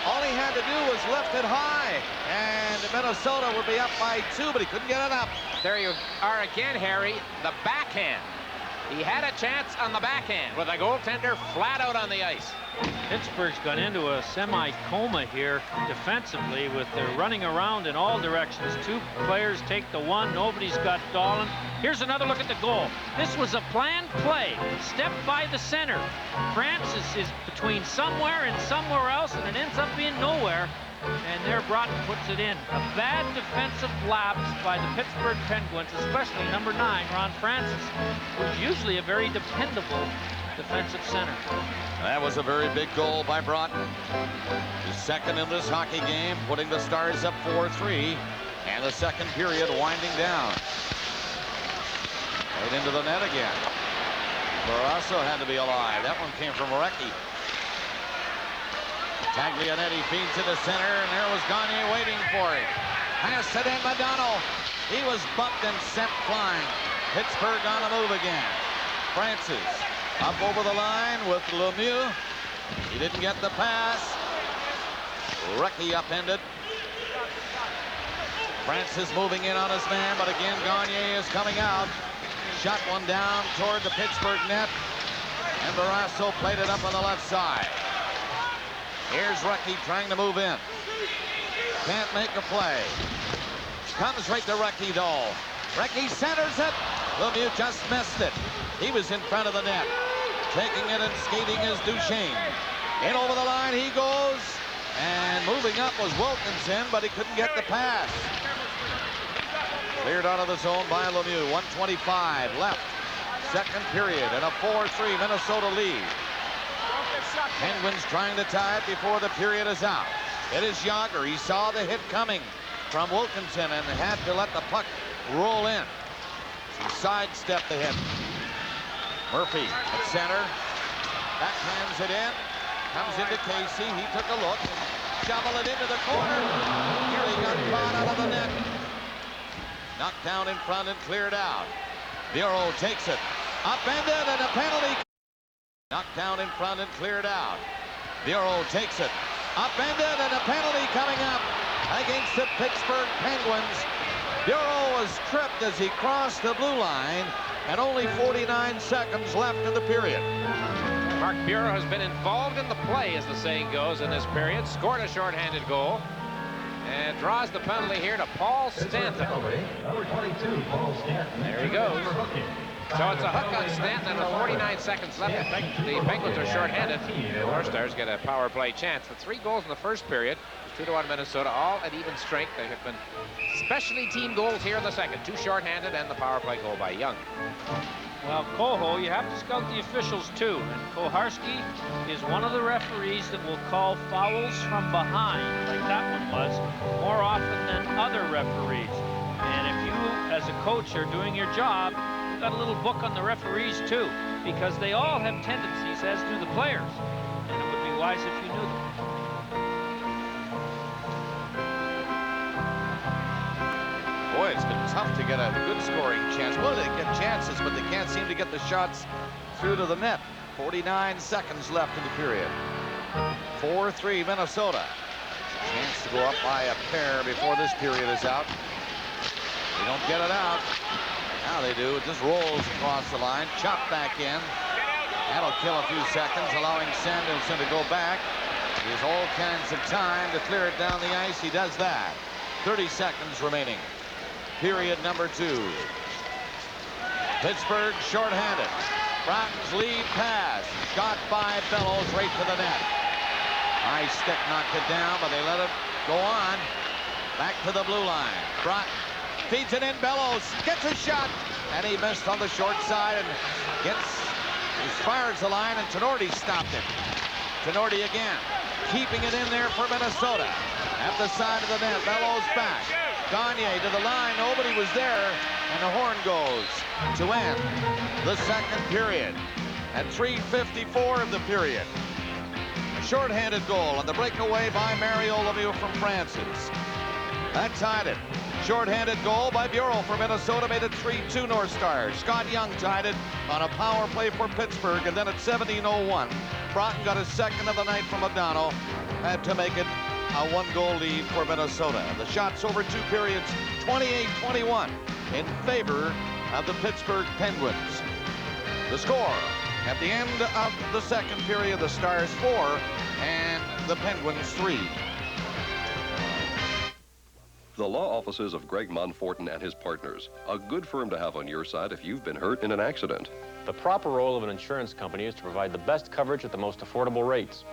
Speaker 22: all he had to do was lift it high. And Minnesota would be up by 2, but he couldn't get it up.
Speaker 4: There you are again, Harry. The backhand. He had a chance on the backhand with a goaltender flat out on the ice.
Speaker 14: Pittsburgh's gone into a semi-coma here defensively with their running around in all directions. 2 players take the one. Nobody's got Dolan. Here's another look at the goal. This was a planned play. Step by the center. Francis is between somewhere and somewhere else, and it ends up being nowhere. And there Broughton puts it in. A bad defensive lapse by the Pittsburgh Penguins, especially number 9, Ron Francis, who's usually a very dependable defensive center.
Speaker 22: That was a very big goal by Broughton. His second in this hockey game, putting the Stars up 4-3. And the second period winding down. Right into the net again. Barrasso had to be alive. That one came from Recchi. Taglianetti feeds to the center, and there was Gagne waiting for it. Pass it in, Modano. He was bumped and sent flying. Pittsburgh on the move again. Francis up over the line with Lemieux. He didn't get the pass. Recchi upended. Francis moving in on his man, but again Gagne is coming out. Shot one down toward the Pittsburgh net, and Barrasso played it up on the left side. Here's Recchi trying to move in. Can't make a play. Comes right to Recchi though. Recchi centers it. Lemieux just missed it. He was in front of the net. Taking it and skating is Duchesne. In over the line he goes. And moving up was Wilkinson, but he couldn't get the pass. Cleared out of the zone by Lemieux. 1:25 left. Second period and a 4-3 Minnesota lead. Penguins trying to tie it before the period is out. It is Yager. He saw the hit coming from Wilkinson and had to let the puck roll in. He sidestepped the hit. Murphy at center. Backhands it in. Comes into Casey. He took a look. Shovel it into the corner. Here he got caught out of the net. Knocked down in front and cleared out. Bureau takes it. Upended and a penalty. Knocked down in front and cleared out. Bureau takes it. Upended and a penalty coming up against the Pittsburgh Penguins. Bureau was tripped as he crossed the blue line, and only 49 seconds left in the period.
Speaker 4: Mark Bureau has been involved in the play, as the saying goes, in this period. Scored a shorthanded goal and draws the penalty here to Paul Stanton.
Speaker 6: Number 22, Paul Stanton.
Speaker 4: There he goes. So it's a hook on Stanton, and with 49 seconds left, the Penguins are shorthanded. The North Stars get a power play chance. The 3 goals in the first period, 2-1 Minnesota, all at even strength. There have been specialty team goals here in the second. 2 shorthanded and the power play goal by Young.
Speaker 14: Well, Coho, you have to scout the officials too. And Koharski is one of the referees that will call fouls from behind, like that one was, more often than other referees. And if you, as a coach, are doing your job, you've got a little book on the referees too, because they all have tendencies, as do the players. And it would be wise if you knew them.
Speaker 22: Boy, it's been tough to get a good scoring chance. Well, they get chances, but they can't seem to get the shots through to the net. 49 seconds left in the period. 4-3 Minnesota. Chance to go up by a pair before this period is out. They don't get it out. Now they do. It just rolls across the line. Chopped back in. That'll kill a few seconds, allowing Samuelson to go back. He has all kinds of time to clear it down the ice. He does that. 30 seconds remaining. Period number 2. Pittsburgh shorthanded. Broughton's lead pass. Shot by Bellows right to the net. High stick knocked it down, but they let it go on. Back to the blue line. Broughton feeds it in. Bellows gets a shot, and he missed on the short side and fires the line, and Tenorti stopped it. Tenorti again, keeping it in there for Minnesota. At the side of the net, Bellows back. Gagne to the line, nobody was there, and the horn goes to end the second period. At 3:54 of the period, a shorthanded goal on the breakaway by Mario Lemieux from Francis. That tied it. Shorthanded goal by Bureau for Minnesota made it 3-2 North Stars. Scott Young tied it on a power play for Pittsburgh, and then at 17:01, Broughton got his second of the night from O'Donnell, had to make it a 1-goal lead for Minnesota. The shots over 2 periods, 28-21 in favor of the Pittsburgh Penguins. The score at the end of the second period, the Stars 4 and the Penguins 3.
Speaker 7: The law offices of Greg Monforton and his partners. A good firm to have on your side if you've been hurt in an accident.
Speaker 11: The proper role of an insurance company is to provide the best coverage at the most affordable rates.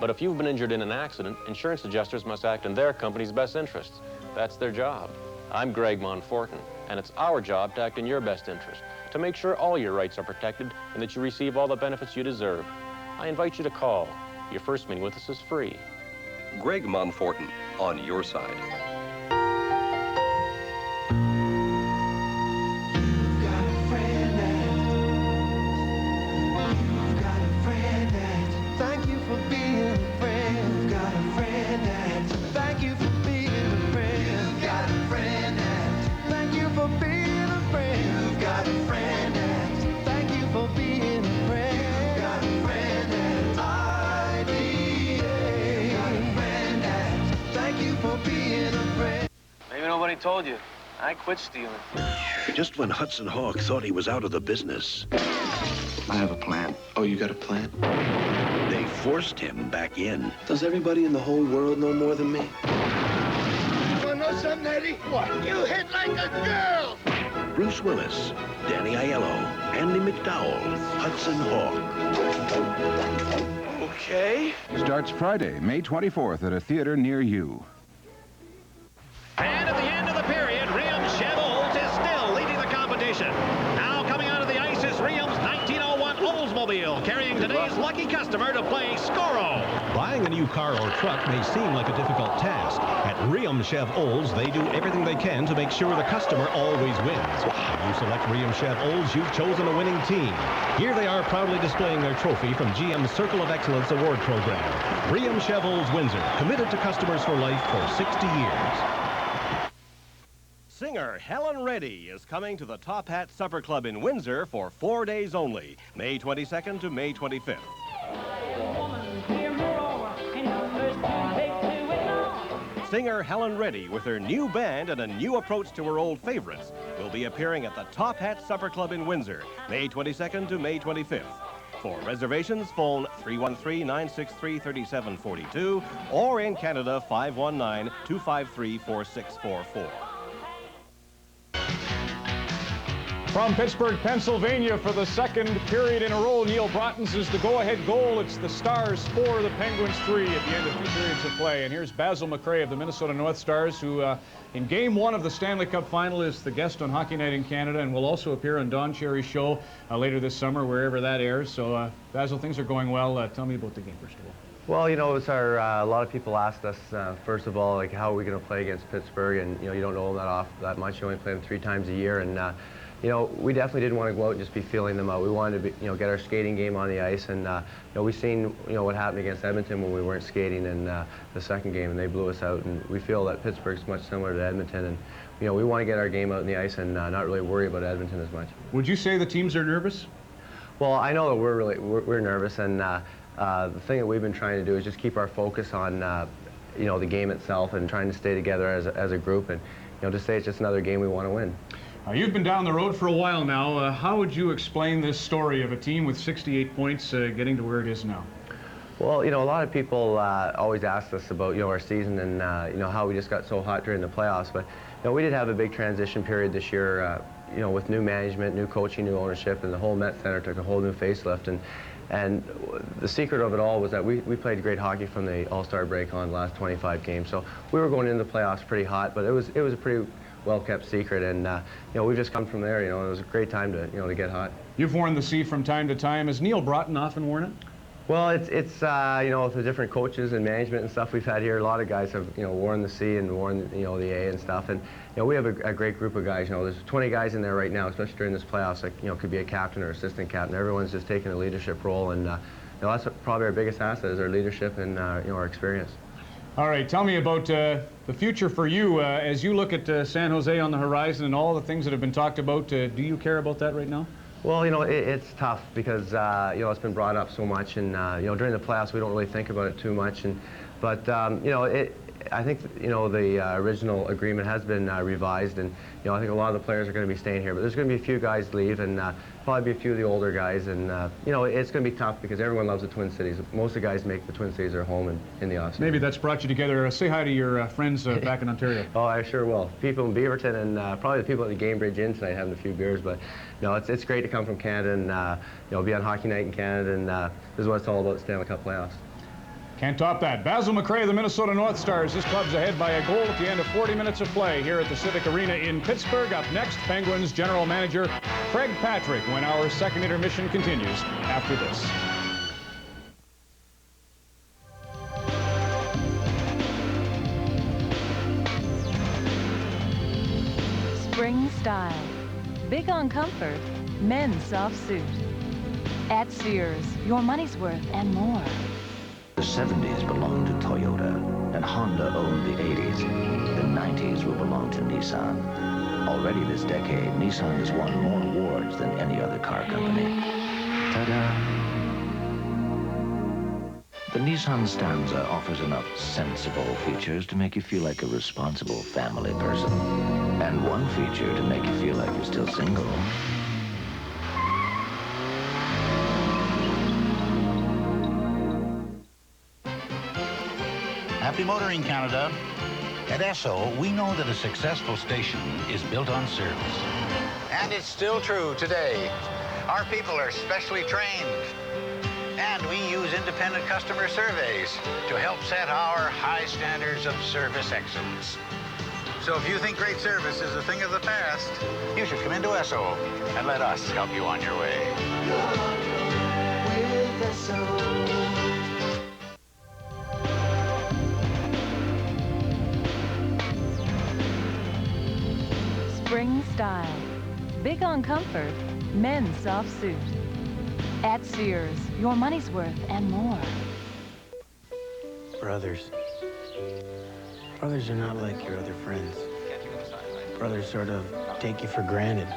Speaker 11: But if you've been injured in an accident, insurance adjusters must act in their company's best interests. That's their job. I'm Greg Monforton, and it's our job to act in your best interest, to make sure all your rights are protected and that you receive all the benefits you deserve. I invite you to call. Your first meeting with us is free.
Speaker 7: Greg Monforton, on your side.
Speaker 13: Thank you for being a friend. You've got a friend. Thank you
Speaker 16: told you. I quit stealing.
Speaker 18: Just when Hudson Hawk thought he was out of the business. I have a plan. Oh, you got a plan? They forced him back in.
Speaker 19: Does everybody in the whole world know more than me?
Speaker 18: You wanna know something, Eddie? What? You hit like a girl! Bruce Willis, Danny Aiello, Andy McDowell, Hudson Hawk. Okay.
Speaker 20: Starts Friday, May 24th at a theater near you.
Speaker 17: And at the end of the period, Riam's Chev Olds is still leading the competition. Now coming onto the ice is Riam's 1901 Oldsmobile, carrying today's lucky customer to play Scoro.
Speaker 23: Buying a new car or truck may seem like a difficult task. At Riam Chev Olds, they do everything they can to make sure the customer always wins. When you select Riam Chev Olds, you've chosen a winning team. Here they are proudly displaying their trophy from GM's Circle of Excellence Award Program. Riam Chev Olds Windsor, committed to customers for life for 60 years.
Speaker 17: Singer Helen Reddy is coming to the Top Hat Supper Club in Windsor for 4 days only, May 22nd to May 25th. Singer Helen Reddy, with her new band and a new approach to her old favorites, will be appearing at the Top Hat Supper Club in Windsor, May 22nd to May 25th. For reservations, phone 313-963-3742 or in Canada 519-253-4644.
Speaker 10: From Pittsburgh, Pennsylvania, for the second period in a row, Neil Brottens is the go-ahead goal. It's the Stars 4, the Penguins 3 at the end of 2 periods of play. And here's Basil McRae of the Minnesota North Stars, who in Game 1 of the Stanley Cup Final is the guest on Hockey Night in Canada and will also appear on Don Cherry's show later this summer, wherever that airs. So, Basil, things are going well. Tell me about the game, first of all.
Speaker 24: Well, you know, it's our, a lot of people asked us, first of all, like, how are we going to play against Pittsburgh? And, you know, you don't know them that much. You only play them 3 times a year. And, you know, we definitely didn't want to go out and just be feeling them out. We wanted to, get our skating game on the ice. And, you know, we've seen, what happened against Edmonton when we weren't skating in the second game, and they blew us out. And we feel that Pittsburgh's much similar to Edmonton. And, you know, we want to get our game out on the ice and not really worry about Edmonton as much.
Speaker 10: Would you say the teams are nervous?
Speaker 24: Well, I know that we're nervous. And the thing that we've been trying to do is just keep our focus on, the game itself and trying to stay together as a group. And, just say it's just another game we want to win.
Speaker 10: You've been down the road for a while now. How would you explain this story of a team with 68 points getting to where it is now?
Speaker 24: Well, a lot of people always ask us about, our season and, how we just got so hot during the playoffs. But, we did have a big transition period this year, with new management, new coaching, new ownership, and the whole Met Center took a whole new facelift. And the secret of it all was that we played great hockey from the All-Star break on the last 25 games. So we were going into the playoffs pretty hot, but it was a pretty well-kept secret. And, we've just come from there. It was a great time to get hot.
Speaker 10: You've worn the C from time to time. Has Neil Broughton often worn it?
Speaker 24: Well, it's with the different coaches and management and stuff we've had here, a lot of guys have, worn the C and worn, the A and stuff. And, we have a great group of guys. There's 20 guys in there right now, especially during this playoffs, like, could be a captain or assistant captain. Everyone's just taking a leadership role. And, that's probably our biggest asset is our leadership and, our experience.
Speaker 10: All right, tell me about the future for you. As you look at San Jose on the horizon and all the things that have been talked about, do you care about that right now?
Speaker 24: Well, it's tough because, it's been brought up so much, and, during the playoffs, we don't really think about it too much. But I think, the original agreement has been revised, and, I think a lot of the players are going to be staying here. But there's going to be a few guys leave, and probably be a few of the older guys. And, it's going to be tough because everyone loves the Twin Cities. Most of the guys make the Twin Cities their home in the offseason.
Speaker 10: Maybe that's brought you together. Say hi to your friends back in Ontario.
Speaker 24: Oh, I sure will. People in Beaverton and probably the people at the Game Bridge Inn tonight having a few beers. But, it's great to come from Canada and, be on Hockey Night in Canada. And this is what it's all about, Stanley Cup playoffs.
Speaker 10: Can't top that. Basil McRae of the Minnesota North Stars. This club's ahead by a goal at the end of 40 minutes of play here at the Civic Arena in Pittsburgh. Up next, Penguins General Manager Craig Patrick when our second intermission continues after this.
Speaker 25: Spring style. Big on comfort. Men's soft suit. At Sears, your money's worth and more.
Speaker 8: The 70s belonged to Toyota, and Honda owned the 80s. The 90s will belong to Nissan. Already this decade, Nissan has won more awards than any other car company. Ta-da! The Nissan Stanza offers enough sensible features to make you feel like a responsible family person. And one feature to make you feel like you're still single.
Speaker 2: Happy motoring, Canada. At Esso, we know that a successful station is built on service.
Speaker 3: And it's still true today. Our people are specially trained. And we use independent customer surveys to help set our high standards of service excellence. So if you think great service is a thing of the past, you should come into Esso and let us help you on your way.
Speaker 13: With Esso.
Speaker 25: Spring style. Big on comfort. Men's soft suit. At Sears, your money's worth and more.
Speaker 5: Brothers. Brothers are not like your other friends. Brothers sort of take you for granted.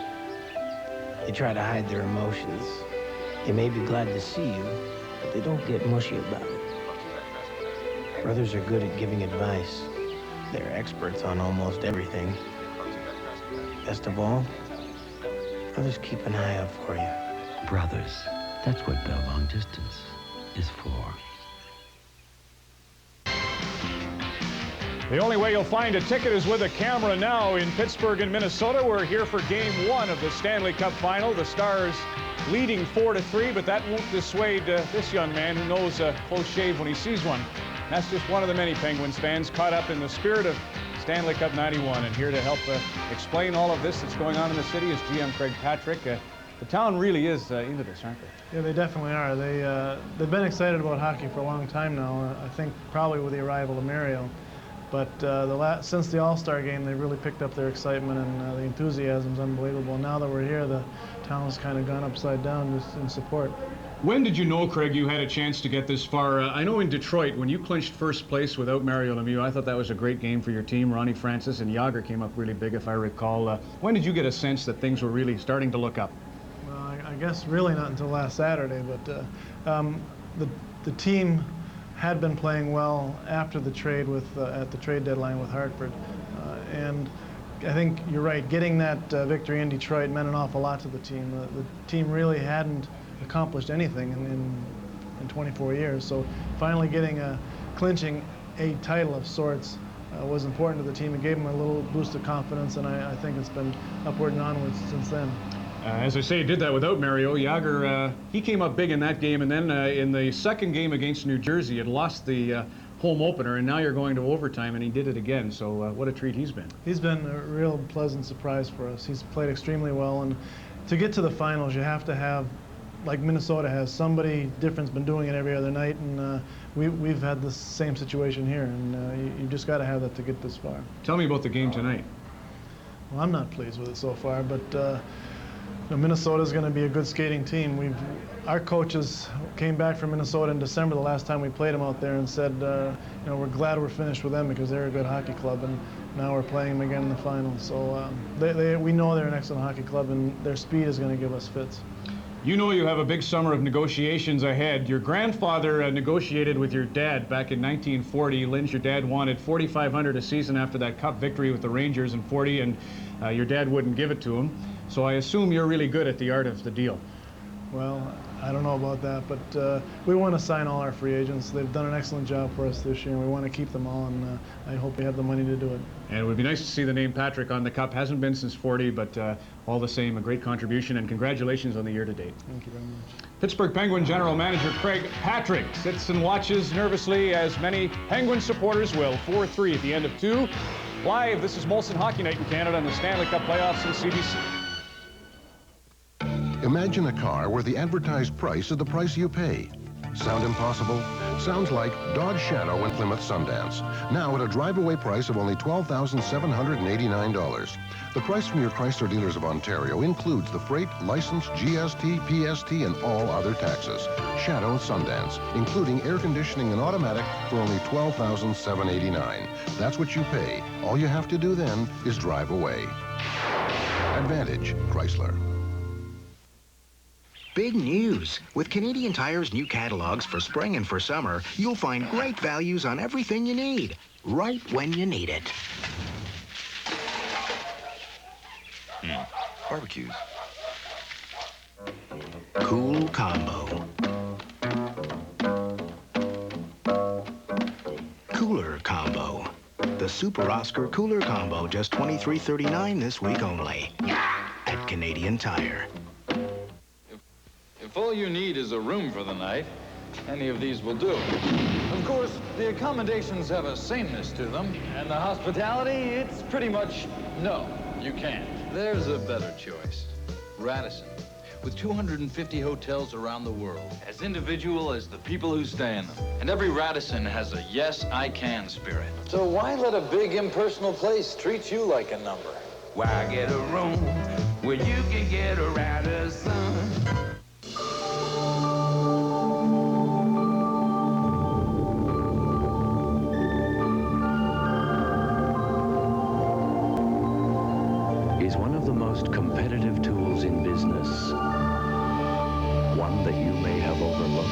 Speaker 5: They try to hide their emotions. They may be glad to see you, but they don't get mushy about it. Brothers are good at giving advice. They're experts on almost everything. Best of all, brothers keep an eye out for you.
Speaker 9: Brothers. That's what Bell Long Distance is for.
Speaker 10: The only way you'll find a ticket is with a camera now in Pittsburgh and Minnesota. We're here for Game 1 of the Stanley Cup Final. The Stars leading 4-3, but that won't dissuade this young man who knows a close shave when he sees one. That's just one of the many Penguins fans caught up in the spirit of Stanley Cup 91. And here to help explain all of this that's going on in the city is GM Craig Patrick. The town really is into this, aren't they?
Speaker 12: Yeah, they definitely are. They've been excited about hockey for a long time now. I think probably with the arrival of Mario. But since the All-Star game, they really picked up their excitement, and the enthusiasm's unbelievable. Now that we're here, the town's kind of gone upside down just in support.
Speaker 10: When did you know, Craig, you had a chance to get this far? I know in Detroit, when you clinched first place without Mario Lemieux, I thought that was a great game for your team. Ronnie Francis and Yager came up really big, if I recall. When did you get a sense that things were really starting to look up?
Speaker 12: Well, I guess really not until last Saturday, but the team had been playing well after the trade at the trade deadline with Hartford, and I think you're right. Getting that victory in Detroit meant an awful lot to the team. The team really hadn't accomplished anything in 24 years, so finally clinching a title of sorts was important to the team. It gave them a little boost of confidence, and I think it's been upward and onwards since then.
Speaker 10: As I say, he did that without Mario. Yager, he came up big in that game, and then in the second game against New Jersey, had lost the home opener, and now you're going to overtime, and he did it again. So what a treat he's been.
Speaker 12: He's been a real pleasant surprise for us. He's played extremely well, and to get to the finals, you have to have, like Minnesota has, somebody different's been doing it every other night, and we've had the same situation here, and you just got to have that to get this far.
Speaker 10: Tell me about the game tonight.
Speaker 12: Well, I'm not pleased with it so far, but Minnesota's going to be a good skating team. Our coaches came back from Minnesota in December, the last time we played them out there, and said, we're glad we're finished with them because they're a good hockey club, and now we're playing them again in the finals. So we know they're an excellent hockey club, and their speed is going to give us fits.
Speaker 10: You know you have a big summer of negotiations ahead. Your grandfather negotiated with your dad back in 1940. Lynch, your dad wanted $4,500 a season after that cup victory with the Rangers in '40, and your dad wouldn't give it to him. So I assume you're really good at the art of the deal.
Speaker 12: Well, I don't know about that, but we want to sign all our free agents. They've done an excellent job for us this year, and we want to keep them all, and I hope we have the money to do it.
Speaker 10: And it would be nice to see the name Patrick on the cup. Hasn't been since '40, but all the same, a great contribution, and congratulations on the year to date.
Speaker 12: Thank you very much.
Speaker 10: Pittsburgh Penguin General Manager Craig Patrick sits and watches nervously, as many Penguin supporters will. 4-3 at the end of 2. Live, this is Molson Hockey Night in Canada and the Stanley Cup playoffs in CBC.
Speaker 21: Imagine a car where the advertised price is the price you pay. Sound impossible? Sounds like Dodge Shadow and Plymouth Sundance. Now at a drive-away price of only $12,789. The price from your Chrysler dealers of Ontario includes the freight, license, GST, PST, and all other taxes. Shadow Sundance, including air conditioning and automatic for only $12,789. That's what you pay. All you have to do then is drive away. Advantage Chrysler.
Speaker 1: Big news! With Canadian Tire's new catalogs for spring and for summer, you'll find great values on everything you need, right when you need it.
Speaker 4: Barbecues.
Speaker 1: Cool Combo. Cooler Combo. The Super Oscar Cooler Combo, just $23.39 this week only. At Canadian Tire.
Speaker 6: If all you need is a room for the night, any of these will do. Of course, the accommodations have a sameness to them, and the hospitality, it's pretty much no, you can't. There's a better choice. Radisson, with 250 hotels around the world, as individual as the people who stay in them. And every Radisson has a yes, I can spirit. So why let a big impersonal place treat you like a number?
Speaker 14: Why get a room where you can get a Radisson?
Speaker 8: Is one of the most competitive tools in business. One that you may have overlooked.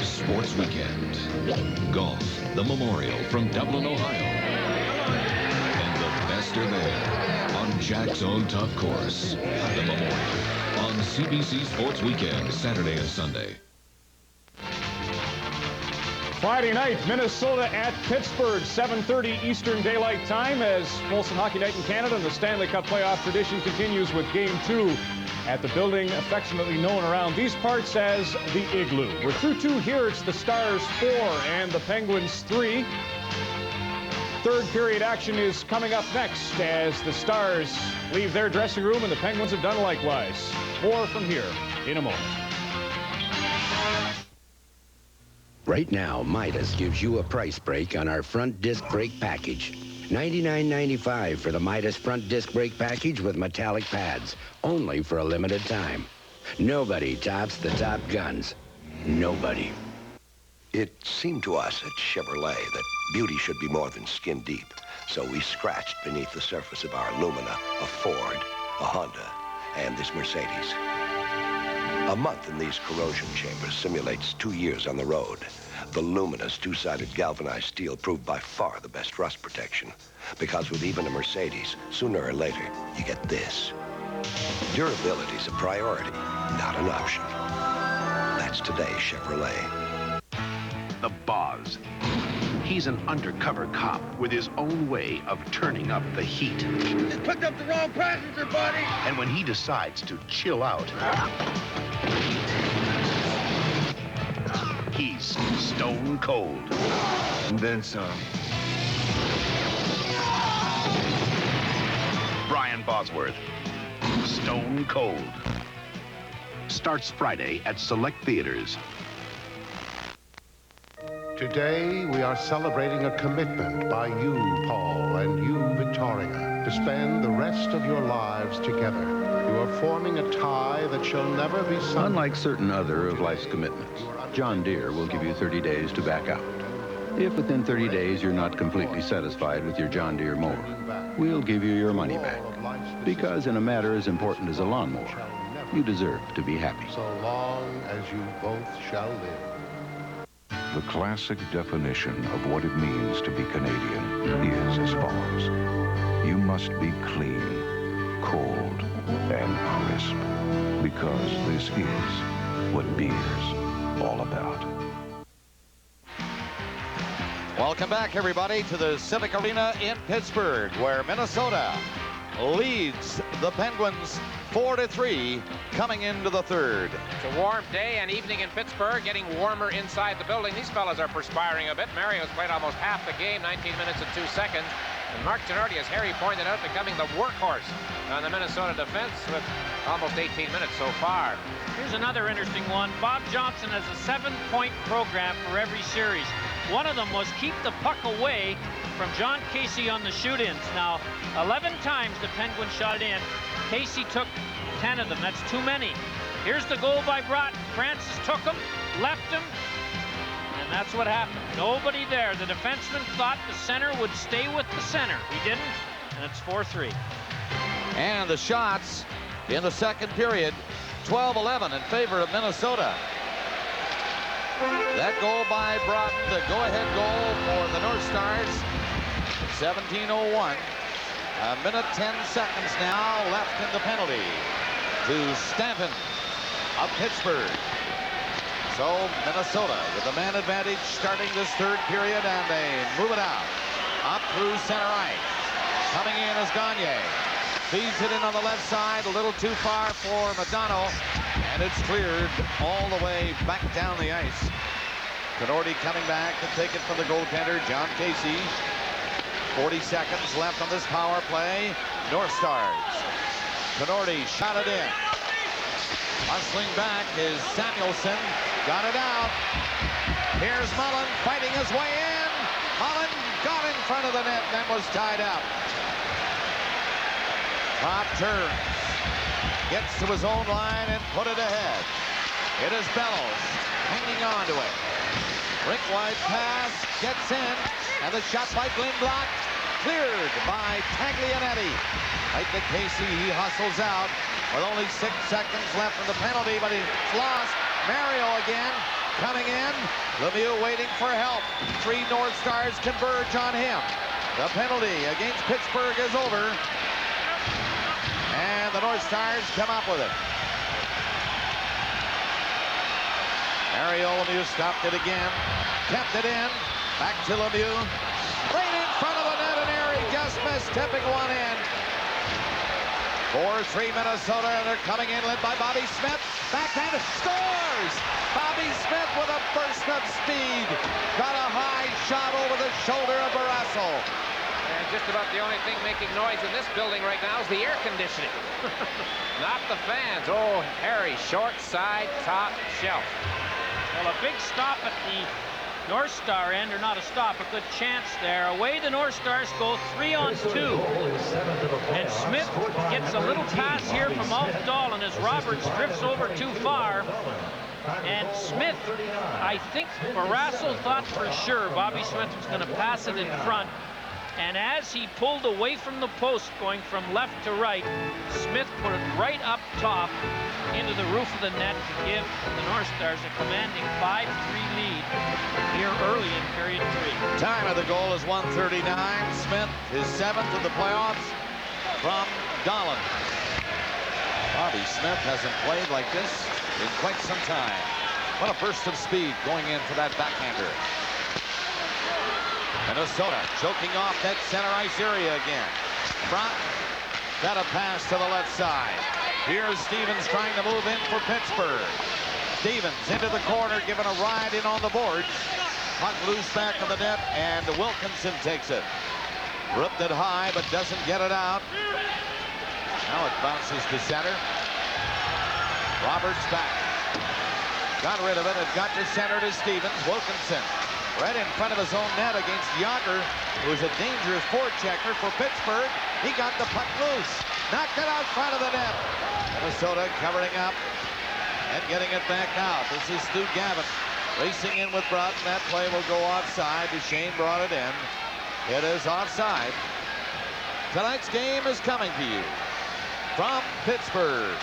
Speaker 15: Sports Weekend. Golf, the Memorial from Dublin, Ohio. And the best are there on Jack's own tough course, the Memorial, on CBC Sports Weekend, Saturday and Sunday.
Speaker 10: Friday night, Minnesota at Pittsburgh, 7:30 Eastern Daylight Time, as Molson Hockey Night in Canada and the Stanley Cup playoff tradition continues with Game 2 at the building affectionately known around these parts as the Igloo. We're through 2 here. It's the Stars 4 and the Penguins 3. Third period action is coming up next as the Stars leave their dressing room and the Penguins have done likewise. More from here in a moment.
Speaker 26: Right now, Midas gives you a price break on our front disc brake package. $99.95 for the Midas front disc brake package with metallic pads, only for a limited time. Nobody tops the Top Guns. Nobody.
Speaker 18: It seemed to us at Chevrolet that beauty should be more than skin deep, so we scratched beneath the surface of our Lumina a Ford, a Honda, and this Mercedes. A month in these corrosion chambers simulates 2 years on the road. The Lumina's two-sided galvanized steel proved by far the best rust protection, because with even a Mercedes, sooner or later, you get this. Durability's a priority, not an option. That's today's Chevrolet.
Speaker 27: The Boz. He's an undercover cop with his own way of turning up the heat.
Speaker 18: Just picked up the wrong passenger, buddy!
Speaker 27: And when he decides to chill out, he's stone cold.
Speaker 18: And then some.
Speaker 27: Brian Bosworth, stone cold. Starts Friday at select theaters.
Speaker 21: Today, we are celebrating a commitment by you, Paul, and you, Victoria, to spend the rest of your lives together. You are forming a tie that shall never be sundered.
Speaker 20: Unlike certain other of life's commitments, John Deere will give you 30 days to back out. If within 30 days you're not completely satisfied with your John Deere mower, we'll give you your money back. Because in a matter as important as a lawnmower, you deserve to be happy.
Speaker 21: So long as you both shall live.
Speaker 28: The classic definition of what it means to be Canadian is as follows. You must be clean, cold, and crisp, because this is what beer's all about.
Speaker 22: Welcome back, everybody, to the Civic Arena in Pittsburgh, where Minnesota leads the Penguins 4-3 coming into the third.
Speaker 29: It's a warm day and evening in Pittsburgh, getting warmer inside the building. These fellas are perspiring a bit. Mario's played almost half the game, 19 minutes and 2 seconds. And Mark Gianardi, as Harry pointed out, becoming the workhorse on the Minnesota defense with almost 18 minutes so far.
Speaker 30: Here's another interesting one. Bob Johnson has a 7-point program for every series. One of them was keep the puck away from John Casey on the shoot-ins. Now, 11 times the Penguins shot it in. Casey took 10 of them. That's too many. Here's the goal by Broughton. Francis took him, left him, and that's what happened. Nobody there. The defenseman thought the center would stay with the center. He didn't, and it's 4-3.
Speaker 22: And the shots in the second period, 12-11 in favor of Minnesota. That goal by Broughton, the go-ahead goal for the North Stars. 17:01. A minute 10 seconds now left in the penalty to Stanton of Pittsburgh. So Minnesota with the man advantage starting this third period, and they move it out. Up through center ice. Coming in is Gagne. Feeds it in on the left side, a little too far for Madonna, and it's cleared all the way back down the ice. Cannordi coming back to take it from the goaltender, John Casey. 40 seconds left on this power play. North Stars. Cannordi shot it in. Hustling back is Samuelson. Got it out. Here's Mullen fighting his way in. Mullen got in front of the net and then was tied up. Bob turns. Gets to his own line and put it ahead. It is Bellows hanging on to it. Rink-wide pass, gets in, and the shot by Lindblad cleared by Taglianetti. Right to Casey, he hustles out with only 6 seconds left in the penalty, but he's lost. Mario again coming in. Lemieux waiting for help. 3 North Stars converge on him. The penalty against Pittsburgh is over, and the North Stars come up with it. Mario Lemieux stopped it again, kept it in, back to Lemieux, right in front of the net, and Erie just missed tipping one in. 4-3 Minnesota, and they're coming in, led by Bobby Smith. Backhand scores! Bobby Smith with a burst of speed. Got a high shot over the shoulder of Barrasso.
Speaker 29: And just about the only thing making noise in this building right now is the air conditioning. Not the fans. Oh, Harry, short side, top shelf.
Speaker 30: Well, a big stop at the North Star end, or not a stop, a good chance there. Away the North Stars go 3-on-2. And Smith gets a little pass here from off Dahlin as Roberts drifts over too far. And Smith, I think Barrasso thought for sure Bobby Smith was going to pass it in front. And as he pulled away from the post, going from left to right, Smith put it right up top into the roof of the net to give the North Stars a commanding 5-3 lead here early in period 3.
Speaker 22: Time of the goal is 1:39. Smith, his 7th of the playoffs from Dahlin. Bobby Smith hasn't played like this in quite some time. What a burst of speed going in for that backhander. Minnesota choking off that center ice area again. Broughton got a pass to the left side. Here's Stevens trying to move in for Pittsburgh. Stevens into the corner, giving a ride in on the boards. Puck loose back of the net, and Wilkinson takes it. Ripped it high, but doesn't get it out. Now it bounces to center. Roberts back. Got rid of it. It got to center to Stevens. Wilkinson right in front of his own net against Yager, who's a dangerous forechecker for Pittsburgh. He got the puck loose. Knocked it out front of the net. Minnesota covering up and getting it back out. This is Stu Gavin racing in with Broughton. That play will go offside. Duchesne brought it in. It is offside. Tonight's game is coming to you from Pittsburgh.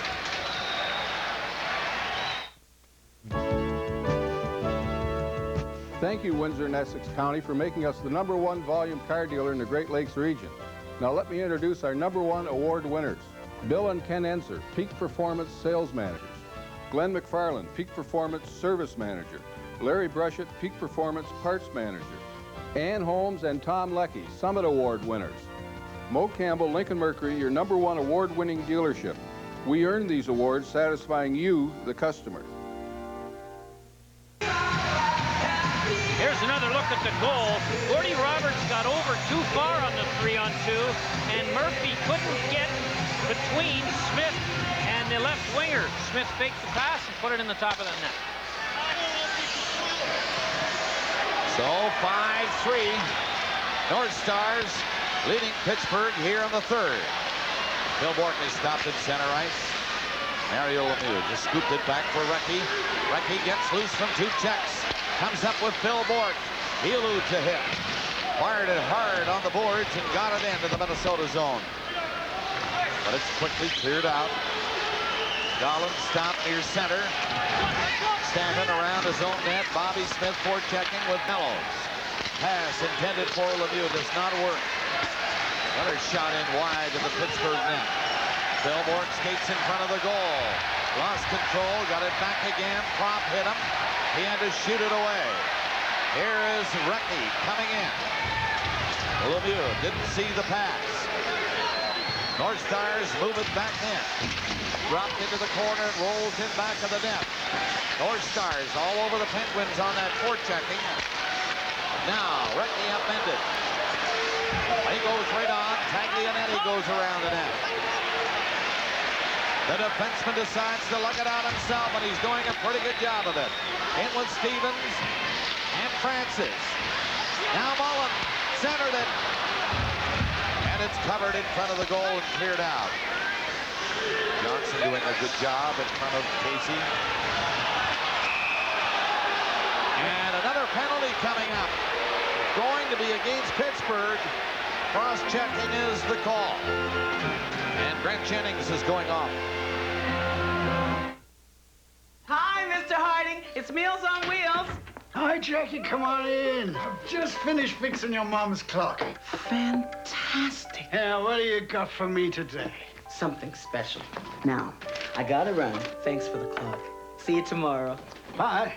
Speaker 2: Thank you, Windsor and Essex County, for making us the #1 volume car dealer in the Great Lakes region. Now let me introduce our #1 award winners. Bill and Ken Enser, Peak Performance Sales Managers. Glenn McFarland, Peak Performance Service Manager. Larry Brushett, Peak Performance Parts Manager. Ann Holmes and Tom Leckie, Summit Award winners. Mo Campbell, Lincoln Mercury, your #1 award-winning dealership. We earned these awards satisfying you, the customer.
Speaker 30: Here's another look at the goal. Gordy Roberts got over too far on the 3-on-2, and Murphy couldn't get between Smith and the left winger. Smith faked the pass and put it in the top of the net.
Speaker 22: So 5-3. North Stars leading Pittsburgh here in the third. Bill Bork is stopped at center ice. Mario Lemieux just scooped it back for Recchi. Recchi gets loose from 2 checks. Comes up with Phil Bourque. He eludes a hit. Fired it hard on the boards and got it into the Minnesota zone. But it's quickly cleared out. Gollin stopped near center. Stanton around his own net. Bobby Smith forechecking with Mellows. Pass intended for Lemieux does not work. Another shot in wide to the Pittsburgh net. Phil Bourque skates in front of the goal. Lost control, got it back again. Prop hit him. He had to shoot it away. Here is Recchi coming in. Lemieux didn't see the pass. North Stars move it back in. Dropped into the corner and rolls in back of the net. North Stars all over the Penguins on that forechecking. Now Recchi upended. He goes right on. Taglianetti goes around the net. The defenseman decides to lug it out himself, and he's doing a pretty good job of it. In with Stevens and Francis. Now Mullen centered it. And it's covered in front of the goal and cleared out. Johnson doing a good job in front of Casey. And another penalty coming up. Going to be against Pittsburgh. Cross-checking is the call. And Grant Jennings is going off.
Speaker 3: Hi, Mr. Harding. It's Meals on Wheels.
Speaker 4: Hi, Jackie. Come on in. I've just finished fixing your mom's clock.
Speaker 3: Fantastic.
Speaker 4: Yeah, what do you got for me today?
Speaker 3: Something special. Now, I gotta run. Thanks for the clock. See you tomorrow.
Speaker 4: Bye.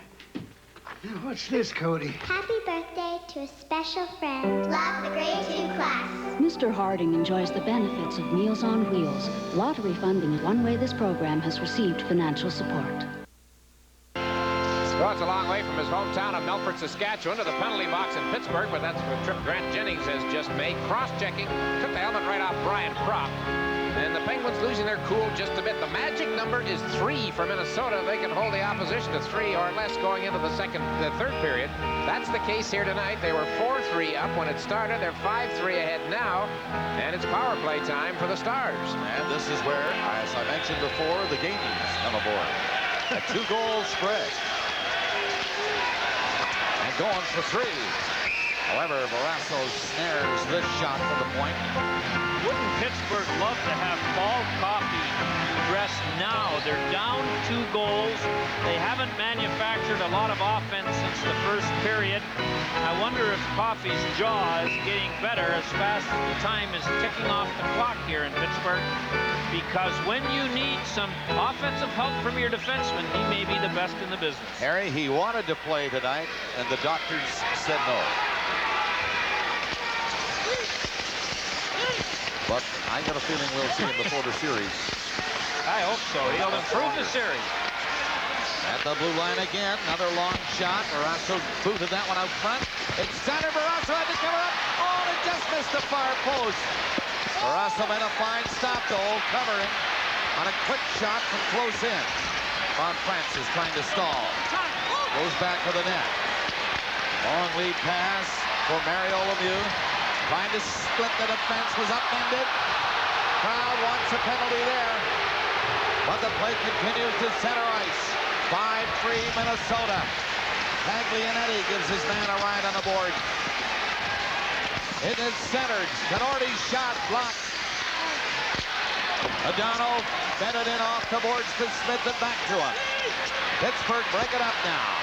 Speaker 4: What's this, Cody?
Speaker 7: Happy birthday to a special friend. Love, the grade 2 class.
Speaker 11: Mr. Harding enjoys the benefits of Meals on Wheels. Lottery funding is one way this program has received financial support.
Speaker 29: Well, it's a long way from his hometown of Melfort, Saskatchewan to the penalty box in Pittsburgh, but that's the trip Grant Jennings has just made. Cross-checking, took the helmet right off Brian Propp. And the Penguins losing their cool just a bit. The magic number is 3 for Minnesota. They can hold the opposition to 3 or less going into the third period. That's the case here tonight. They were 4-3 up when it started. They're 5-3 ahead now. And it's power play time for the Stars.
Speaker 22: And this is where, as I mentioned before, the Gamies come aboard. A 2-goal spread. And going for 3. However, Barrasso snares this shot for the point.
Speaker 30: Wouldn't Pittsburgh love to have Paul Coffey dressed now? They're down 2 goals. They haven't manufactured a lot of offense since the first period. I wonder if Coffey's jaw is getting better as fast as the time is ticking off the clock here in Pittsburgh. Because when you need some offensive help from your defenseman, he may be the best in the business.
Speaker 22: Harry, he wanted to play tonight, and the doctors said no. But I got a feeling we'll see him before the series.
Speaker 30: I hope so. He'll improve the series.
Speaker 22: At the blue line again, another long shot. Barrasso booted that one out front. It's centered. Barrasso had to cover up. Oh, and it just missed the far post. Barrasso made a fine stop, though, covering on a quick shot from close in. Ron Francis trying to stall. Goes back to the net. Long lead pass for Mario Lemieux. Trying to split the defense, was upended. Crowd wants a penalty there. But the play continues to center ice. 5-3 Minnesota. Taglianetti gives his man a ride on the board. It is centered. Tenorti's shot blocked. Adano fed it in off the boards to Smith and back to him. Pittsburgh break it up now.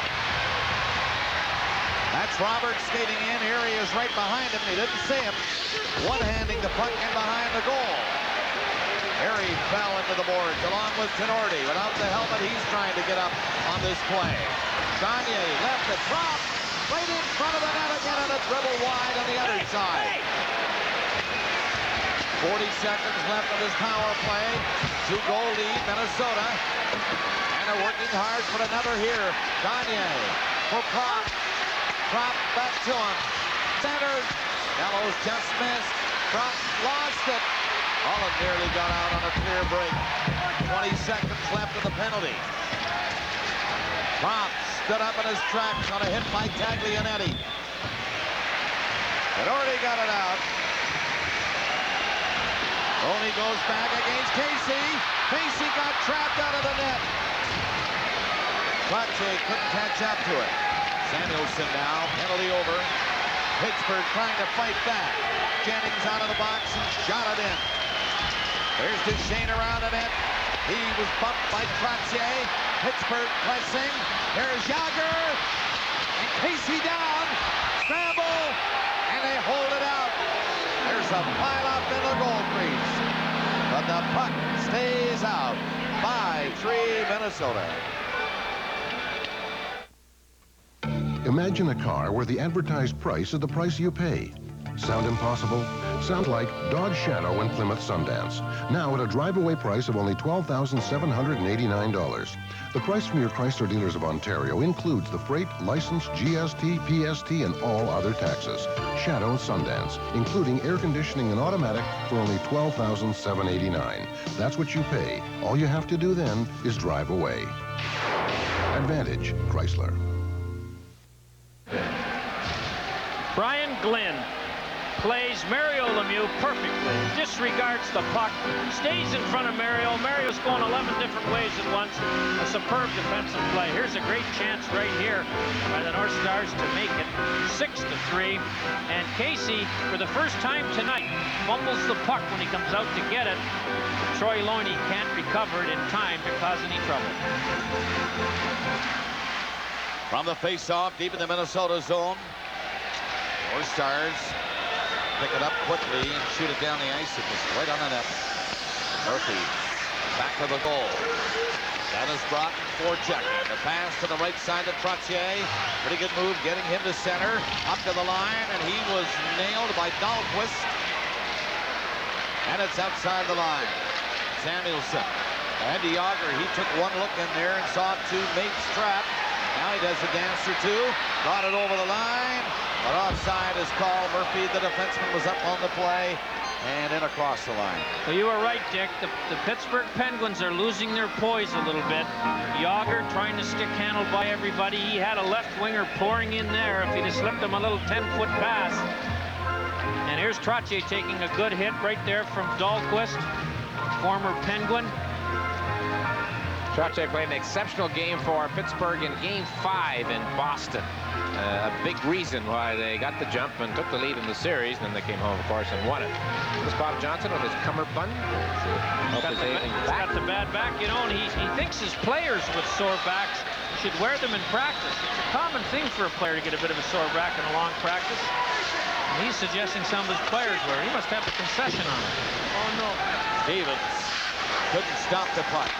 Speaker 22: That's Roberts skating in. Here he is right behind him. He didn't see him. One-handing the puck in behind the goal. Harry fell into the boards along with Tenorti. Without the helmet, he's trying to get up on this play. Gagne left it, drop right in front of the net again, and a dribble wide on the other side. 40 seconds left of this power play. 2-goal lead, Minnesota. And they're working hard for another here. Gagne for Propp. Propp back to him. Centered. Gallows just missed. Propp lost it. Mullen nearly got out on a clear break. 20 seconds left of the penalty. Propp stood up in his tracks on a hit by Taglianetti. Had already got it out. Loney goes back against Casey. Casey got trapped out of the net. Trottier couldn't catch up to it. Samuelson now, penalty over. Pittsburgh trying to fight back. Jennings out of the box and shot it in. There's Duchesne around the net. He was bumped by Trottier. Pittsburgh pressing. There's Yager. And Casey down. Scramble. And they hold it out. There's a pile-up in the goal crease. But the puck stays out. 5-3 Minnesota.
Speaker 21: Imagine a car where the advertised price is the price you pay. Sound impossible? Sound like Dodge Shadow and Plymouth Sundance. Now at a drive-away price of only $12,789. The price from your Chrysler dealers of Ontario includes the freight, license, GST, PST, and all other taxes. Shadow Sundance, including air conditioning and automatic for only $12,789. That's what you pay. All you have to do then is drive away. Advantage, Chrysler.
Speaker 30: Brian Glynn plays Mario Lemieux perfectly, disregards the puck, stays in front of Mario. Mario's going 11 different ways at once. A superb defensive play. Here's a great chance right here by the North Stars to make it 6-3. And Casey, for the first time tonight, fumbles the puck when he comes out to get it. Troy Loney can't recover it in time to cause any trouble.
Speaker 22: From the face-off, deep in the Minnesota zone. North Stars pick it up quickly and shoot it down the ice. It was right on the net. Murphy back to the goal. That is brought for checking. The pass to the right side to Trottier. Pretty good move getting him to center. Up to the line, and he was nailed by Dahlquist. And it's outside the line. Samuelson. Andy Yager, he took one look in there and saw two mates trapped. Now he does a dance or two. Brought it over the line. But offside is called. Murphy, the defenseman, was up on the play and in across the line.
Speaker 30: Well, you were right, Dick. The Pittsburgh Penguins are losing their poise a little bit. Yager trying to stick handle by everybody. He had a left winger pouring in there. If he'd have slipped him a little 10-foot pass. And here's Trottier taking a good hit right there from Dahlquist, former Penguin.
Speaker 29: Trottier played an exceptional game for Pittsburgh in Game 5 in Boston. A big reason why they got the jump and took the lead in the series. And then they came home, of course, and won it. This Bob Johnson on his cummerbund.
Speaker 30: He's got the bad back, you know, and he thinks his players with sore backs should wear them in practice. It's a common thing for a player to get a bit of a sore back in a long practice. And he's suggesting some of his players wear. He must have a concession on it. Oh, no.
Speaker 22: Stevens couldn't stop the puck.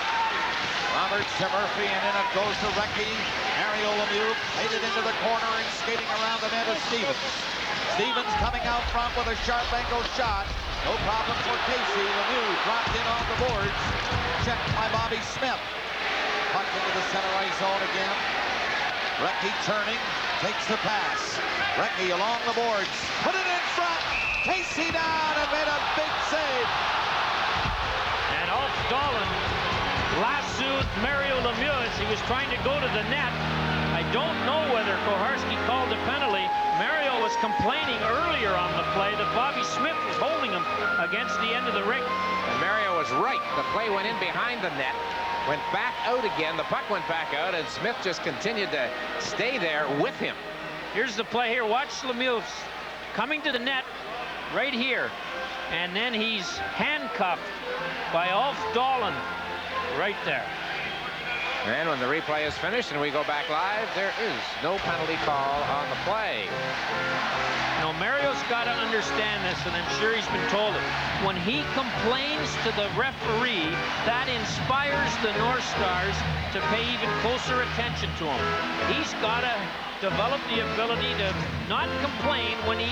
Speaker 22: Roberts to Murphy, and then it goes to Recchi. Mario Lemieux played it into the corner and skating around the net is Stevens. Stevens coming out front with a sharp ankle shot. No problem for Casey. Lemieux dropped in on the boards. Checked by Bobby Smith. Puck into the center ice zone again. Recchi turning, takes the pass. Recchi along the boards. Put it in front. Casey down and made a big save.
Speaker 30: And Ulf Dahlin lassoed Mario Lemieux as he was trying to go to the net. I don't know whether Koharski called a penalty. Mario was complaining earlier on the play that Bobby Smith was holding him against the end of the rink.
Speaker 29: And Mario was right. The play went in behind the net, went back out again. The puck went back out, and Smith just continued to stay there with him.
Speaker 30: Here's the play here. Watch Lemieux coming to the net right here. And then he's handcuffed by Ulf Dahlin. Right there.
Speaker 29: And when the replay is finished and we go back live, there is no penalty call on the play.
Speaker 30: Now, Mario's got to understand this, and I'm sure he's been told it. When he complains to the referee, that inspires the North Stars to pay even closer attention to him. He's got to develop the ability to not complain when he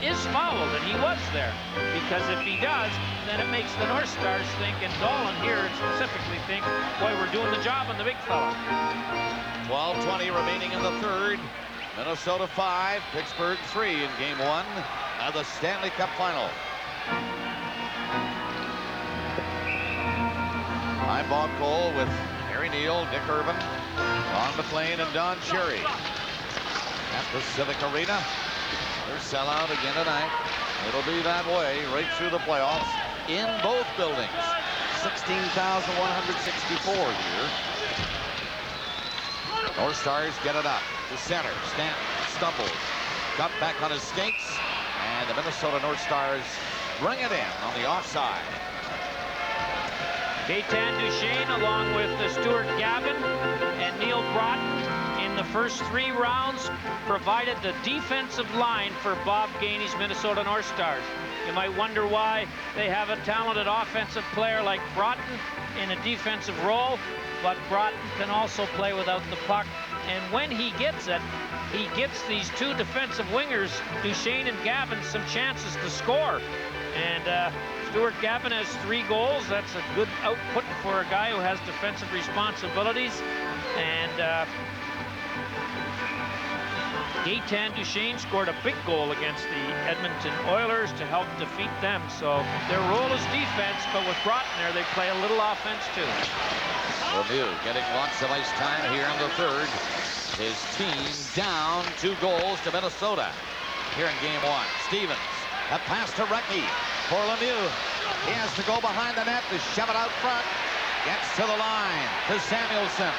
Speaker 30: is fouled, and he was there. Because if he does, then it makes the North Stars think, and Dahlin here specifically think, boy, we're doing the job on the big fella.
Speaker 22: 12:20 remaining in the third. Minnesota 5, Pittsburgh 3 in Game 1 of the Stanley Cup Final. I'm Bob Cole with Harry Neal, Dick Irvin, Ron McLean, and Don Cherry at the Civic Arena. Their sellout again tonight. It'll be that way right through the playoffs. in both buildings. 16,164 here. North Stars get it up to center. Stanton stumbles, got back on his skates, and the Minnesota North Stars bring it in on the offside.
Speaker 30: Gaetan Duchesne along with Stuart Gavin and Neil Broughton in the first 3 rounds provided the defensive line for Bob Gainey's Minnesota North Stars. You might wonder why they have a talented offensive player like Broughton in a defensive role, but Broughton can also play without the puck, and when he gets it, he gets these 2 defensive wingers, Duchesne and Gavin, some chances to score. And Stuart Gavin has 3 goals. That's a good output for a guy who has defensive responsibilities. And Gaetan Duchesne scored a big goal against the Edmonton Oilers to help defeat them. So their role is defense, but with Broughton there, they play a little offense too.
Speaker 22: Lemieux getting lots of ice time here in the third. His team down 2 goals to Minnesota here in game 1. Stevens, a pass to Recchi for Lemieux. He has to go behind the net to shove it out front. Gets to the line to Samuelson.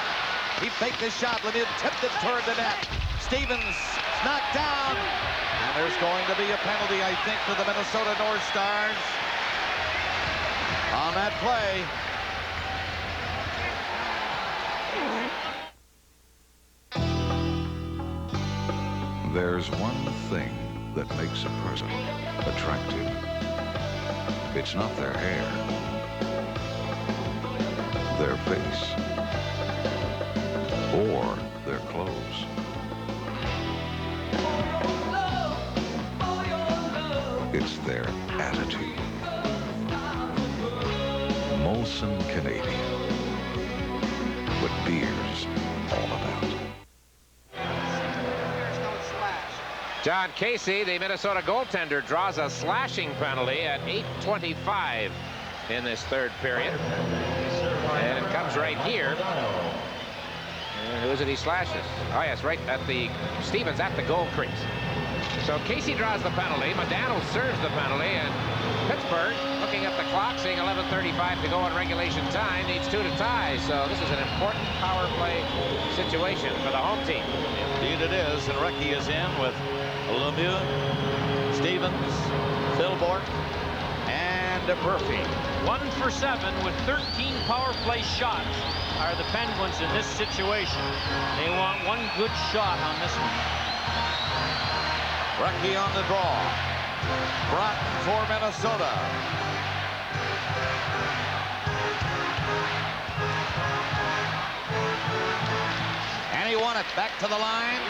Speaker 22: He faked the shot. Lemieux tipped it toward the net. Stevens knocked down. And there's going to be a penalty, I think, for the Minnesota North Stars on that play.
Speaker 28: There's one thing that makes a person attractive. It's not their hair, their face, or their clothes. It's their attitude. Molson Canadian. What beer's all about.
Speaker 29: John Casey, the Minnesota goaltender, draws a slashing penalty at 8:25 in this third period. And it comes right here. And who is it he slashes? Oh, yes, right at the Stevens at the goal crease. So Casey draws the penalty. Modano serves the penalty. And Pittsburgh, looking at the clock, seeing 11:35 to go in regulation time, needs 2 to tie. So this is an important power play situation for the home team.
Speaker 22: Indeed it is. And Recchi is in with Lemieux, Stevens, Philbork, and Murphy.
Speaker 30: 1 for 7 with 13 power play shots are the Penguins in this situation. They want 1 good shot on this one.
Speaker 22: Recchi on the draw. Broughton for Minnesota. And he won it back to the line.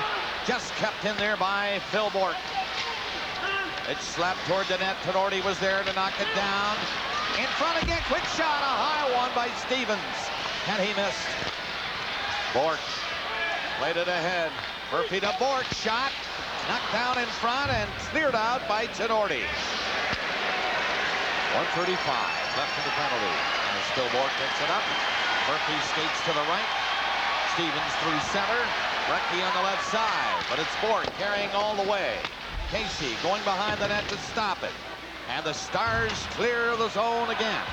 Speaker 22: Just kept in there by Philbork. It slapped toward the net. Tenorti was there to knock it down. In front again, quick shot, a high one by Stevens. And he missed. Bork played it ahead. Murphy to Bork, shot. Knocked down in front and cleared out by Tenorti. 1:35 left in the penalty. And still Bork picks it up. Murphy skates to the right. Stevens through center. Recchi on the left side, but it's Bork carrying all the way. Casey going behind the net to stop it. And the Stars clear the zone again.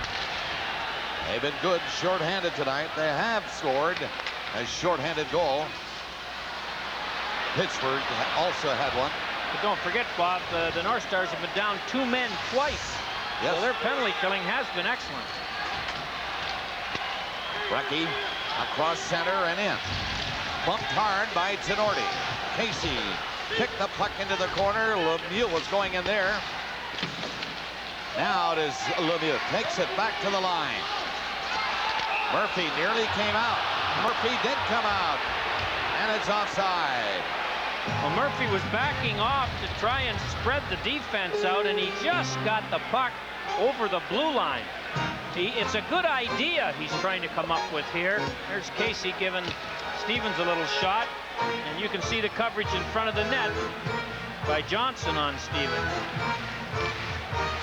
Speaker 22: They've been good shorthanded tonight. They have scored a shorthanded goal. Pittsburgh also had one.
Speaker 30: But don't forget, Bob, the North Stars have been down 2 men twice.
Speaker 22: Yes.
Speaker 30: So their penalty killing has been excellent.
Speaker 22: Recchi across center and in. Bumped hard by Tenorti. Casey picked the puck into the corner. Lemieux was going in there. Now it is Lemieux. Takes it back to the line. Murphy nearly came out. Murphy did come out. And it's offside.
Speaker 30: Well, Murphy was backing off to try and spread the defense out, and he just got the puck over the blue line. It's a good idea he's trying to come up with here. There's Casey giving Stevens a little shot, and you can see the coverage in front of the net by Johnson on Stevens.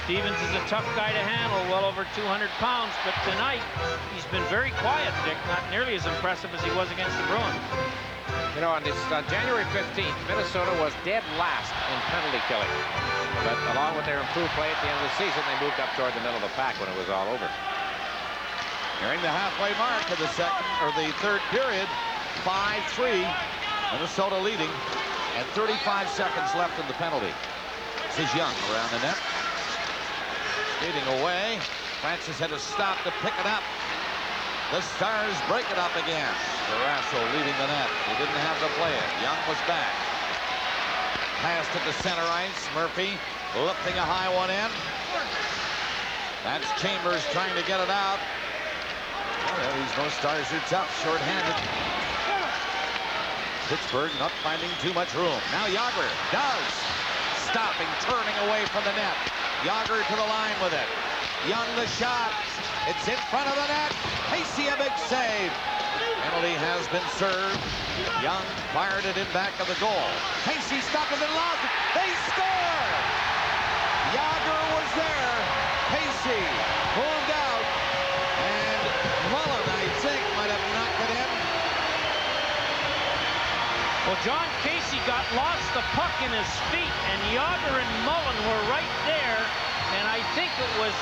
Speaker 30: Stevens is a tough guy to handle, well over 200 pounds, but tonight he's been very quiet, Dick, not nearly as impressive as he was against the Bruins.
Speaker 29: You know, on January 15th, Minnesota was dead last in penalty killing. But along with their improved play at the end of the season, they moved up toward the middle of the pack when it was all over.
Speaker 22: Nearing the halfway mark of the third period, 5-3, Minnesota leading, and 35 seconds left in the penalty. This is Young around the net. Skating away. Francis had to stop to pick it up. The Stars break it up again. Barrasso leaving the net. He didn't have to play it. Young was back. Passed it to center ice. Murphy lifting a high one in. That's Chambers trying to get it out. Well, these North Stars are tough, short-handed. Pittsburgh not finding too much room. Now Jágr does. Stopping, turning away from the net. Jágr to the line with it. Young the shot. It's in front of the net. Casey a big save. Penalty has been served. Young fired it in back of the goal. Casey stopped it and lost it. They score! Jágr was there. Casey pulled out. And Mullen, I think, might have knocked it in.
Speaker 30: Well, John Casey got lost the puck in his feet, and Jágr and Mullen were right there. And I think it was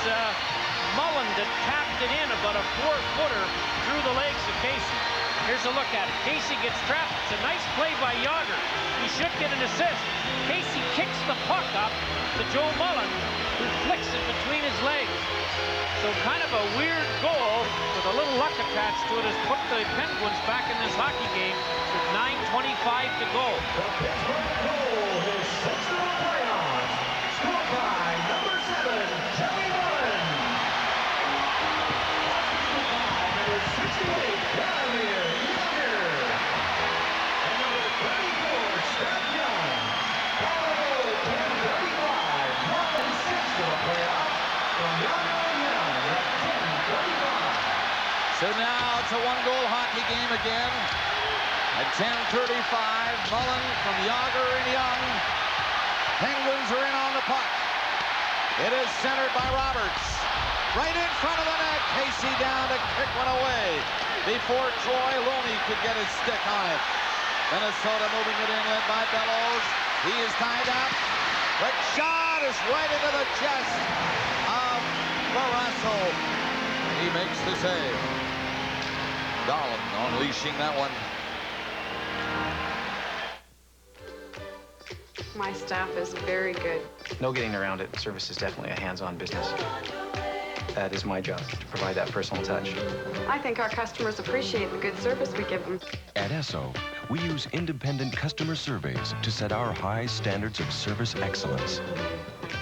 Speaker 30: Mullen that tapped it in about a 4-footer through the legs of Casey. Here's a look at it. Casey gets trapped. It's a nice play by Jágr. He should get an assist. Casey kicks the puck up to Joe Mullen, who flicks it between his legs. So kind of a weird goal with a little luck attached to it has put the Penguins back in this hockey game with 9:25 to go.
Speaker 14: The Pittsburgh goal is sixth in the playoffs. Scored by number 7, Joey Mullen. Number 68, Jaromir Jágr. And number 34, Scott Young. Colorado 10:35. Mullen sixth in the playoffs from Jágr and Young at 10:35.
Speaker 22: So now it's a one-goal hockey game again. At 10:35, Mullen from Jágr and Young. Penguins are in on the puck. It is centered by Roberts. Right in front of the net. Casey down to kick one away before Troy Looney could get his stick on it. Minnesota moving it in, led by Bellows. He is tied up. The shot is right into the chest of Barrasso. He makes the save. Dahlin unleashing that one.
Speaker 5: My staff is very good.
Speaker 9: No getting around it. Service is definitely a hands-on business. That is my job, to provide that personal touch.
Speaker 5: I think our customers appreciate the good service we give them.
Speaker 12: At Esso, we use independent customer surveys to set our high standards of service excellence.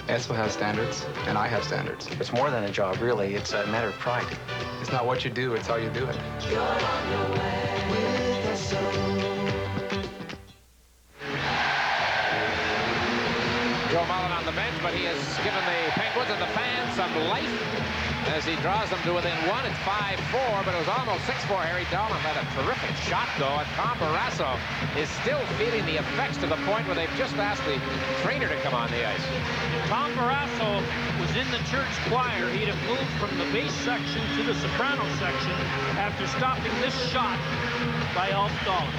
Speaker 9: Esso has standards, and I have standards. It's more than a job, really. It's a matter of pride. It's not what you do, it's how you do it.
Speaker 14: You're on your way with Esso.
Speaker 29: Joe Mullen on the bench, but he has given the Penguins and the fans some life as he draws them to within one. It's 5-4, but it was almost 6-4. Harry Dahlin had a terrific shot, though, and Tom Barrasso is still feeling the effects to the point where they've just asked the trainer to come on the ice.
Speaker 30: Tom Barrasso was in the church choir. He'd have moved from the bass section to the soprano section after stopping this shot by Alf Dahlin.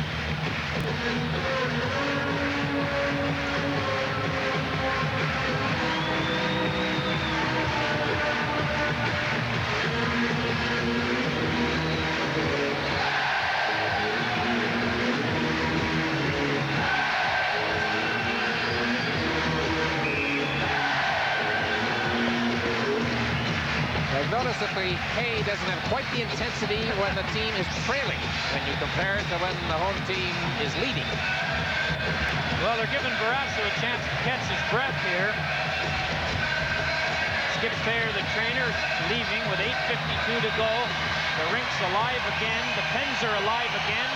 Speaker 29: Notice that the hay doesn't have quite the intensity when the team is trailing when you compare it to when the home team is leading.
Speaker 30: Well, they're giving Barrasso a chance to catch his breath here. Skip Thayer, the trainer, leaving with 8:52 to go. The rink's alive again. The Pens are alive again.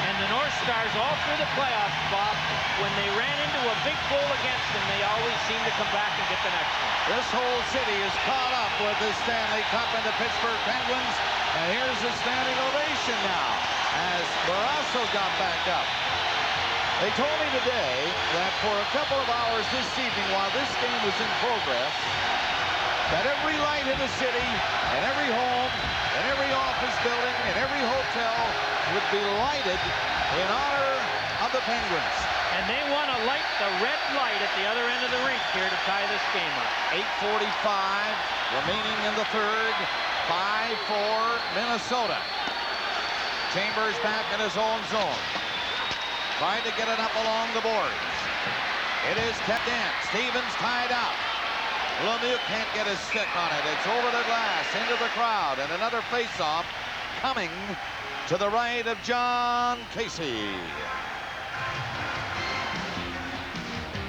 Speaker 30: And the North Stars, all through the playoffs, Bob, when they ran into a big goal against them, they always seem to come back and get the next one.
Speaker 22: This whole city is caught up with the Stanley Cup and the Pittsburgh Penguins. And here's the standing ovation now as Barrasso got back up. They told me today that for a couple of hours this evening while this game was in progress, that every light in the city and every home and every office building and every hotel would be lighted in honor of the Penguins.
Speaker 30: And they want to light the red light at the other end of the rink here to tie this game up.
Speaker 22: 8:45 remaining in the third. 5-4 Minnesota. Chambers back in his own zone. Trying to get it up along the boards. It is kept in. Stevens tied up. Lemieux can't get his stick on it. It's over the glass, into the crowd, and another face-off coming to the right of John Casey.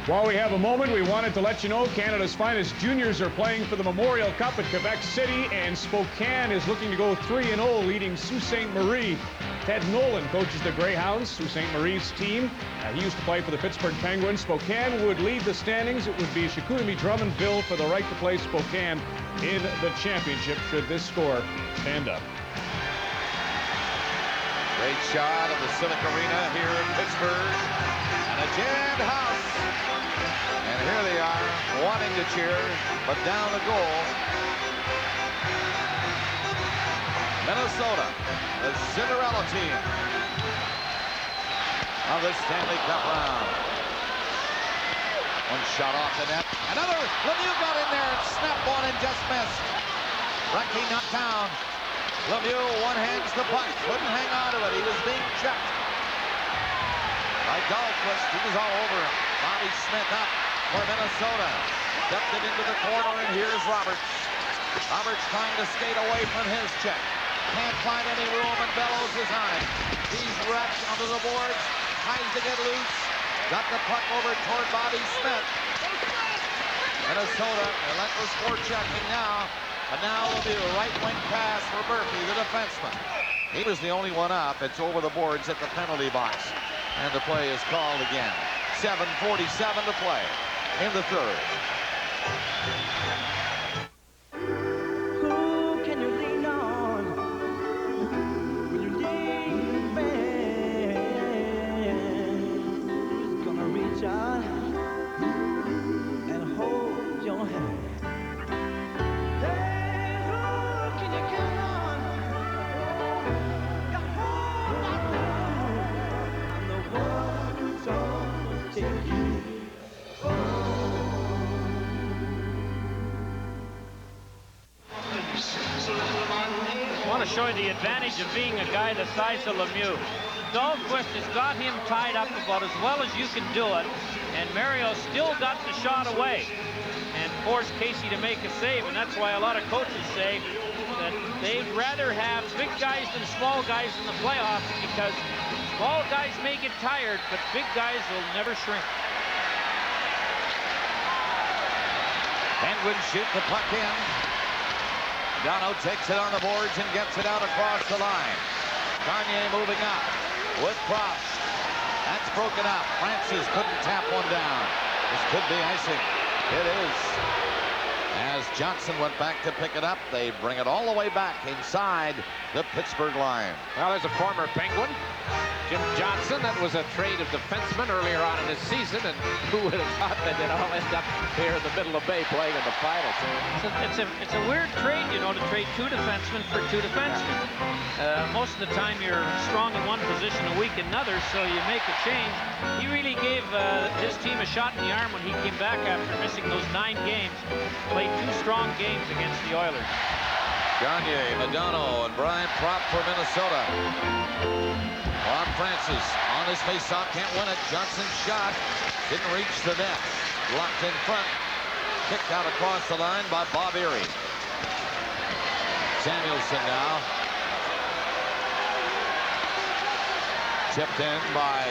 Speaker 10: While we have a moment, we wanted to let you know Canada's finest juniors are playing for the Memorial Cup at Quebec City, and Spokane is looking to go 3-0, leading Sault Ste. Marie. Ted Nolan coaches the Greyhounds, Sault Ste. Marie's team. He used to play for the Pittsburgh Penguins. Spokane would lead the standings. It would be Chicoutimi Drummondville for the right to play Spokane in the championship should this score stand up.
Speaker 22: Great shot of the Civic Arena here in Pittsburgh. And a jammed house. And here they are, wanting to cheer, but down the goal. Minnesota, the Cinderella team of the Stanley Cup round. One shot off the net. Another. Lemieux got in there and snapped one and just missed. Recchi knocked down. Lemieux one-hands the puck. Couldn't hang on to it. He was being checked by Dahlquist. He was all over him. Bobby Smith up for Minnesota. Dumped it into the corner, and here's Roberts. Roberts trying to skate away from his check. Can't find any room, and Bellows is on it. He's wrapped onto the boards. Tries to get loose. Got the puck over toward Bobby Smith. Minnesota, relentless forechecking now. And now Lemieux, right wing pass for Murphy, the defenseman. He was the only one up. It's over the boards at the penalty box. And the play is called again. 7:47 to play in the third.
Speaker 1: Who can you lean on when you lean bad? Who's gonna reach out and hold your hand?
Speaker 30: I want to show you the advantage of being a guy the size of Lemieux. Dahlquist has got him tied up about as well as you can do it, and Mario still got the shot away and forced Casey to make a save, and that's why a lot of coaches say that they'd rather have big guys than small guys in the playoffs, because small guys may get tired, but big guys will never shrink.
Speaker 22: Penguins shoot the puck in. Dono takes it on the boards and gets it out across the line. Gagne moving up with Prost. That's broken up. Francis couldn't tap one down. This could be icing. It is. As Johnson went back to pick it up, they bring it all the way back inside the Pittsburgh line.
Speaker 29: Well, there's a former Penguin, Jim Johnson. That was a trade of defensemen earlier on in this season, and who would have thought that they'd all end up here in the middle of Bay playing in the final.
Speaker 30: It's a weird trade, you know, to trade two defensemen for two defensemen. Most of the time you're strong in one position and weak in another, so you make a change. He really gave his team a shot in the arm when he came back after missing those 9 games. Played 2 strong games against the Oilers.
Speaker 22: Gagne, Madonna, and Brian Propp for Minnesota. Ron Francis on his faceoff, can't win it. Johnson's shot didn't reach the net. Locked in front. Kicked out across the line by Bob Erie. Samuelson now. Chipped in by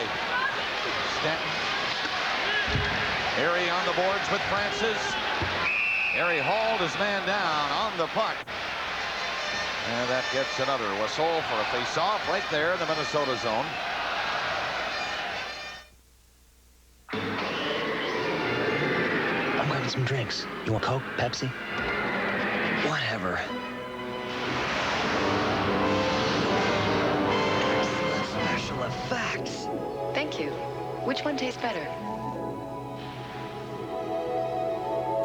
Speaker 22: Stanton. Erie on the boards with Francis. Erie hauled his man down on the puck. And that gets another whistle for a face-off right there in the Minnesota zone.
Speaker 6: I'm grabbing some drinks. You want Coke, Pepsi? Whatever.
Speaker 1: Special effects.
Speaker 5: Thank you. Which one tastes better?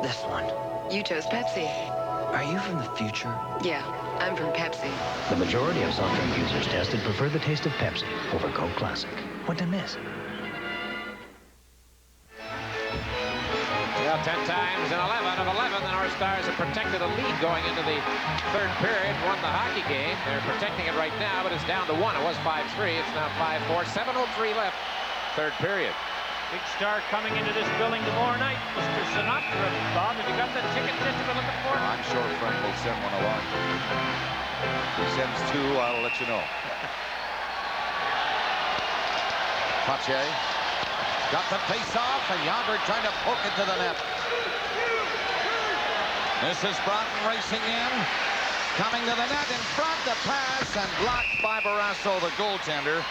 Speaker 6: This one.
Speaker 5: You chose Pepsi.
Speaker 6: Are you from the future?
Speaker 5: Yeah, I'm from Pepsi.
Speaker 6: The majority of soft drink users tested prefer the taste of Pepsi over Coke Classic. What'd I miss?
Speaker 29: Well, 10 times in 11 of 11, the North Stars have protected a lead going into the third period, won the hockey game. They're protecting it right now, but it's down to 1. It was 5-3. It's now 5-4. 7:03 left, third period.
Speaker 30: Big star coming into this building tomorrow night, Mr. Sinatra. Bob, have you got that ticket that you've been looking for?
Speaker 22: I'm sure Frank will send one along. If he sends 2, I'll let you know. Pache got the face-off, and Yonberg trying to poke it to the net. This is Broughton racing in, coming to the net in front, the pass, and blocked by Barrasso, the goaltender.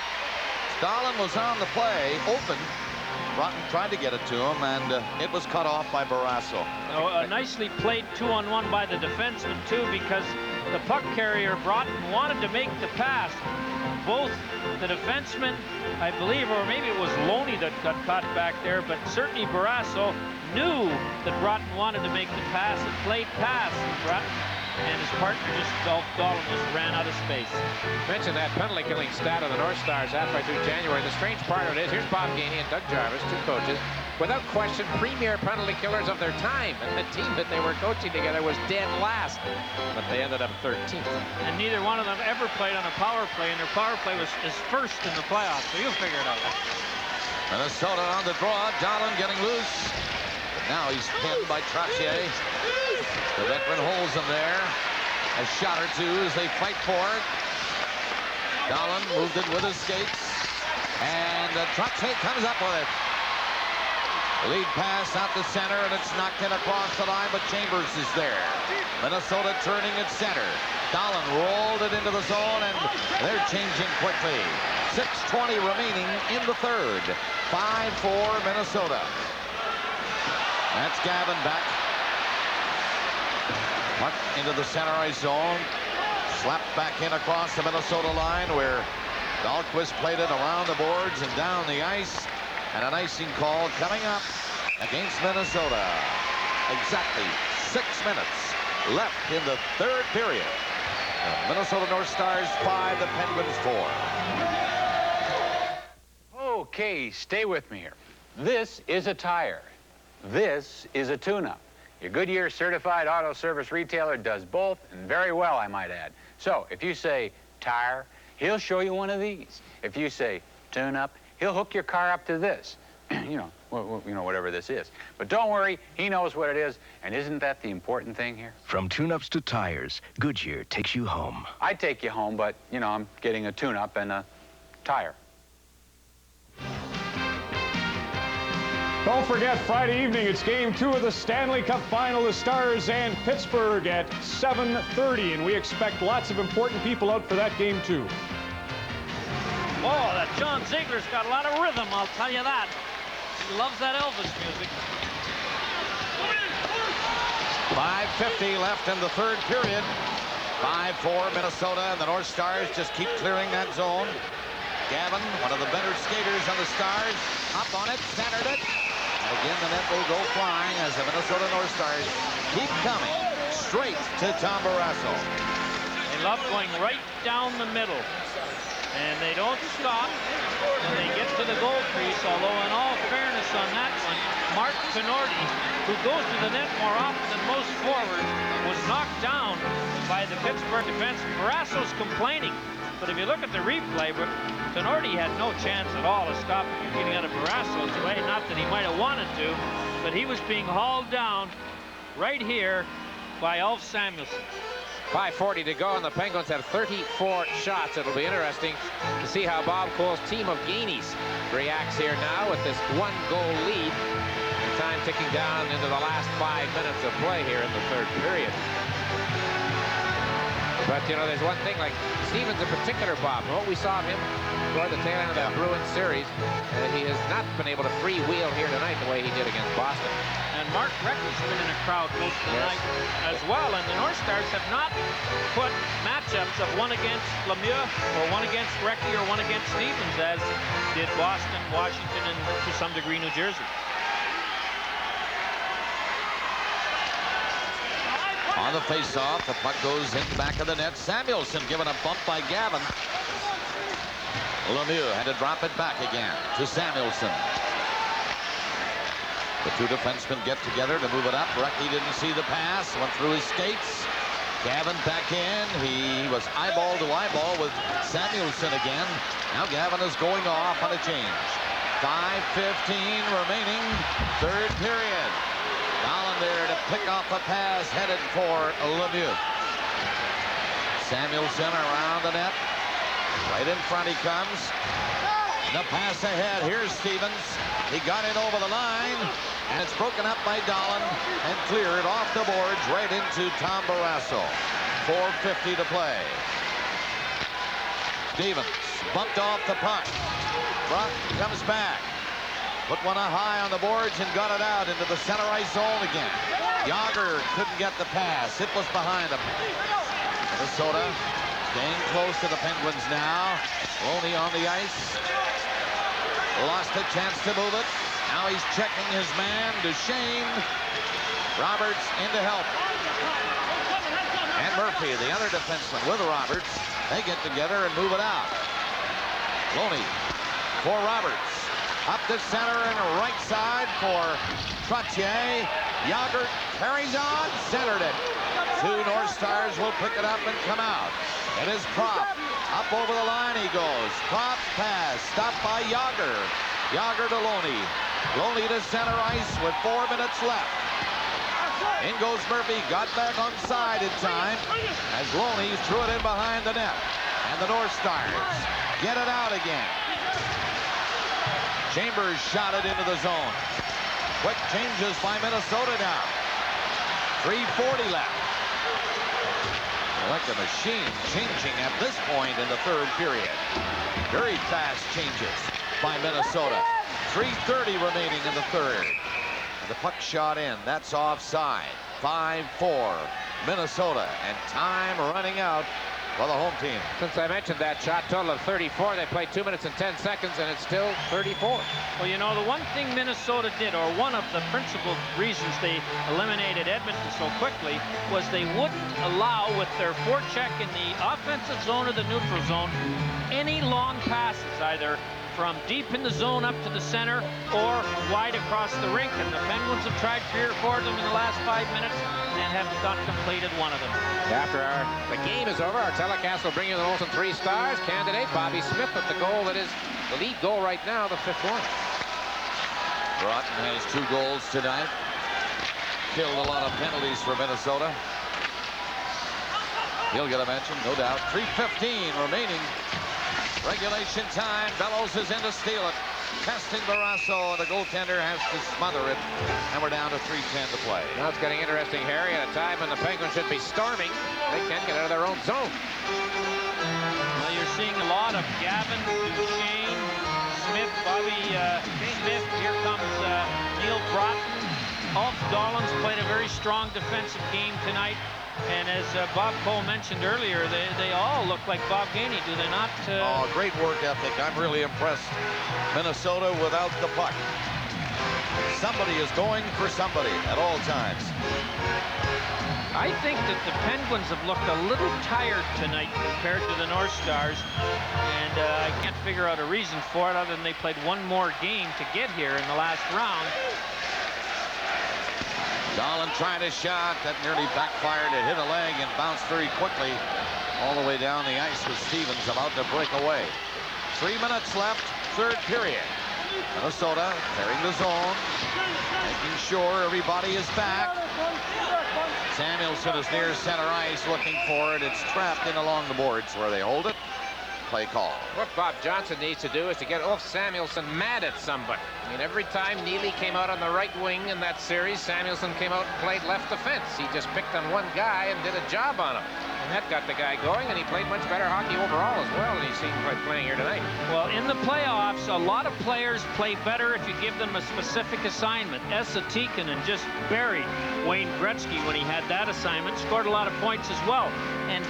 Speaker 22: Stalin was on the play, open. Broughton tried to get it to him, and it was cut off by Barrasso.
Speaker 30: Oh, nicely played 2-on-1 by the defenseman, too, because the puck carrier, Broughton, wanted to make the pass. Both the defenseman, I believe, or maybe it was Loney that got caught back there, but certainly Barrasso knew that Broughton wanted to make the pass and played pass. And his partner Dahlin just ran out of space.
Speaker 29: Mentioned that penalty killing stat of the North Stars halfway through January. The strange part of it is, here's Bob Gainey and Doug Jarvis, 2 coaches, without question, premier penalty killers of their time. And the team that they were coaching together was dead last, but they ended up 13th.
Speaker 30: And neither one of them ever played on a power play, and their power play is first in the playoffs, so you'll figure it out.
Speaker 22: Minnesota on the draw, Dahlin getting loose. Now he's pinned by Trottier. The veteran holds him there. A shot or two as they fight for it. Dahlin moved it with his skates. And Trottier comes up with it. Lead pass out the center, and it's knocked in across the line, but Chambers is there. Minnesota turning at center. Dahlin rolled it into the zone, and they're changing quickly. 6:20 remaining in the third. 5-4 Minnesota. That's Gavin back. Puck into the center ice zone. Slapped back in across the Minnesota line, where Dahlquist played it around the boards and down the ice. And an icing call coming up against Minnesota. Exactly 6 minutes left in the third period. The Minnesota North Stars 5, the Penguins 4.
Speaker 8: Okay, stay with me here. This is a tire. This is a tune-up. Your Goodyear certified auto service retailer does both, and very well, I might add. So if you say tire, he'll show you one of these. If you say tune-up, he'll hook your car up to this. you know, whatever this is. But don't worry, he knows what it is, and isn't that the important thing here?
Speaker 6: From tune-ups to tires, Goodyear takes you home.
Speaker 8: I take you home, but, you know, I'm getting a tune-up and a tire.
Speaker 10: Don't forget, Friday evening, it's Game 2 of the Stanley Cup Final, the Stars and Pittsburgh at 7:30, and we expect lots of important people out for that game, too.
Speaker 30: Oh, that John Ziegler's got a lot of rhythm, I'll tell you that. He loves that Elvis music.
Speaker 22: 5:50 left in the third period. 5-4 Minnesota, and the North Stars just keep clearing that zone. Gavin, one of the better skaters on the Stars, up on it, centered it. And again, the net will go flying as the Minnesota North Stars keep coming straight to Tom Barrasso.
Speaker 30: They love going right down the middle. And they don't stop when they get to the goal crease, although in all fairness on that one, Mark Tinordi, who goes to the net more often than most forwards, was knocked down by the Pittsburgh defense. Barrasso's complaining, but if you look at the replay, Tinordi had no chance at all of stopping him getting out of Barrasso's way. Not that he might have wanted to, but he was being hauled down right here by Ulf Samuelsson.
Speaker 29: 5:40 to go, and the Penguins have 34 shots. It'll be interesting to see how Bob Cole's team of Gainies reacts here now with this 1-goal lead. And time ticking down into the last 5 minutes of play here in the third period. But, you know, there's one thing, like Stevens in particular, Bob, what we saw of him toward the tail end of that Bruins series, he has not been able to freewheel here tonight the way he did against Boston.
Speaker 30: And Mark Reckless been in a crowd most of the night as well, and the North Stars have not put matchups of one against Lemieux or one against Recchi or one against Stevens, as did Boston, Washington, and to some degree New Jersey.
Speaker 22: On the face-off, the puck goes in the back of the net. Samuelsson given a bump by Gavin. Lemieux had to drop it back again to Samuelsson. The two defensemen get together to move it up. Brecky didn't see the pass, went through his skates. Gavin back in. He was eyeball to eyeball with Samuelson again. Now Gavin is going off on a change. 5:15 remaining, third period. Dolan there to pick off a pass headed for Lemieux. Samuelson around the net. Right in front he comes. The pass ahead. Here's Stevens. He got it over the line, and it's broken up by Dolan and cleared off the boards right into Tom Barrasso. 4:50 to play. Stevens bumped off the puck. Brock comes back. Put one high on the boards and got it out into the center ice zone again. Yager couldn't get the pass. It was behind him. Minnesota staying close to the Penguins now. Loney on the ice. Lost a chance to move it. Now he's checking his man, Duchesne. Roberts in to help. And Murphy, the other defenseman with Roberts. They get together and move it out. Loney for Roberts. Up the center and right side for Trottier. Yager carries on, centered it. Two North Stars will pick it up and come out. It is Propp. Up over the line he goes. Propp pass, stopped by Yager. Yager to Loney. Loney to center ice with 4 minutes left. In goes Murphy, got back on side in time as Loney threw it in behind the net. And the North Stars get it out again. Chambers shot it into the zone. Quick changes by Minnesota now. 3:40 left. Like a machine changing at this point in the third period. Very fast changes by Minnesota. 3:30 remaining in the third. And the puck shot in. That's offside. 5-4 Minnesota, and time running out for the home team.
Speaker 29: Since I mentioned that shot, total of 34. They played 2 minutes and 10 seconds, and it's still 34.
Speaker 30: Well, you know, the one thing Minnesota did, or one of the principal reasons they eliminated Edmonton so quickly, was they wouldn't allow, with their forecheck in the offensive zone or the neutral zone, any long passes, either from deep in the zone up to the center or wide across the rink. And the Penguins have tried 3 or 4 of them in the last 5 minutes and have not completed one of them.
Speaker 29: After the game is over, our telecast will bring you the Olsen 3 Stars candidate, Bobby Smith, with the goal that is the lead goal right now, the 5th one.
Speaker 22: Broughton has 2 goals tonight. Killed a lot of penalties for Minnesota. He'll get a mention, no doubt. 3:15 remaining. Regulation time. Bellows is in to steal it. Testing Barrasso. The goaltender has to smother it. And we're down to 3:10 to play.
Speaker 29: Now it's getting interesting, Harry, at a time when the Penguins should be storming. They can't get out of their own zone.
Speaker 30: Well, you're seeing a lot of Gavin, Duchesne, Smith, Bobby Smith. Here comes Neil Broughton. Ulf Dolan's played a very strong defensive game tonight. And as Bob Cole mentioned earlier, they all look like Bob Gainey, do they not?
Speaker 22: Oh, great work ethic. I'm really impressed. Minnesota without the puck. Somebody is going for somebody at all times.
Speaker 30: I think that the Penguins have looked a little tired tonight compared to the North Stars. And I can't figure out a reason for it other than they played one more game to get here in the last round.
Speaker 22: Dolan tried a shot that nearly backfired. It hit a leg and bounced very quickly all the way down the ice with Stevens about to break away. 3 minutes left, third period. Minnesota clearing the zone, making sure everybody is back. Samuelson is near center ice looking for it. It's trapped in along the boards where they hold it. Play call.
Speaker 29: What Bob Johnson needs to do is to get Ulf Samuelson mad at somebody. I mean, every time Neely came out on the right wing in that series, Samuelson came out and played left defense. He just picked on one guy and did a job on him. And that got the guy going, and he played much better hockey overall as well, and he seemed like playing here tonight.
Speaker 30: Well, in the playoffs, a lot of players play better if you give them a specific assignment. Esa Tikkanen just buried Wayne Gretzky when he had that assignment, scored a lot of points as well, and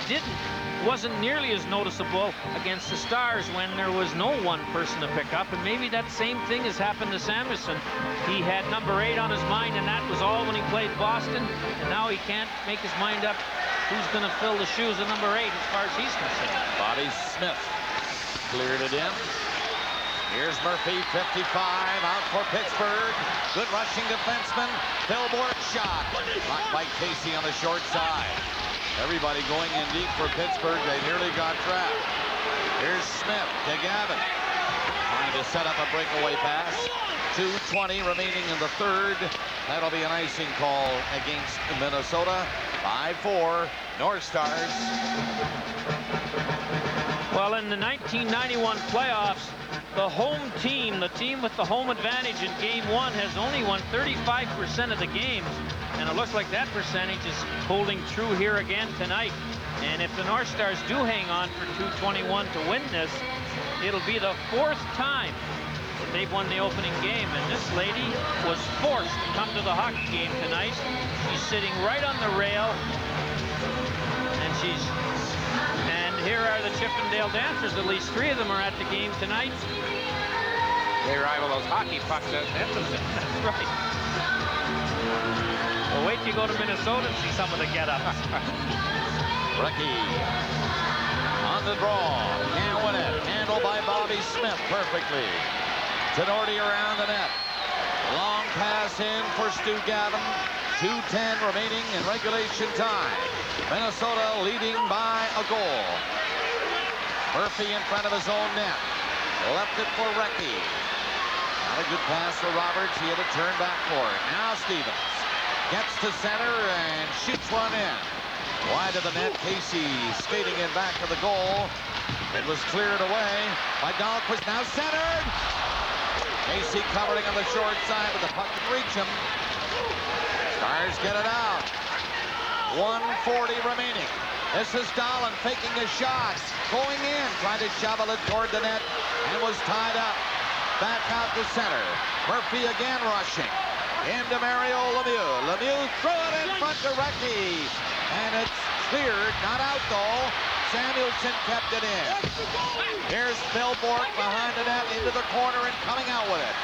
Speaker 30: wasn't nearly as noticeable against the Stars when there was no one person to pick up. And maybe that same thing has happened to Samuelson. He had number 8 on his mind, and that was all when he played Boston. And now he can't make his mind up who's going to fill the shoes of number 8 as far as he's concerned.
Speaker 22: Bobby Smith cleared it in. Here's Murphy, 55, out for Pittsburgh. Good rushing defenseman. Phil Bourque shot. Blocked by Casey on the short side. Everybody going in deep for Pittsburgh. They nearly got trapped. Here's Smith to Gavin. Trying to set up a breakaway pass. 2:20 remaining in the third. That'll be an icing call against Minnesota. 5-4, North Stars.
Speaker 30: Well, in the 1991 playoffs, the home team, the team with the home advantage in Game 1, has only won 35% of the games. And it looks like that percentage is holding true here again tonight. And if the North Stars do hang on for 2:21 to win this, it'll be the 4th time that they've won the opening game. And this lady was forced to come to the hockey game tonight. She's sitting right on the rail. And here are the Chippendale Dancers. At least 3 of them are at the game tonight.
Speaker 29: They rival those hockey pucks at Edmonton.
Speaker 30: That's right. Well, wait till you go to Minnesota and see some of the get-ups.
Speaker 22: Recchi on the draw. Can't win it. Handled by Bobby Smith perfectly. Tenorti around the net. Long pass in for Stu Gavin. 2:10 remaining in regulation time. Minnesota leading by a goal. Murphy in front of his own net. Left it for Recchi. Not a good pass for Roberts. He had to turn back for it. Now Stevens gets to center and shoots one in. Wide of the net. Casey skating it back to the goal. It was cleared away by Dahlquist. Now centered. Casey covering on the short side, but the puck can reach him. Stars get it out. 1:40 remaining. This is Dahlin faking a shot. Going in, trying to shovel it toward the net, and was tied up. Back out to center. Murphy again rushing. Into Mario Lemieux. Lemieux threw it in front to Recchi. And it's cleared, not out though. Samuelson kept it in. Here's Phil Bourque behind the net into the corner and coming out with it.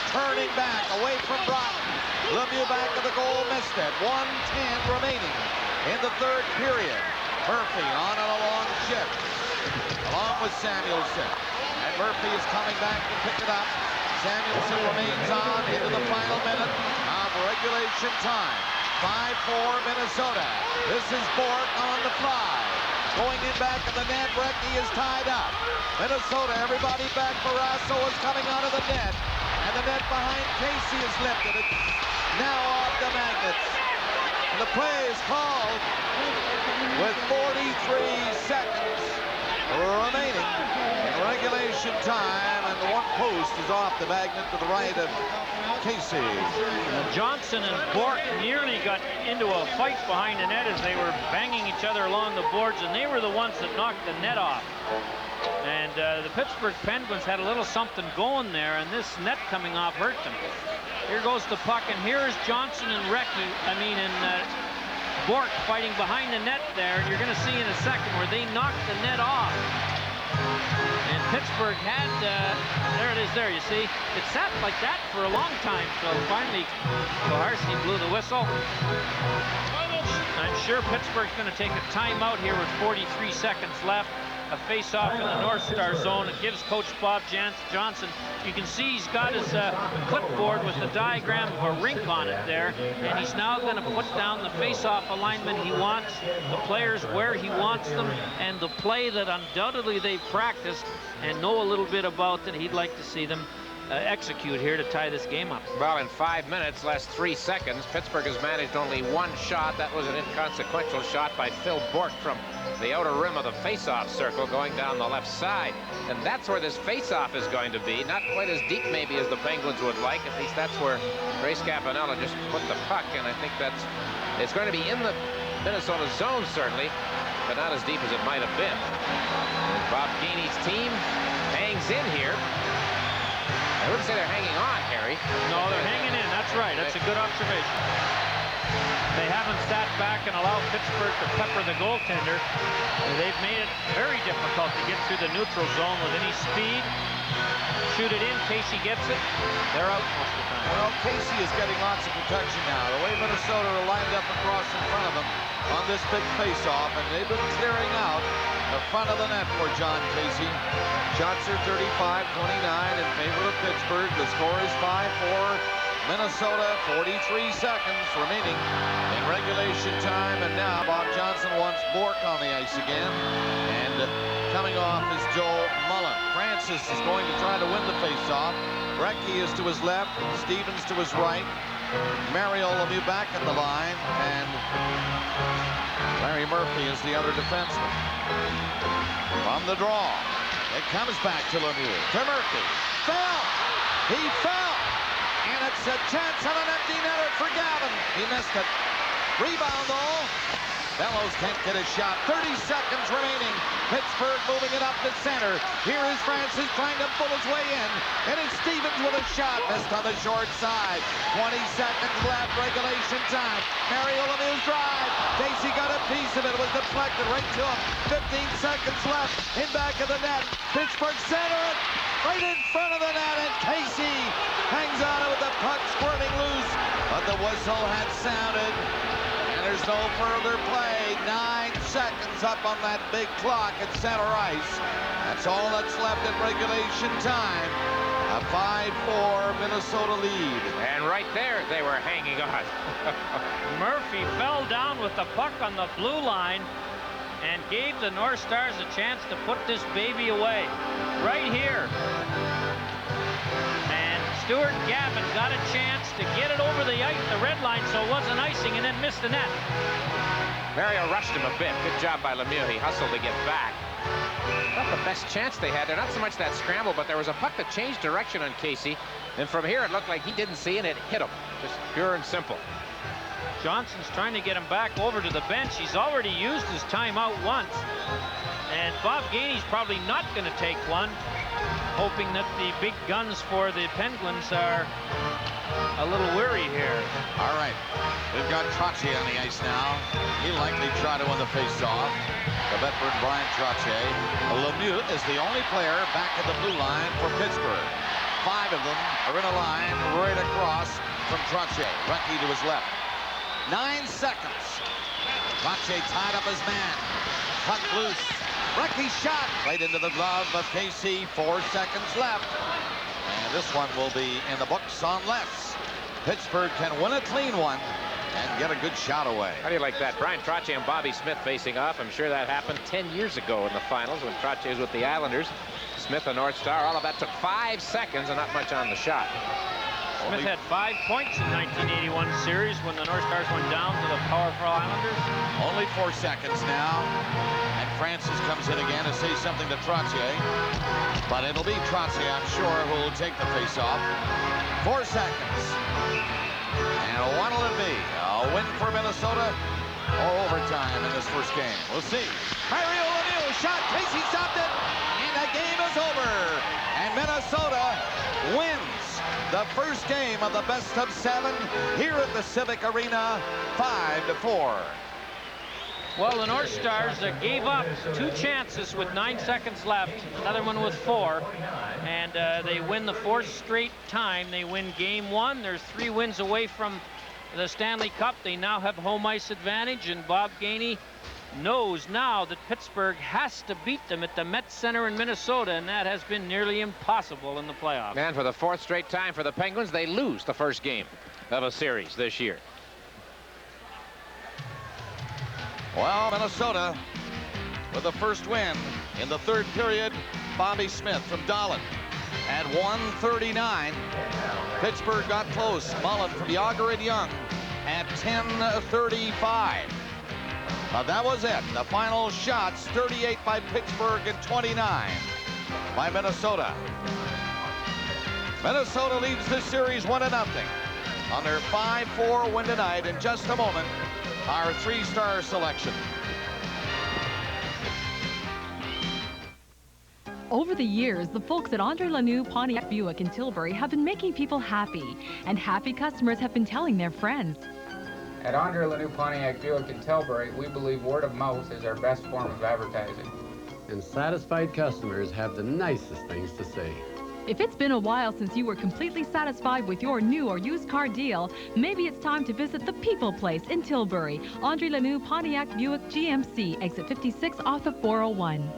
Speaker 22: Turning back away from Broughton. Lemieux back to the goal, missed it. 1:10 remaining in the third period. Murphy on a long shift along with Samuelson. And Murphy is coming back to pick it up. Samuelson remains on into the final minute of regulation time. 5-4 Minnesota. This is Bourque on the fly. Going in back of the net, Recchi is tied up. Minnesota, everybody back. Barrasso is coming out of the net. And the net behind Casey is lifted. It's now off the magnets. And the play is called with 43 seconds remaining in regulation time. And the one post is off the magnet to the right of Casey.
Speaker 30: Johnson and Bourque nearly got into a fight behind the net as they were banging each other along the boards, and they were the ones that knocked the net off. And the Pittsburgh Penguins had a little something going there, and this net coming off hurt them. Here goes the puck, and here's Johnson and Bourque fighting behind the net there. And you're going to see in a second where they knocked the net off. And Pittsburgh had, there it is there, you see. It sat like that for a long time, so finally Koharski blew the whistle. I'm sure Pittsburgh's going to take a timeout here with 43 seconds left. A face-off in the North Star zone. It gives Coach Bob Johnson, you can see he's got his clipboard with the diagram of a rink on it there, and he's now going to put down the face-off alignment he wants, the players where he wants them, and the play that undoubtedly they've practiced and know a little bit about that he'd like to see them execute here to tie this game up.
Speaker 29: Well, in 5 minutes, last 3 seconds, Pittsburgh has managed only one shot. That was an inconsequential shot by Phil Bourque from the outer rim of the face-off circle going down the left side. And that's where this face-off is going to be. Not quite as deep maybe as the Penguins would like. At least that's where Grace Campanella just put the puck. And I think it's going to be in the Minnesota zone certainly, but not as deep as it might have been. And Bob Gainey's team hangs in here. I wouldn't say they're hanging on, Harry.
Speaker 30: No, they're hanging in. That's right. That's a good observation. They haven't sat back and allowed Pittsburgh to pepper the goaltender. They've made it very difficult to get through the neutral zone with any speed. Shoot it in. Casey gets it. They're out most of the time.
Speaker 22: Well, Casey is getting lots of protection now. The way Minnesota are lined up across in front of him, on this big face-off, and they've been clearing out the front of the net for John Casey. Shots are 35-29 in favor of Pittsburgh. The score is 5-4. Minnesota, 43 seconds remaining in regulation time, and now Bob Johnson wants Bourque on the ice again, and coming off is Joe Mullen. Francis is going to try to win the face-off. Recchi is to his left, Stevens to his right. Mario Lemieux back in the line, and Larry Murphy is the other defenseman. From the draw, it comes back to Lemieux, to Murphy. Fell! He fell! And it's a chance on an empty netter for Gavin. He missed it. Rebound, though. Bellows can't get a shot. 30 seconds remaining. Pittsburgh moving it up the center. Here is Francis trying to pull his way in. And it's Stevens with a shot. Missed on the short side. 20 seconds left. Regulation time. Mario Lemieux's drive. Casey got a piece of it. It was deflected right to him. 15 seconds left. In back of the net. Pittsburgh center it. Right in front of the net. And Casey hangs on it with the puck squirting loose. But the whistle had sounded. There's no further play. 9 seconds up on that big clock at center ice. That's all that's left in regulation time. A 5-4 Minnesota lead.
Speaker 30: And right there, they were hanging on. Murphy fell down with the puck on the blue line and gave the North Stars a chance to put this baby away. Right here. Stuart Gavin got a chance to get it over the red line, so it wasn't icing, and then missed the net.
Speaker 29: Mario rushed him a bit. Good job by Lemieux. He hustled to get back. Not the best chance they had there. Not so much that scramble, but there was a puck that changed direction on Casey. And from here, it looked like he didn't see, and it hit him. Just pure and simple.
Speaker 30: Johnson's trying to get him back over to the bench. He's already used his timeout once. And Bob Gainey's probably not going to take one, hoping that the big guns for the Penguins are a little weary here.
Speaker 22: All right, we've got Trottier on the ice now. He'll likely try to win the face-off. The veteran Brian Trottier. Lemieux is the only player back at the blue line for Pittsburgh. 5 of them are in a line right across from Trottier. Recchi to his left. 9 seconds. Trottier tied up his man. Puck loose. Recchi shot right into the glove of Casey. 4 seconds left. And this one will be in the books unless Pittsburgh can win a clean one and get a good shot away.
Speaker 29: How do you like that? Brian Trottier and Bobby Smith facing off. I'm sure that happened 10 years ago in the finals when Trottier was with the Islanders. Smith, a North Star. All of that took 5 seconds and not much on the shot.
Speaker 30: Smith had 5 points in 1981 series when the North Stars went down to the powerful Islanders.
Speaker 22: Only 4 seconds now. And Francis comes in again to say something to Trottier. But it'll be Trottier, I'm sure, who will take the face-off. 4 seconds. And what'll it be? A win for Minnesota or overtime in this first game? We'll see. Mario Lemieux shot. Casey stopped it. And the game is over. And Minnesota wins the first game of the best of 7 here at the Civic Arena, 5-4.
Speaker 30: Well, the North Stars gave up 2 chances with 9 seconds left, another one with 4, and they win the 4th straight time. They win game 1. There's 3 wins away from the Stanley Cup. They now have home ice advantage, and Bob Gainey knows now that Pittsburgh has to beat them at the Met Center in Minnesota, and that has been nearly impossible in the playoffs.
Speaker 29: And for the 4th straight time for the Penguins, they lose the first game of a series this year.
Speaker 22: Well, Minnesota with the first win in the 3rd period. Bobby Smith from Dahlin at 1:39. Pittsburgh got close. Mullen from Yager and Young at 10:35. That was it. The final shots, 38 by Pittsburgh and 29 by Minnesota. Minnesota leads this series 1-0 on their 5-4 win tonight. In just a moment, our 3-star selection.
Speaker 13: Over the years, the folks at Andre Lanoux Pontiac Buick in Tilbury have been making people happy, and happy customers have been telling their friends.
Speaker 15: At Andre Lanoux Pontiac Buick in Tilbury, we believe word of mouth is our best form of advertising.
Speaker 16: And satisfied customers have the nicest things to say.
Speaker 13: If it's been a while since you were completely satisfied with your new or used car deal, maybe it's time to visit the People Place in Tilbury. Andre Lanoux Pontiac Buick GMC, exit 56 off of 401.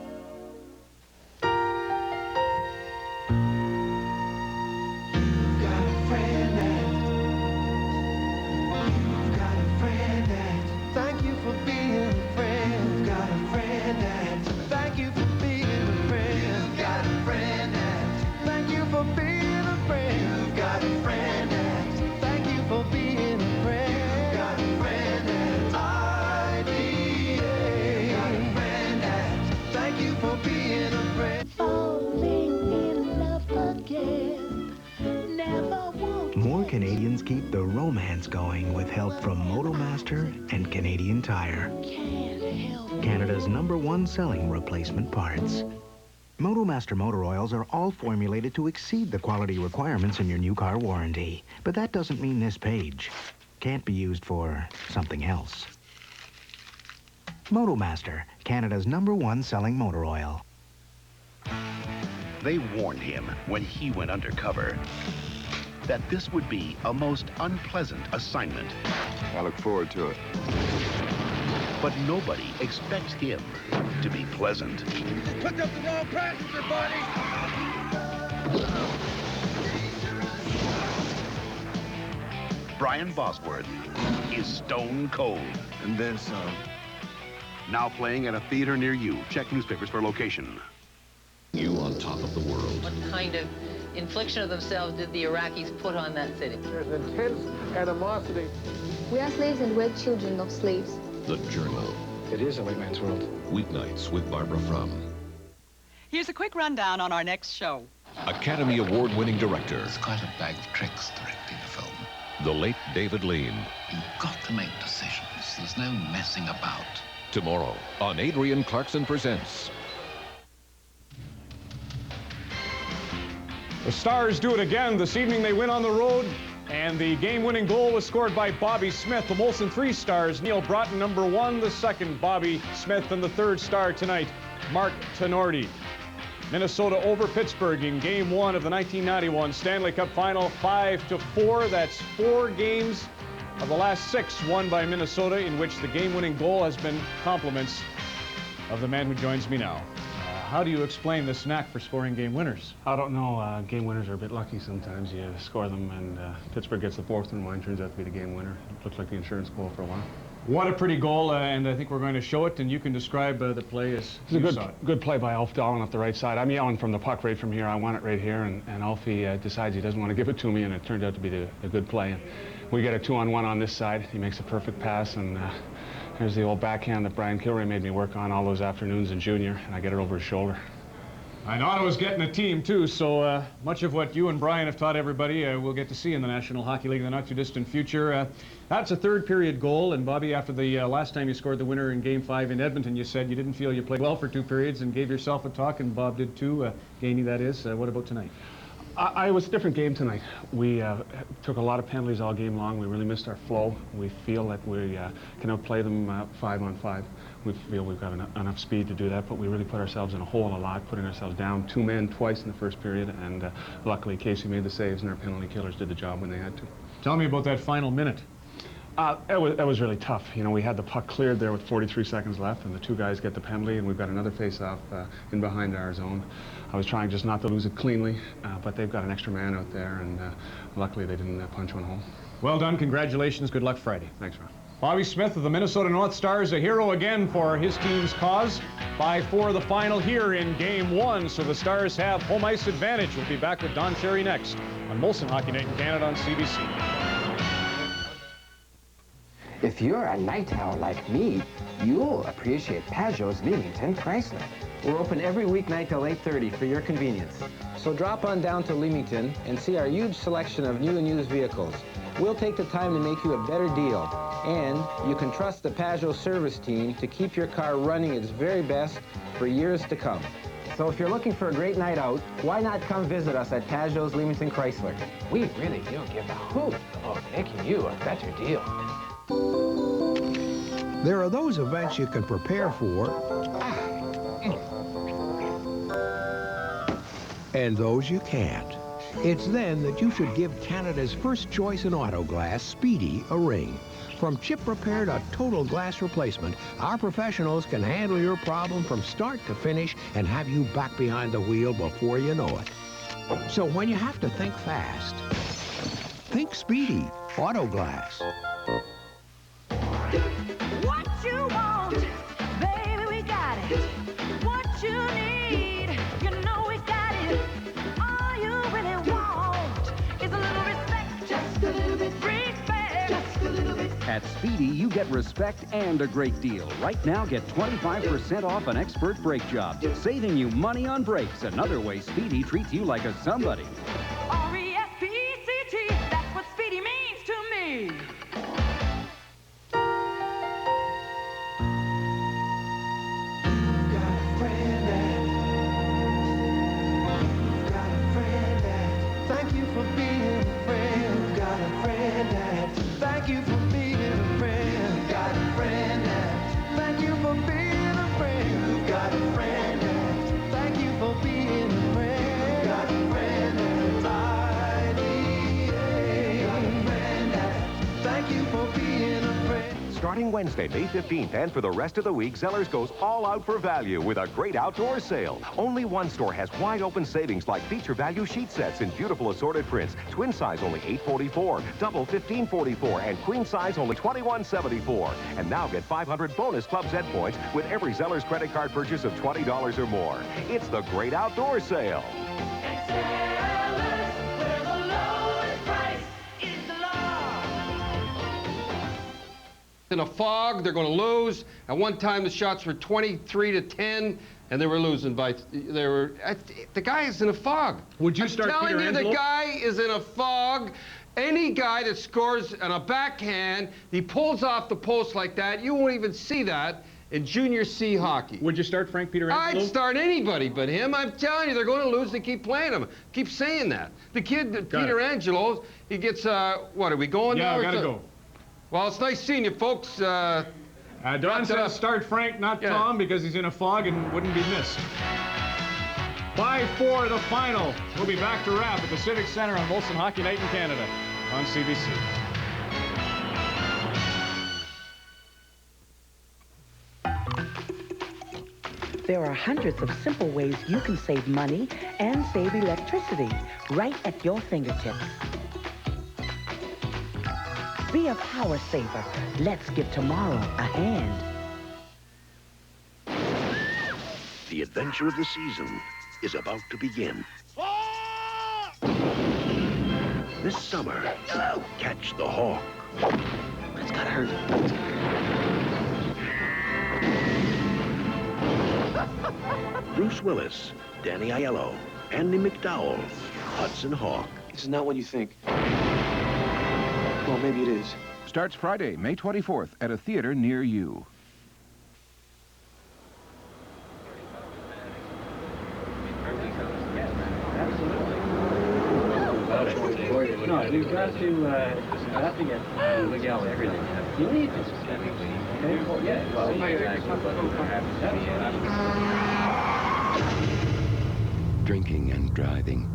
Speaker 1: Thank you for being a friend. You've got a friend that. Thank you for being a friend. You've got a friend that. Thank you for being a friend. You've got a friend that. Thank you for being a friend. You've got a friend that. IDA. You've got a friend that. Thank you for being a friend. Falling in love again. Never want.
Speaker 16: More Canadians keep the romance going with help from Motomaster and Canadian Tire. Canada's #1 selling replacement parts. Motomaster motor oils are all formulated to exceed the quality requirements in your new car warranty. But that doesn't mean this page can't be used for something else. Motomaster, Canada's #1 selling motor oil.
Speaker 17: They warned him when he went undercover that this would be a most unpleasant assignment.
Speaker 28: I look forward to it.
Speaker 17: But nobody expects him to be pleasant.
Speaker 1: Picked up the wrong passenger, buddy.
Speaker 17: Brian Bosworth is stone cold.
Speaker 28: And then some.
Speaker 17: Now playing at a theater near you. Check newspapers for location.
Speaker 18: You on top of the world.
Speaker 19: What kind of infliction of themselves did the Iraqis put on that city?
Speaker 20: There's intense animosity.
Speaker 23: We are slaves and we're children of slaves.
Speaker 18: The Journal.
Speaker 9: It is a white man's world.
Speaker 18: Weeknights with Barbara Frum.
Speaker 24: Here's a quick rundown on our next show.
Speaker 18: Academy Award-winning director.
Speaker 25: It's quite a bag of tricks directing a film.
Speaker 18: The late David Lean.
Speaker 25: You've got to make decisions. There's no messing about.
Speaker 18: Tomorrow on Adrian Clarkson Presents.
Speaker 10: The Stars do it again. This evening they win on the road, and the game-winning goal was scored by Bobby Smith. The Molson 3 stars, Neil Broughton, #1, the second, Bobby Smith, and the third star tonight, Mark Tenorti. Minnesota over Pittsburgh in Game 1 of the 1991 Stanley Cup Final, 5-4. That's 4 games of the last 6 won by Minnesota, in which the game-winning goal has been compliments of the man who joins me now. How do you explain this knack for scoring game winners?
Speaker 9: I don't know. Game winners are a bit lucky sometimes. You score them, and Pittsburgh gets the 4th, and mine turns out to be the game winner. It looked like the insurance goal for a while.
Speaker 10: What a pretty goal, and I think we're going to show it, and you can describe the play as you saw it.
Speaker 9: Good play by Alf Dahlen up the right side. I'm yelling from the puck right from here. I want it right here, and Alfie decides he doesn't want to give it to me, and it turned out to be a good play. And we get a 2-on-1 on this side. He makes a perfect pass, and here's the old backhand that Brian Kilray made me work on all those afternoons in junior, and I get it over his shoulder.
Speaker 10: And Ottawa's getting a team, too, so much of what you and Brian have taught everybody we'll get to see in the National Hockey League in the not-too-distant future. That's a third-period goal, and Bobby, after the last time you scored the winner in Game 5 in Edmonton, you said you didn't feel you played well for 2 periods and gave yourself a talk, and Bob did, too. Gainey, that is. What about tonight?
Speaker 9: It was a different game tonight. We took a lot of penalties all game long. We really missed our flow. We feel that we can outplay them 5-on-5. We feel we've got enough speed to do that, but we really put ourselves in a hole a lot, putting ourselves down 2 men twice in the first period, and luckily Casey made the saves and our penalty killers did the job when they had to.
Speaker 10: Tell me about that final minute.
Speaker 9: That was really tough. You know, we had the puck cleared there with 43 seconds left, and the 2 guys get the penalty, and we've got another face-off in behind our zone. I was trying just not to lose it cleanly, but they've got an extra man out there, and luckily they didn't punch one hole.
Speaker 10: Well done. Congratulations. Good luck Friday.
Speaker 9: Thanks, Ron.
Speaker 10: Bobby Smith of the Minnesota North Stars, a hero again for his team's cause. 5-4 the final here in Game 1, so the Stars have home ice advantage. We'll be back with Don Cherry next on Molson Hockey Night in Canada on CBC.
Speaker 26: If you're a night owl like me, you'll appreciate Peugeot's Leamington Chrysler.
Speaker 27: We're open every weeknight till 8:30 for your convenience. So drop on down to Leamington and see our huge selection of new and used vehicles. We'll take the time to make you a better deal. And you can trust the Peugeot service team to keep your car running its very best for years to come. So if you're looking for a great night out, why not come visit us at Peugeot's Leamington Chrysler? We really do give a hoot about making you a better deal.
Speaker 31: There are those events you can prepare for and those you can't. It's then that you should give Canada's first choice in auto glass, Speedy, a ring. From chip repair to total glass replacement, our professionals can handle your problem from start to finish and have you back behind the wheel before you know it. So when you have to think fast, think Speedy, auto glass.
Speaker 1: What you want, baby, we got it. What you need, you know we got it. All you really want is a little respect, just a little bit. Respect, just a little bit.
Speaker 2: At Speedy, you get respect and a great deal. Right now, get 25% off an expert brake job, saving you money on brakes. Another way Speedy treats you like a somebody.
Speaker 1: R-E-S-P-E-C-T, that's what Speedy means to me.
Speaker 3: Thank you for being a friend. You've got a friend that. Thank you for being a friend. You've got a friend that. Thank you for being a friend. You've got a friend that. Thank you for being a friend. You've got a friend that. I-D-A. Got a friend that. Thank you for being a friend.
Speaker 4: Starting Wednesday, May 15th, and for the rest of the week, Zellers goes all out for value with a great outdoor sale. Only one store has wide-open savings like feature value sheet sets in beautiful assorted prints. Twin size only $8.44, double $15.44, and queen size only $21.74. And now get 500 bonus Club Z points with every Zellers credit card purchase of $20 or more. It's the great outdoor sale.
Speaker 5: In a fog, they're going to lose. At one time, the shots were 23-10, and they were losing by. The guy is in a fog.
Speaker 10: Would you start
Speaker 5: telling
Speaker 10: Peter
Speaker 5: you,
Speaker 10: Angelo?
Speaker 5: the guy is in a fog. Any guy that scores on a backhand, he pulls off the post like that. You won't even see that in Junior C hockey.
Speaker 10: Would you start Frank Peter Angelo?
Speaker 5: I'd start anybody but him. I'm telling you, they're going to lose. They keep playing him. Keep saying that. The kid, Peter Angelo, he gets. What are we going now?
Speaker 10: Yeah, I gotta go.
Speaker 5: Well, it's nice seeing you, folks.
Speaker 10: Don says start Frank, not Tom, because he's in a fog and wouldn't be missed. 5-4, the final. We'll be back to wrap at the Civic Center on Molson Hockey Night in Canada on CBC.
Speaker 6: There are hundreds of simple ways you can save money and save electricity right at your fingertips. Be a power saver. Let's give tomorrow a hand.
Speaker 17: The adventure of the season is about to begin. This summer, catch the Hawk.
Speaker 6: That's gotta hurt.
Speaker 17: Bruce Willis, Danny Aiello, Andy McDowell, Hudson Hawk.
Speaker 26: This is not what you think. Well, maybe it is.
Speaker 7: Starts Friday, May 24th at a theater near you.
Speaker 8: No, we've got to get Miguel everything. You need this. Okay? Yeah. Well,
Speaker 25: Drinking and driving.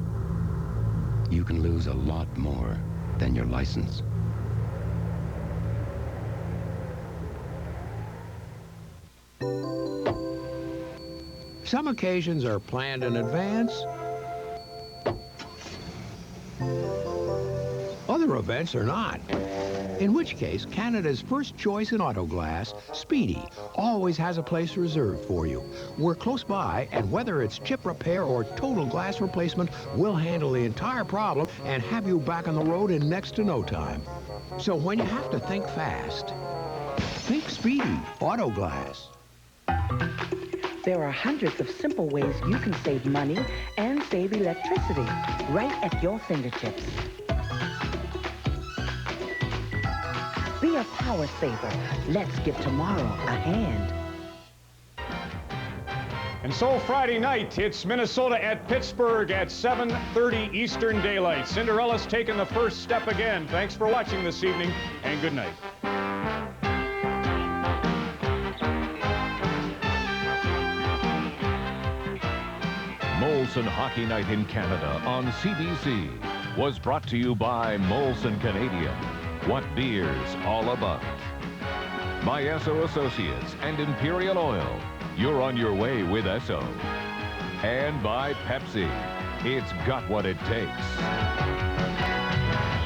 Speaker 25: You can lose a lot more than your license.
Speaker 31: Some occasions are planned in advance. Other events are not. In which case, Canada's first choice in auto glass, Speedy, always has a place reserved for you. We're close by, and whether it's chip repair or total glass replacement, we'll handle the entire problem and have you back on the road in next to no time. So when you have to think fast, think Speedy, auto glass.
Speaker 6: There are hundreds of simple ways you can save money and save electricity right at your fingertips. Be a power saver. Let's give tomorrow a hand.
Speaker 10: And so Friday night, it's Minnesota at Pittsburgh at 7:30 Eastern Daylight. Cinderella's taken the first step again. Thanks for watching this evening, and good night.
Speaker 18: Molson Hockey Night in Canada on CBC was brought to you by Molson Canadian. What beer's all about. By Esso Associates and Imperial Oil. You're on your way with Esso. And by Pepsi. It's got what it takes.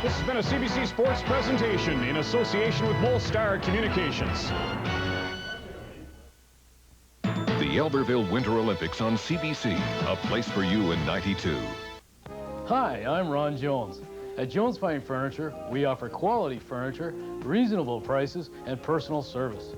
Speaker 10: This has been a CBC Sports presentation in association with Molstar Communications.
Speaker 18: The Albertville Winter Olympics on CBC, a place for you in '92.
Speaker 11: Hi, I'm Ron Jones. At Jones Fine Furniture, we offer quality furniture, reasonable prices, and personal service.